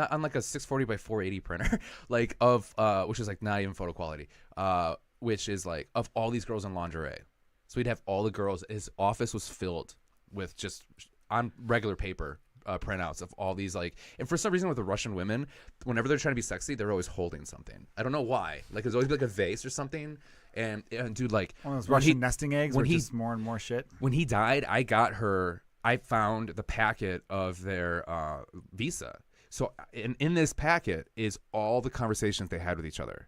on like a 640 by 480 printer, like of which is like not even photo quality, which is like of all these girls in lingerie. So he'd have all the girls. His office was filled with just on regular paper printouts of all these like, and for some reason with the Russian women, whenever they're trying to be sexy, they're always holding something. I don't know why. Like there's always like a vase or something. And dude, like One of those when Russian nesting eggs when with he- just more and more shit. when he died, I found the packet of their visa. So in this packet is all the conversations they had with each other,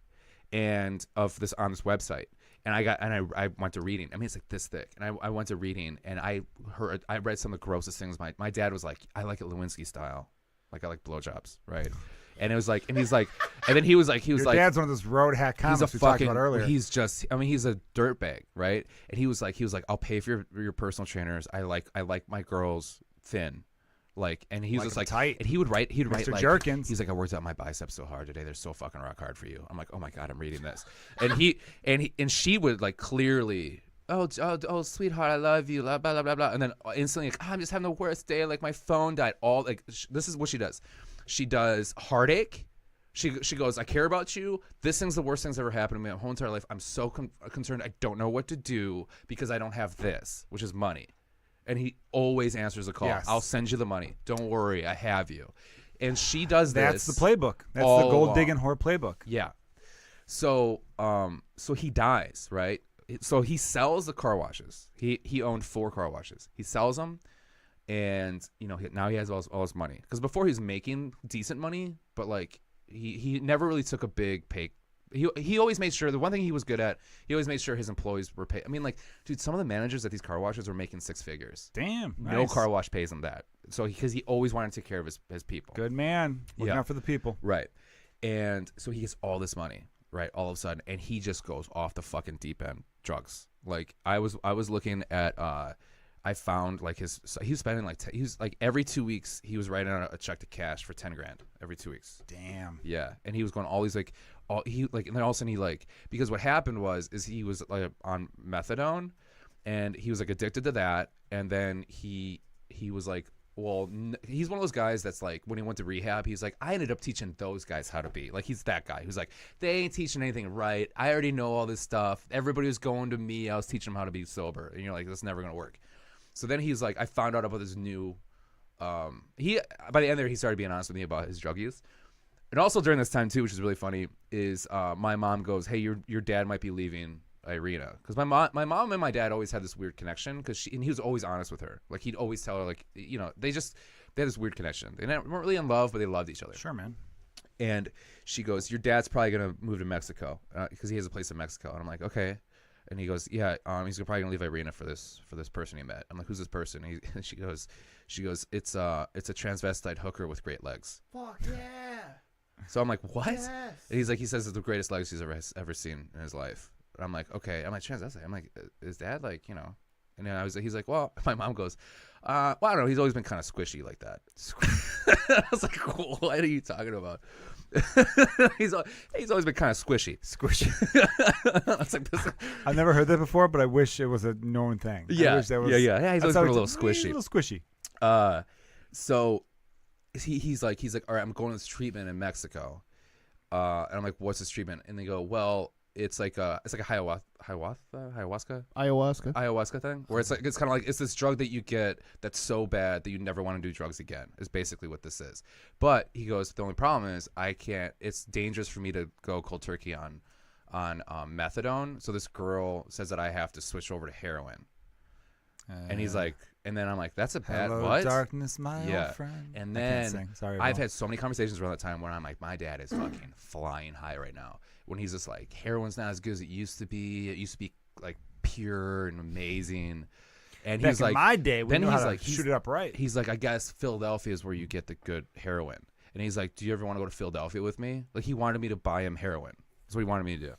and of this on this website. And I went to reading. I mean, it's like this thick. And I went to reading, and I read some of the grossest things. My dad was like, I like it Lewinsky style, like I like blowjobs, right? And it was like, and he's like, and then he was like, Your dad's one of those road hack comics he's a we talked fucking, about earlier. he's just, I mean, he's a dirtbag, right? And he was like, I'll pay for your personal trainers. I like my girls thin. Like, and he was Like just them like, tight. and he'd write Mr. like, Jerkins. he's like, I worked out my biceps so hard today. They're so fucking rock hard for you. I'm like, oh my God, I'm reading this. And she would like clearly, oh, sweetheart, I love you, blah, blah, blah, blah, blah. And then instantly like, I'm just having the worst day. Like my phone died. All like, this is what she does. She does heartache. She goes, I care about you. This thing's the worst thing's ever happened to me my whole entire life. I'm so concerned. I don't know what to do because I don't have this, which is money. And he always answers the call. Yes. I'll send you the money. Don't worry, I have you. And she does That's this. the playbook. That's all the gold along. digging whore playbook. Yeah. So he dies, right? So he sells the car washes. He owned 4 car washes. He sells them, and now he has all his money. Because before he was making decent money, but like he never really took a big pay. He always made sure, the one thing he was good at, he always made sure his employees were paid. I mean, like, dude, some of the managers at these car washes were making 6 figures. Damn. No nice. car wash pays him that. So because he always wanted to take care of his people. Good man. Looking Yeah. out for the people. Right. And so he gets all this money, right, all of a sudden, and he just goes off the fucking deep end. Drugs. Like I was looking at I found like he was spending like he was like every 2 weeks he was writing out a check to cash for 10 grand every 2 weeks. Damn. Yeah. And he was going all these like and then all of a sudden he like, because what happened is he was like on methadone, and he was like addicted to that, and then he was like, well, he's one of those guys that's like, when he went to rehab, he's like, I ended up teaching those guys how to be. Like, he's that guy who's like, they ain't teaching anything right. I already know all this stuff. Everybody was going to me. I was teaching them how to be sober. And you're like, that's never going to work. So then he's like, I found out about this new, by the end there, he started being honest with me about his drug use. And also during this time too, which is really funny, is my mom goes, hey, your dad might be leaving Irina, because my mom and my dad always had this weird connection, because he was always honest with her. Like, he'd always tell her, like, they had this weird connection. They weren't really in love, but they loved each other. Sure, man. And she goes, your dad's probably gonna move to Mexico because he has a place in Mexico. And I'm like, okay. And he goes, yeah, he's probably gonna leave Irina for this person he met. I'm like, who's this person? And she goes, it's a transvestite hooker with great legs. Fuck yeah. So I'm like, what? Yes. And he's like, he says it's the greatest legs he's ever seen in his life. And I'm like, okay. I'm like, transvestite. I'm like, is dad like, you know? And then he's like, well, my mom goes, well, I don't know. He's always been kind of squishy like that. I was like, what are you talking about? he's always been kind of squishy. Squishy. I was like, I've never heard that before, but I wish it was a known thing. Yeah, I wish that was, yeah. He's always been a little squishy. A little squishy. So he's like, all right, I'm going to this treatment in Mexico. And I'm like, what's this treatment? And they go, well, it's like a ayahuasca thing, where it's kind of like it's this drug that you get that's so bad that you never want to do drugs again. Is basically what this is. But he goes, the only problem is I can't. It's dangerous for me to go cold turkey on methadone. So this girl says that I have to switch over to heroin. And he's like, and then I'm like, that's a bad Hello, what? darkness, my old friend. And I can't then sing. Sorry, I've Will. had so many conversations around that time where I'm like, my dad is fucking flying high right now. When he's just like, heroin's not as good as it used to be. It used to be like pure and amazing. And Back he's in like, my day, we then knew he's how to like, shoot it up right. He's like, I guess Philadelphia is where you get the good heroin. And he's like, do you ever want to go to Philadelphia with me? Like, he wanted me to buy him heroin. That's what he wanted me to do.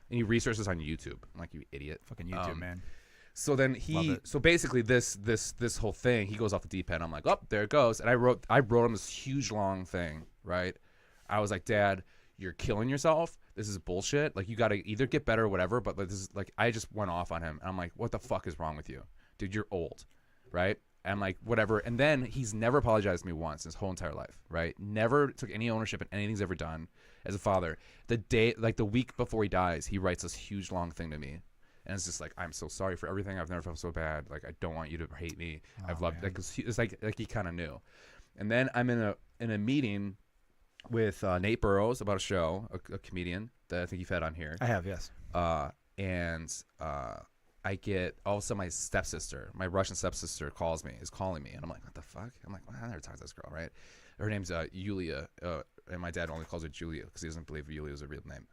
And he researched this on YouTube. I'm like, you idiot. Fucking YouTube, man. So then so basically this whole thing, he goes off the deep end. I'm like, oh, there it goes. And I wrote him this huge long thing, right? I was like, Dad, you're killing yourself. This is bullshit. Like, you got to either get better or whatever. But like, this is like, I just went off on him. And I'm like, what the fuck is wrong with you? Dude, you're old, right? And I'm like, whatever. And then he's never apologized to me once in his whole entire life, right? Never took any ownership in anything he's ever done as a father. The week before he dies, he writes this huge long thing to me. And it's just like, I'm so sorry for everything. I've never felt so bad. Like, I don't want you to hate me. I've loved, like, it's like he kind of knew. And then I'm in a meeting with Nate Burrows about a show, a comedian that I think you've had on here. I have, yes. And I get all of a sudden my Russian stepsister is calling me, and I'm like, what the fuck? I'm like, well, I never talked to this girl, right? Her name's Yulia, and my dad only calls her Julia because he doesn't believe Yulia is a real name.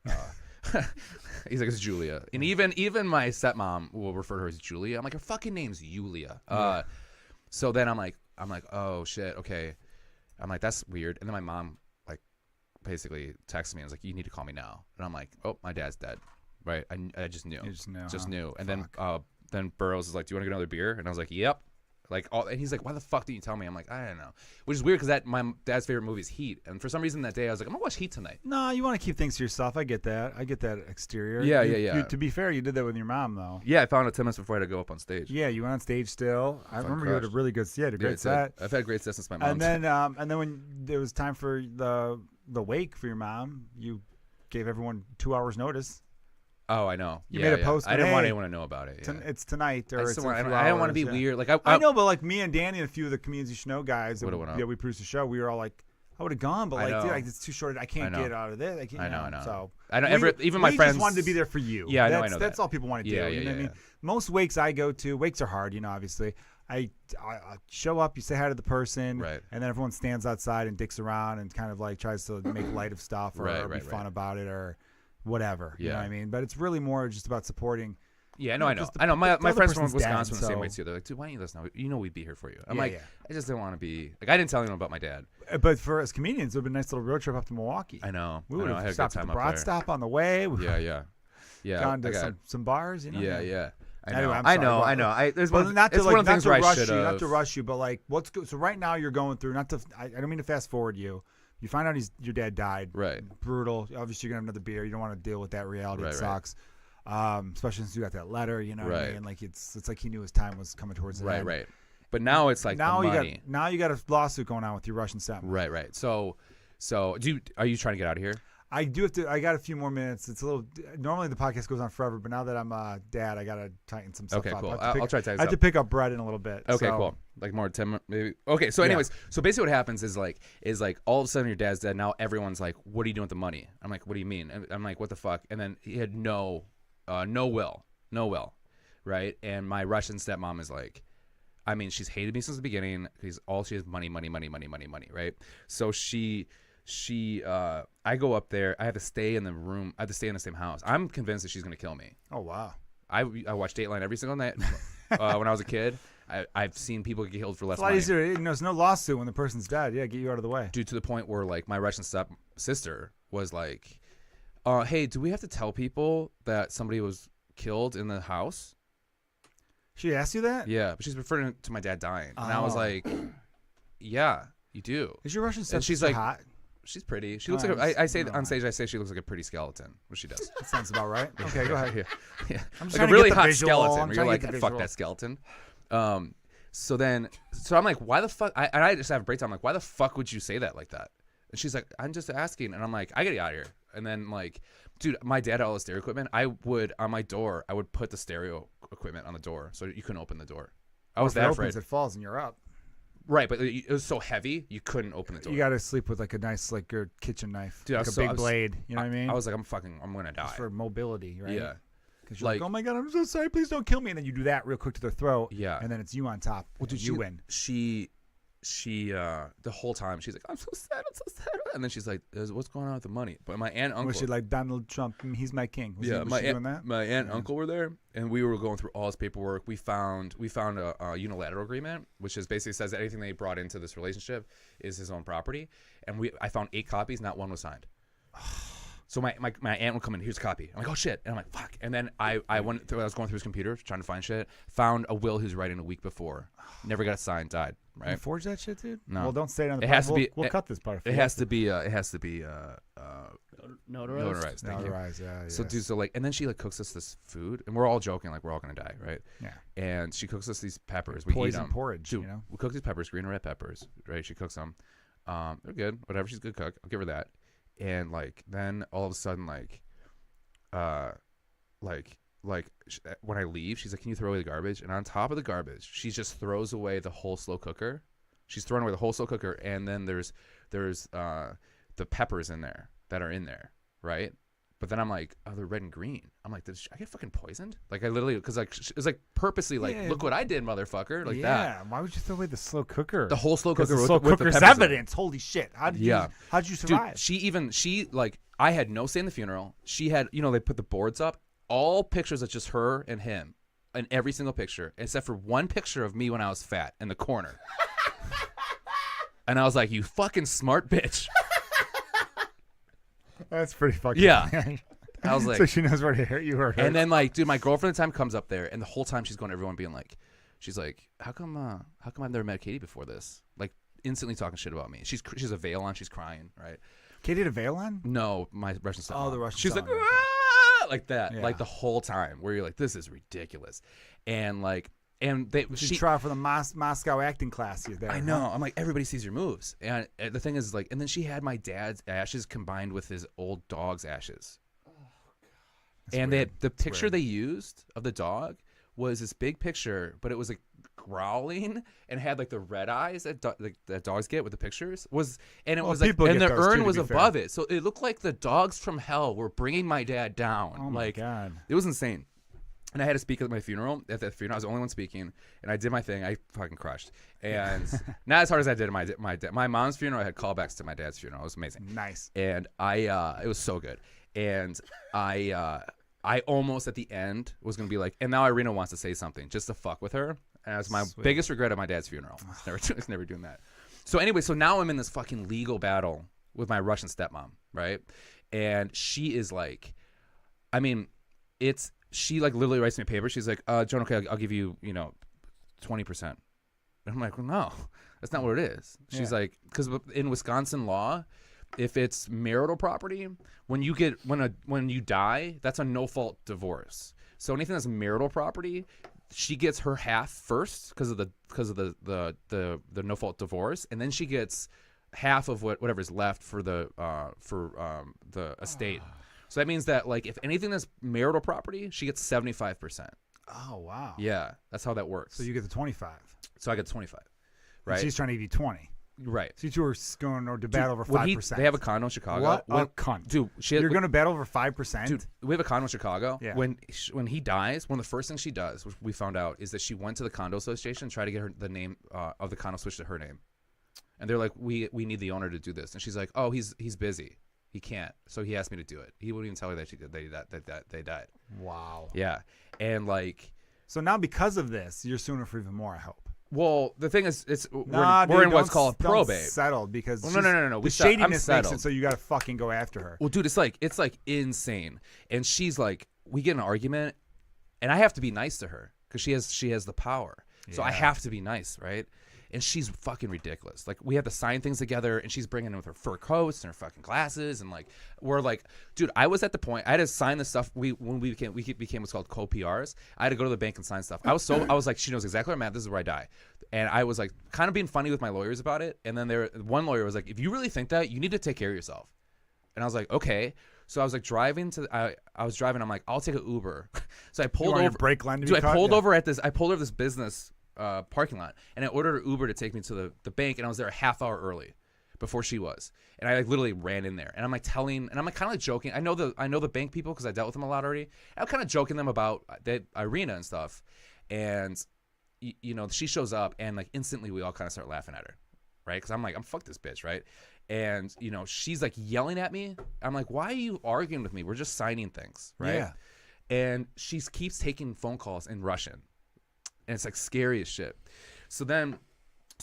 He's like, it's Julia, and even my stepmom will refer to her as Julia. I'm like, her fucking name's Yulia. So then I'm like, oh shit, okay. I'm like, that's weird. And then my mom like basically texted me and was like, you need to call me now. And I'm like, oh, my dad's dead. Right, I just knew. You just knew. Just huh? knew. And Fuck. then Burroughs is like, do you want to get another beer? And I was like, yep. And he's like, why the fuck didn't you tell me? I'm like, I don't know. Which is weird because my dad's favorite movie is Heat, and for some reason that day I was like, I'm gonna watch Heat tonight. No, you want to keep things to yourself. I get that. I get that exterior. Yeah, You- yeah. to be fair, you did that with your mom, though. Yeah, I found it 10 minutes before I had to go up on stage. Yeah, you went on stage still. I remember you had a crushed. really good, a great set. I've had great sets since my mom. And then when it was time for the wake for your mom, you gave everyone 2 hours notice. Oh, I know. You Yeah, made a yeah. post, I didn't hey, want anyone to know about it. Yeah. It's tonight, or I, it's just in don't a want, few I don't want to hours, be yeah. weird. Like I know, but like me and Danny and a few of the comedians you should know guys that Would've went up. we produced the show, we were all like, I would have gone, but I like, know. dude, like, it's too short. I can't I know. get out of this. I know. So I know. Even my we friends just wanted to be there for you. Yeah, I know. That's that. all people want to do. Yeah, you know what I yeah. mean? Most wakes I go to, wakes are hard, obviously. I show up, you say hi to the person, Right. and then everyone stands outside and dicks around and kind of like tries to make light of stuff or be fun about it or whatever. You know what I mean? But it's really more just about supporting. Yeah, no, I know. Because I know. My the other friends from person's Wisconsin dead, were the same so- way too. They're like, dude, why don't you listen? You know we'd be here for you. I'm Yeah, like, yeah. I just didn't want to be like, I didn't tell anyone about my dad. But for us comedians, it would be a nice little road trip up to Milwaukee. I know. We would I had have a stopped good at time the up Broad there. Stop on the way. Yeah. Gone to some bars, Yeah. I know. Anyway, I'm I sorry, know. well, I know. There's But one. not to it's like one of the not things to where I rush should you, not have. to rush you, but like what's good. So right now you're going through. I don't mean to fast forward you. You find out your dad died. Right. Brutal. Obviously you're gonna have another beer. You don't want to deal with that reality. Right, It right. sucks. Especially since you got that letter. You know what I Right. mean? Like it's like he knew his time was coming towards the end. Right. But now it's like Now the you money. got a lawsuit going on with your Russian stepmom. Right. So are you trying to get out of here? I do have to. I got a few more minutes. It's a little. Normally the podcast goes on forever, but now that I'm dad, I gotta tighten some stuff Okay, up. cool. I'll I'll try to tighten I have to up. pick up bread in a little bit. Okay, so. cool. Like more 10 maybe. Okay, so anyways, so basically what happens is like all of a sudden your dad's dead. Now everyone's like, what are you doing with the money? I'm like, what do you mean? And I'm like, what the fuck? And then he had no will, right? And my Russian stepmom is like, I mean, she's hated me since the beginning because all she has money, right? So I go up there. I have to stay in the room. I have to stay in the same house. I'm convinced that she's gonna kill me. Oh wow. I watched Dateline every single night when I was a kid. I've seen people get killed for less It's a lot money. easier. You know, there's no lawsuit when the person's dead. Yeah, get you out of the way. Dude, to the point where like my Russian step sister was like, hey, do we have to tell people that somebody was killed in the house? She asked you that? Yeah, but she's referring to my dad dying. And I was Oh. like, yeah, you do. Is your Russian And she's sister like, hot? she's pretty. She looks Oh, like I say never on mind. stage, I say she looks like a pretty skeleton, which she does. That sounds about right. Okay, go ahead. Yeah. I'm just Like trying a to really get the hot visual. skeleton. I'm Where trying you're to get like, the fuck visual. that skeleton. So I'm like, why the fuck? I just have a breakdown. I'm like, why the fuck would you say that like that? And she's like, I'm just asking. And I'm like, I gotta get out of here. And then like, dude, my dad had all the stereo equipment. I would on my door, I would put the stereo equipment on the door so you couldn't open the door. I was If it that opens, afraid. it falls and you're up. Right, but it was so heavy you couldn't open the door. You got to sleep with like a nice like your kitchen knife, Dude, I like a was so- big I was- blade. You know what I mean? I was like, I'm gonna die. Just for mobility, right? Yeah. Because you're like, Like- oh my god, I'm so sorry. Please don't kill me. And then you do that real quick to their throat. Yeah. And then it's you on top. Well, and dude, you win. She the whole time she's like, I'm so sad, and then she's like, what's going on with the money? But my aunt and uncle, Was she like Donald Trump? He's my king. Was yeah, was my she doing that? my aunt and uncle were there, and we were going through all his paperwork. We found a unilateral agreement, which is basically says that anything they brought into this relationship is his own property. And I found 8 copies, not one was signed. So my aunt would come in, here's a copy. I'm like, oh shit. And I'm like, fuck. And then I went through, I was going through his computer trying to find shit, found a will he was writing a week before. Never got signed, died, You right? forge that shit, dude? No. Well, don't say it on the It has podcast. to be- We'll cut this part. It has to be Notarized. notarized. Thank you. Notarized, yeah. So yes. dude, so like, and then she like cooks us this food, and we're all joking like we're all gonna die, right? Yeah. And she cooks us these peppers. We Poison eat them. porridge, Dude, you know? we cook these peppers, green and red peppers, right? She cooks them. They're good. Whatever. She's a good cook. I'll give her that. And like, then all of a sudden, when I leave, she's like, "Can you throw away the garbage?" And on top of the garbage, she just throws away the whole slow cooker. She's throwing away the whole slow cooker, and then there's the peppers in there that are in there, right? But then I'm like, oh, they're red and green. I'm like, did I get fucking poisoned? Like I literally, because like it was like purposely like, Yeah. look what I did, motherfucker, like yeah. that. Why would you throw away the slow cooker? The whole slow 'Cause cooker the with slow with the cooker's peppers in it. evidence. Holy shit! How'd you Dude, survive? she I had no say in the funeral. She had, they put the boards up, all pictures of just her and him, in every single picture, except for one picture of me when I was fat in the corner. And I was like, you fucking smart bitch. That's pretty fucking. Yeah. funny. I was like, so she knows where to hurt you or hurt. and then like, dude, my girlfriend at the time comes up there, and the whole time she's going to everyone being like, she's like, how come I've never met Katie before this? Like, instantly talking shit about me. She's a veil on, she's crying, right? Katie had a veil on? No, my Russian stepmom. Oh, the Russian She's like, stepmom. "Ah!" like that, Yeah. like the whole time, where you're like, this is ridiculous, and like, and they She tried for the Moscow acting class. There, I huh? know. I'm like, everybody sees your moves, and the thing is, like, and then she had my dad's ashes combined with his old dog's ashes, and weird. the picture weird. they used of the dog was this big picture, but it was like growling and had like the red eyes that dogs get with the pictures and it Well, was like, people and get the those too, urn to was be fair. above it, so it looked like the dogs from hell were bringing my dad down. Oh my like, god. it was insane. And I had to speak at my funeral. At the funeral, I was the only one speaking, and I did my thing. I fucking crushed, and not as hard as I did at my mom's funeral. I had callbacks to my dad's funeral. It was amazing, Nice. and it was so good. And I almost at the end was gonna be like, and now Irina wants to say something just to fuck with her. And that was my Sweet. biggest regret at my dad's funeral. It's never doing that. So anyway, so now I'm in this fucking legal battle with my Russian stepmom, right? And she is like, I mean, she like literally writes me a paper. She's like, John, okay, I'll give you, 20%. And I'm like, well, no, that's not what it is. She's Yeah. like, because in Wisconsin law, if it's marital property, when you die, that's a no fault divorce. So anything that's marital property, she gets her half first because of the no fault divorce, and then she gets half of whatever's left for the estate. So that means that like if anything that's marital property, she gets 75%. Oh wow. Yeah, that's how that works. So you get the 25. So I get 25, And right? she's trying to give you 20. Right. So you two are going to battle over When 5%. they have a condo in Chicago. What a When- cunt. Dude, You're going to battle over 5%? Dude, we have a condo in Chicago. Yeah. When he dies, one of the first things she does, which we found out, is that she went to the condo association and tried to get the name of the condo switched to her name. And they're like, we need the owner to do this. And she's like, oh, he's busy. He can't. So he asked me to do it. He wouldn't even tell her that they died. Wow. Yeah. And like, So now because of this, you're suing her for even more, I hope. well, the thing is, Nah, we're in dude, what's don't- called don't probate. settle because Well, no. the I'm shadiness makes settled. it so you got to fucking go after her. Well, dude, it's like insane. And she's like, we get in an argument, and I have to be nice to her because she has the power. So I Yeah. have to be nice, right? And she's fucking ridiculous. Like, we have to sign things together, and she's bringing in with her fur coats and her fucking glasses, and like, we're like, dude, I was at the point I had to sign the stuff. When we became what's called co-PRs. I had to go to the bank and sign stuff. I was like, she knows exactly where I'm at. This is where I die. And I was like, kind of being funny with my lawyers about it. And then one lawyer was like, if you really think that, you need to take care of yourself. And I was like, okay. So I was like driving I was driving. I'm like, I'll take an Uber. So I pulled want your over. brake line to be Dude, I cut? pulled Yeah. over at this. I pulled over this business parking lot, and I ordered an Uber to take me to the bank, and I was there a half hour early before she was, and I like literally ran in there, and I'm like kind of like joking. I know the bank people because I dealt with them a lot already. I'm kind of joking them about that Irina and stuff, and you know, she shows up, and like instantly we all kind of start laughing at her, right? Because I'm like, I'm fuck this bitch, right? And you know, she's like yelling at me. I'm like, why are you arguing with me? We're just signing things, right? Yeah. And she keeps taking phone calls in Russian. And it's like scary as shit. So then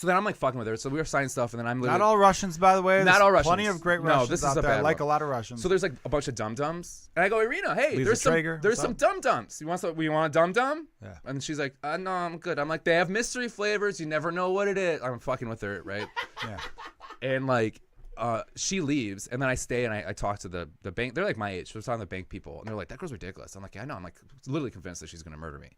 I'm like fucking with her. So we were signing stuff, and then I'm literally Not all Russians, by the way. Not There's all Russians. Plenty of great No, Russians this is out a there. I bad like one. a lot of Russians. So there's like a bunch of dum dums, and I go, Irina, hey, Lisa Traeger, there's what's some up? dum dums. You want a dum dum? Yeah. And she's like, no, I'm good. I'm like, they have mystery flavors. You never know what it is. I'm fucking with her, right? Yeah. And like, she leaves, and then I stay and I talk to the bank. They're like my age. So I was talking to the bank people, and they're like, that girl's ridiculous. I'm like, yeah, I know. I'm like literally convinced that she's gonna murder me.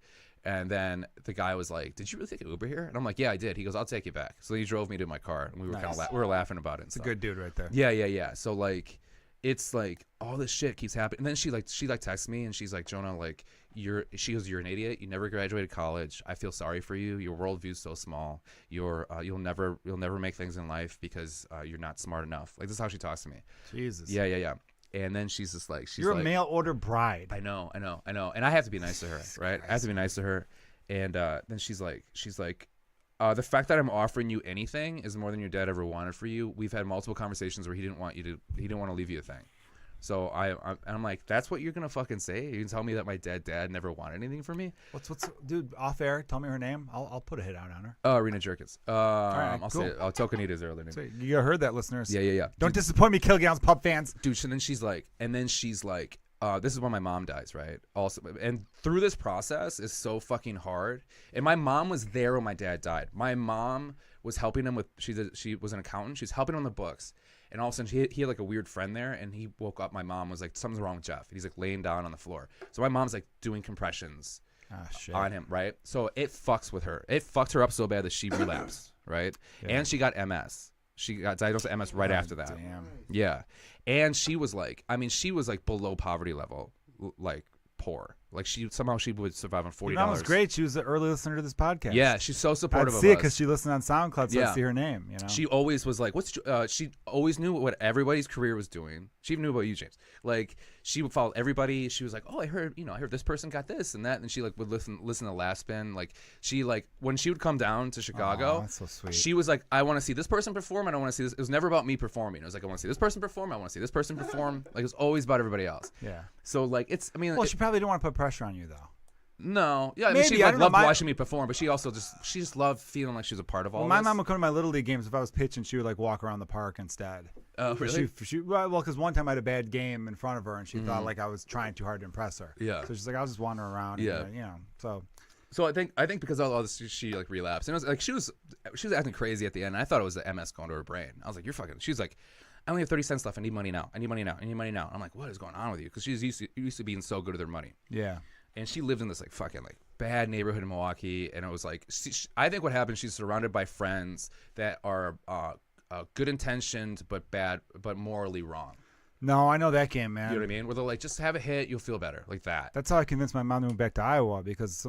And then the guy was like, did you really take an Uber here? And I'm like, yeah, I did. He goes, I'll take you back. So he drove me to my car, and we were kind of we were laughing about it. It's a good dude right there. Yeah. So like, it's like all this shit keeps happening. And then she texts me, and she's like, Jonah, like you're an idiot. You never graduated college. I feel sorry for you. Your worldview's so small. You'll never make things in life because you're not smart enough. Like, this is how she talks to me. Jesus. Yeah. And then she's just like, You're a mail order bride. I know. And I have to be nice to her, right? I have to be nice to her. And then she's like, the fact that I'm offering you anything is more than your dad ever wanted for you. We've had multiple conversations where he didn't want to leave you a thing. So I'm like, that's what you're gonna fucking say? You can tell me that my dad never wanted anything from me? What's dude? Off air. Tell me her name. I'll put a hit out on her. Rena Jerkins. right, I'll cool. say it. Tokanita's her other name. So you heard that, listeners. Yeah. Don't disappoint me, Kilgallon's pub fans. Dude, so then she's like, this is when my mom dies, right? Also, and through this process is so fucking hard. And my mom was there when my dad died. My mom was helping him with, she was an accountant. She was helping him on the books. And all of a sudden, he had like a weird friend there, and he woke up. My mom was like, something's wrong with Jeff. And he's like laying down on the floor. So my mom's like doing compressions Shit. on him, right? So it fucks with her. It fucked her up so bad that she relapsed, right? Yeah. And she got MS. She got diagnosed with MS right after that. Damn. Yeah. And she was like below poverty level, like poor. Like she would survive on $40. Your mom was great. She was the early listener to this podcast. Yeah, she's so supportive I'd of see it us. because she listened on SoundCloud, so Yeah. I'd see her name. You know. She always was like, she always knew what everybody's career was doing. She even knew about you, James. Like, she would follow everybody. She was like, oh, I heard this person got this and that. And she like would listen to Last Spin. Like, she like, when she would come down to Chicago, that's so sweet. she was like, I want to see this person perform. I don't want to see this. It was never about me performing. It was like, I want to see this person perform. I want to see this person perform. Like, it was always about everybody else. Yeah. So like, Well, she probably didn't want to put pressure on you though. no, yeah, I Maybe, mean, she I like, don't know, loved my- watching me perform, but she just loved feeling like she was a part of all Well, my this. mom would come to my little league games. If I was pitching, she would like walk around the park instead. Oh, really? Because one time I had a bad game in front of her, and she thought like I was trying too hard to impress her. Yeah. So she's like, I was just wandering around. Yeah. And, you know. So. So I think because of all this, she like relapsed, and it was like she was acting crazy at the end. And I thought it was the MS going to her brain. I was like, you're fucking. She's like, I only have 30 cents left. I need money now. I need money now. I'm like, what is going on with you? Because she's used to being so good with her money. Yeah. And she lived in this like fucking like bad neighborhood in Milwaukee, and it was like I think what happened, she's surrounded by friends that are good intentioned but bad, but morally wrong. No, I know that game, man. You know what I mean? Where they're like, just have a hit, you'll feel better, like that. That's how I convinced my mom to move back to Iowa because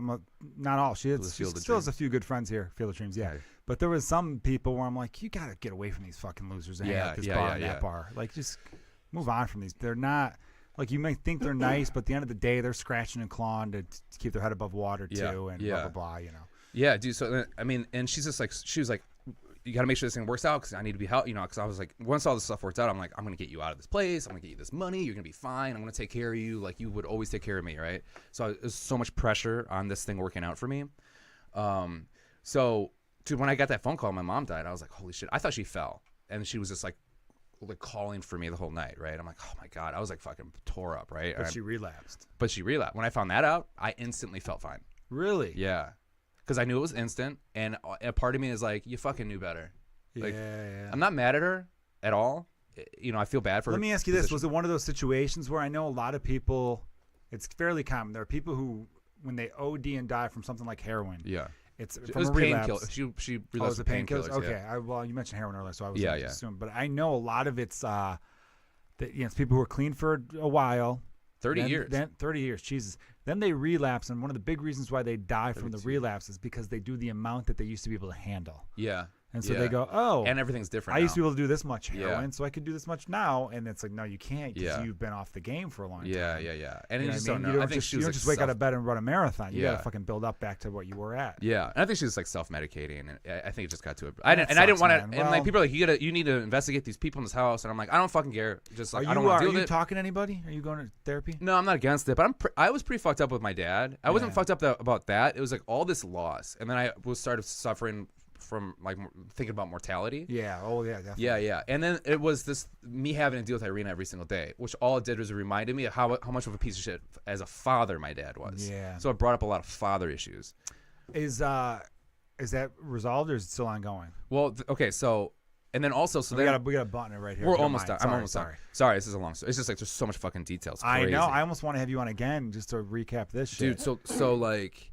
not all. She Field of still Dreams. has a few good friends here, Field of Dreams, yeah. Right. But there was some people where I'm like, you got to get away from these fucking losers and hang out at this bar and that bar. Like, just move on from these. They're not, like, you may think they're nice, but at the end of the day, they're scratching and clawing to keep their head above water, too, and blah, blah, blah, you know. Yeah, dude. So, I mean, and she's just like, she was like, you got to make sure this thing works out because I need to be helped. Because I was like, once all this stuff worked out, I'm like, I'm gonna get you out of this place. I'm gonna get you this money. You're gonna be fine. I'm gonna take care of you like you would always take care of me, right? So there's so much pressure on this thing working out for me. So dude, when I got that phone call, my mom died. I was like, holy shit! I thought she fell, and she was just like calling for me the whole night, right? I'm like, oh my God. I was like fucking tore up, right? But she relapsed. When I found that out, I instantly felt fine. Really? Yeah. Because I knew it was instant, and a part of me is like, you fucking knew better. Like, yeah. I'm not mad at her at all. I feel bad for her. Let me ask you this. Was it one of those situations where I know a lot of people, it's fairly common. There are people who, when they OD and die from something like heroin, Yeah. It's It from was a relapse. painkillers. She relapsed Oh, it's a with painkillers? painkillers. Okay. Yeah. Well, you mentioned heroin earlier, so I was Yeah, going to yeah. assume. But I know a lot of it's it's people who are clean for a while. 30 then, years. Then 30 years, Jesus. Then they relapse, and one of the big reasons why they die from the 32. relapse is because they do the amount that they used to be able to handle. Yeah. And so Yeah. they go, oh, And everything's different I used to now. be able to do this much heroin, Yeah. so I could do this much now. And it's like, no, you can't because Yeah. you've been off the game for a long time. Yeah. And You you know just what I mean? don't know. You don't I think just, she you was don't like just wake out of bed and run a marathon. You Yeah. got to fucking build up back to what you were at. Yeah, and I think she was like self-medicating, and I think it just got to it. That I didn't sucks, want to. man. And Well- like people are like, you need to investigate these people in this house, and I'm like, I don't fucking care. Just like Are I don't you, want to are deal you with it. talking to anybody? Are you going to therapy? No, I'm not against it, but I was pretty fucked up with my dad. I wasn't Yeah. fucked up about that. It was like all this loss, and then I was started suffering from like thinking about mortality. Yeah. Oh, yeah, definitely. Yeah. And then it was this me having to deal with Irina every single day, which all it did was it reminded me of how much of a piece of shit as a father my dad was. Yeah. So it brought up a lot of father issues. Is that resolved or is it still ongoing? Well, okay, so and then also so we then got a button it right here. we're if you don't almost done. mind. I'm Sorry, almost sorry. done. Sorry, this is a long story. It's just like there's so much fucking details. I Crazy. know. I almost want to have you on again just to recap this shit. Dude, so like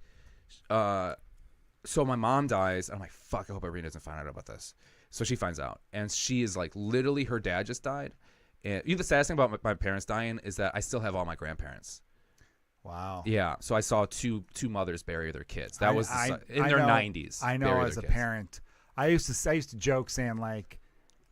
so my mom dies. I'm like, fuck, I hope Irene doesn't find out about this. So she finds out, and she is like, literally, her dad just died. And the saddest thing about my parents dying is that I still have all my grandparents. Wow. Yeah, so I saw two mothers bury their kids. That was in their know, 90s. I know bury as a their kids. parent, I used to joke saying like,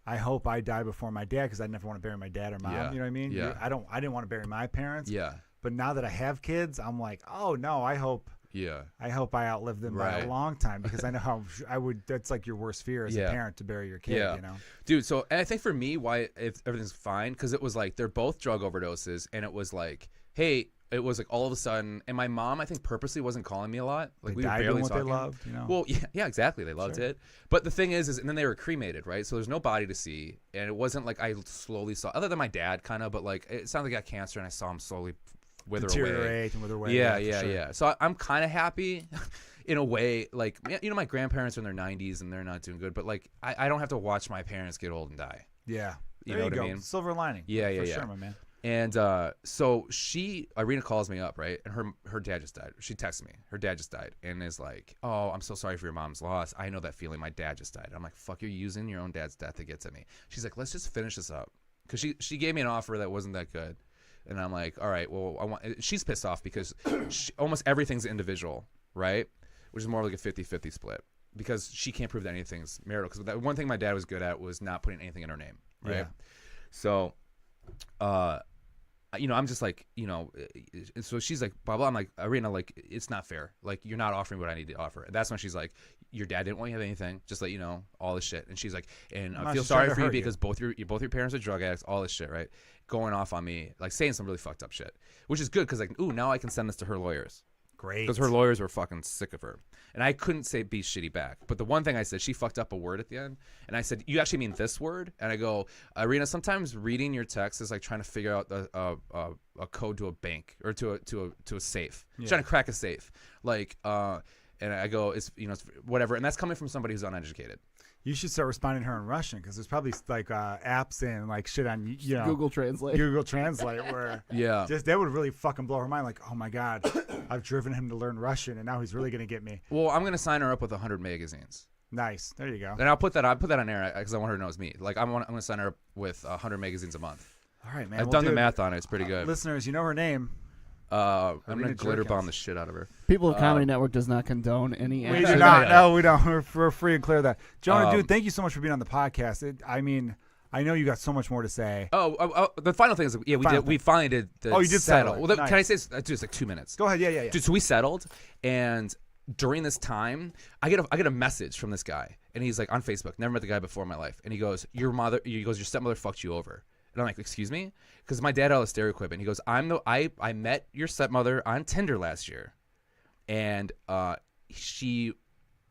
I hope I die before my dad because I never want to bury my dad or mom. Yeah. You know what I mean? Yeah. I didn't want to bury my parents. Yeah, But now that I have kids, I'm like, oh no, I hope yeah. I outlive them by Right. a long time because I know how I would. That's like your worst fear as a Yeah. parent to bury your kid. Yeah. You know. Dude, so and I think for me, why everything's fine, because it was like they're both drug overdoses, and it was like, hey, it was like all of a sudden, and my mom, I think, purposely wasn't calling me a lot. Like They we were died barely doing what talking. they loved. You know. Well, yeah, exactly. They loved Sure. it. But the thing is, and then they were cremated, right? So there's no body to see, and it wasn't like I slowly saw, other than my dad, kind of, but like it sounded like he got cancer, and I saw him slowly wither away. deteriorate and wither away. Yeah, for sure. So I'm kind of happy. In a way, like, my grandparents are in their 90s and they're not doing good, but like I don't have to watch my parents get old and die. Yeah. You There know you what go. I mean? Silver lining. Yeah, For yeah. sure, my man. And so Irina calls me up, right? And her dad just died. She texts me. Her dad just died and is like, oh, I'm so sorry for your mom's loss. I know that feeling. My dad just died. I'm like, fuck, you're using your own dad's death to get to me. She's like, let's just finish this up. Because she gave me an offer that wasn't that good. And I'm like, all right, well, she's pissed off because almost everything's individual, right? Which is more like a 50-50 split because she can't prove that anything's marital. Because that one thing my dad was good at was not putting anything in her name, right? Yeah. So, I'm just like, so she's like, blah, blah. I'm like, Irina, like, it's not fair. Like, you're not offering what I need to offer. And that's when she's like, your dad didn't want you to have anything. Just let you know, all this shit. And she's like, and I No, feel she's trying sorry to for you hurt you. because both your parents are drug addicts, all this shit, right? Going off on me, like saying some really fucked up shit, which is good because like, ooh, now I can send this to her lawyers. Great. Because her lawyers were fucking sick of her. And I couldn't be shitty back. But the one thing I said, she fucked up a word at the end. And I said, you actually mean this word? And I go, Irina, sometimes reading your text is like trying to figure out a code to a bank or to a safe. Yeah. Trying to crack a safe. Like, and I go, it's whatever. And that's coming from somebody who's uneducated. You should start responding to her in Russian because there's probably like apps and like shit on Google Translate. Google Translate where Yeah. just that would really fucking blow her mind. Like, oh my god, I've driven him to learn Russian and now he's really gonna get me. Well, I'm gonna sign her up with 100 magazines. Nice. There you go. And I'll put that on air because I want her to know it's me. Like I'm gonna sign her up with 100 magazines a month. All right, man. I've Well, done the dude, math on it. It's pretty good. Listeners, you know her name. I'm Irina gonna glitter bomb Jerkins. the shit out of her. People of Comedy Network does not condone any We action. do not. No, we don't. We're free and clear of that. Jonah, Um, dude, thank you so much for being on the podcast. I mean, I know you got so much more to say. Oh, the final thing is, yeah, we Final did. We finally did. Oh, you did settle it. Well, can I Nice. say, dude, it's like 2 minutes. Go ahead. Yeah. Dude, so we settled, and during this time, I get a message from this guy, And he's like, on Facebook, never met the guy before in my life. And he goes, your stepmother fucked you over. And I'm like, excuse me? Because my dad had all the stereo equipment. He goes, I met your stepmother on Tinder last year. And she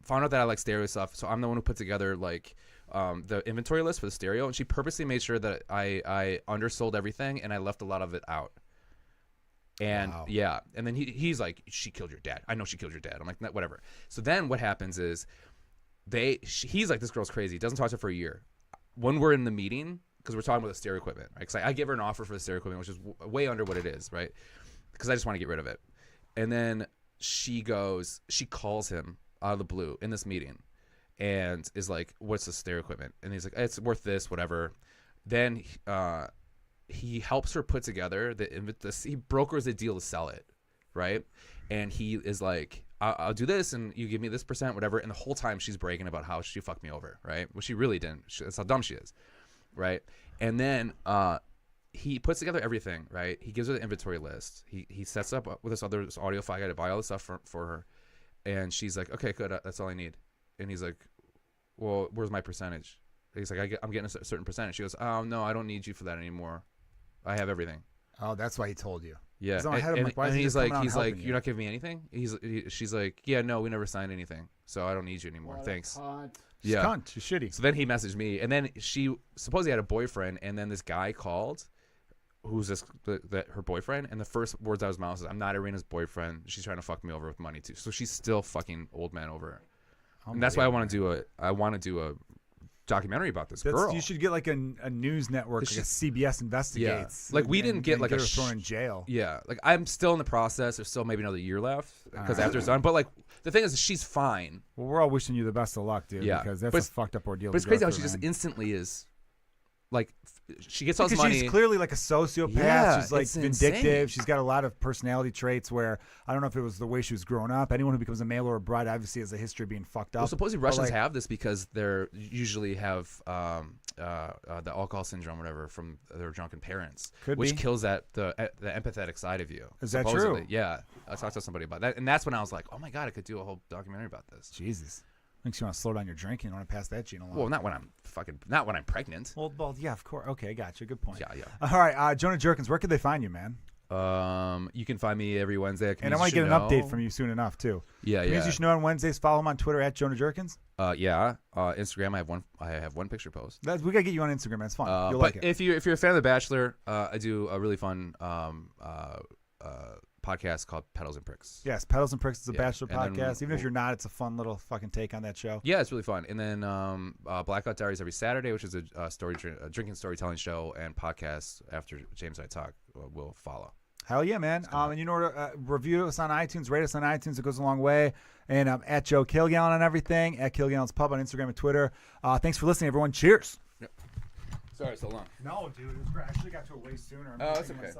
found out that I like stereo stuff. So I'm the one who put together like the inventory list for the stereo. And she purposely made sure that I undersold everything and I left a lot of it out. And wow. yeah, and then he's like, she killed your dad. I know she killed your dad. I'm like, whatever. So then what happens is he's like, this girl's crazy. Doesn't talk to her for a year. When we're in the meeting, because we're talking about the stereo equipment, right? Because I give her an offer for the stereo equipment, which is way under what it is, right? Because I just want to get rid of it. And then she calls him out of the blue in this meeting and is like, what's the stereo equipment? And he's like, it's worth this, whatever. Then he helps her put together he brokers a deal to sell it, right? And he is like, I'll do this and you give me this %, whatever. And the whole time she's bragging about how she fucked me over, right? Well, she really didn't. That's how dumb she is, right? And then he puts together everything, right? He gives her the inventory list. He sets up with this other audiophile guy to buy all the stuff for her. And she's like, okay, good, that's all I need. And he's like, well, where's my percentage? He's like, I'm getting a certain percentage. She goes, oh, no, I don't need you for that anymore. I have everything. Oh, that's why he told you. Yeah, and he's like, you're not giving me anything. She's like, yeah, no, we never signed anything, so I don't need you anymore. Thanks. She's Yeah, cunt. She's shitty. So then he messaged me, and then she supposedly had a boyfriend, and then this guy called, who's her boyfriend, and the first words out of his mouth is, "I'm not Irina's boyfriend. She's trying to fuck me over with money too." So she's still fucking old man over her. And that's why I want to do a documentary about this girl. You should get like a news network, like a CBS Investigates. Yeah. Like we didn't get like get her thrown in jail. Yeah, like I'm still in the process. There's still maybe another year left because after it's done. But like the thing is, she's fine. Well, we're all wishing you the best of luck, dude. Yeah, because that's a fucked up ordeal. But it's crazy how she just instantly is. Like she gets all this money. She's clearly like a sociopath. Yeah, she's like it's vindictive. insane. She's got a lot of personality traits where I don't know if it was the way she was growing up. Anyone who becomes a male or a bride obviously has a history of being fucked up. Well, supposedly Russians have this because they're usually have the alcohol syndrome, or whatever, from their drunken parents, which kills the empathetic side of you. Is that supposedly. true? Yeah, I talked to somebody about that, and that's when I was like, oh my god, I could do a whole documentary about this. Jesus. Makes you want to slow down your drinking. You want to pass that gene along. Well, not when I'm pregnant. Well, yeah, of course. Okay, gotcha. Good point. Yeah. All right, Jonah Jerkins, where could they find you, man? You can find me every Wednesday at And I want to get an update from you soon enough too. Yeah. You should know on Wednesdays. Follow him on Twitter at Jonah Jerkins. Instagram. I have one picture post. We gotta get you on Instagram. That's fun. You'll like it. If you're a fan of The Bachelor, I do a really fun podcast called Pedals and Pricks. Yes, Pedals and Pricks is a Bachelor and then podcast. Even if you're not, it's a fun little fucking take on that show. Yeah, it's really fun. And then Blackout Diaries every Saturday, which is a drinking storytelling show, and podcast after James and I talk will follow. Hell yeah, man. And you know where to review us on iTunes, rate us on iTunes. It goes a long way. And at Joe Kilgallon on everything, at Kilgallon's Pub on Instagram and Twitter. Thanks for listening, everyone. Cheers. Yep. Sorry, so long. No, dude. It was great. I should have got to it way sooner. Oh, that's okay.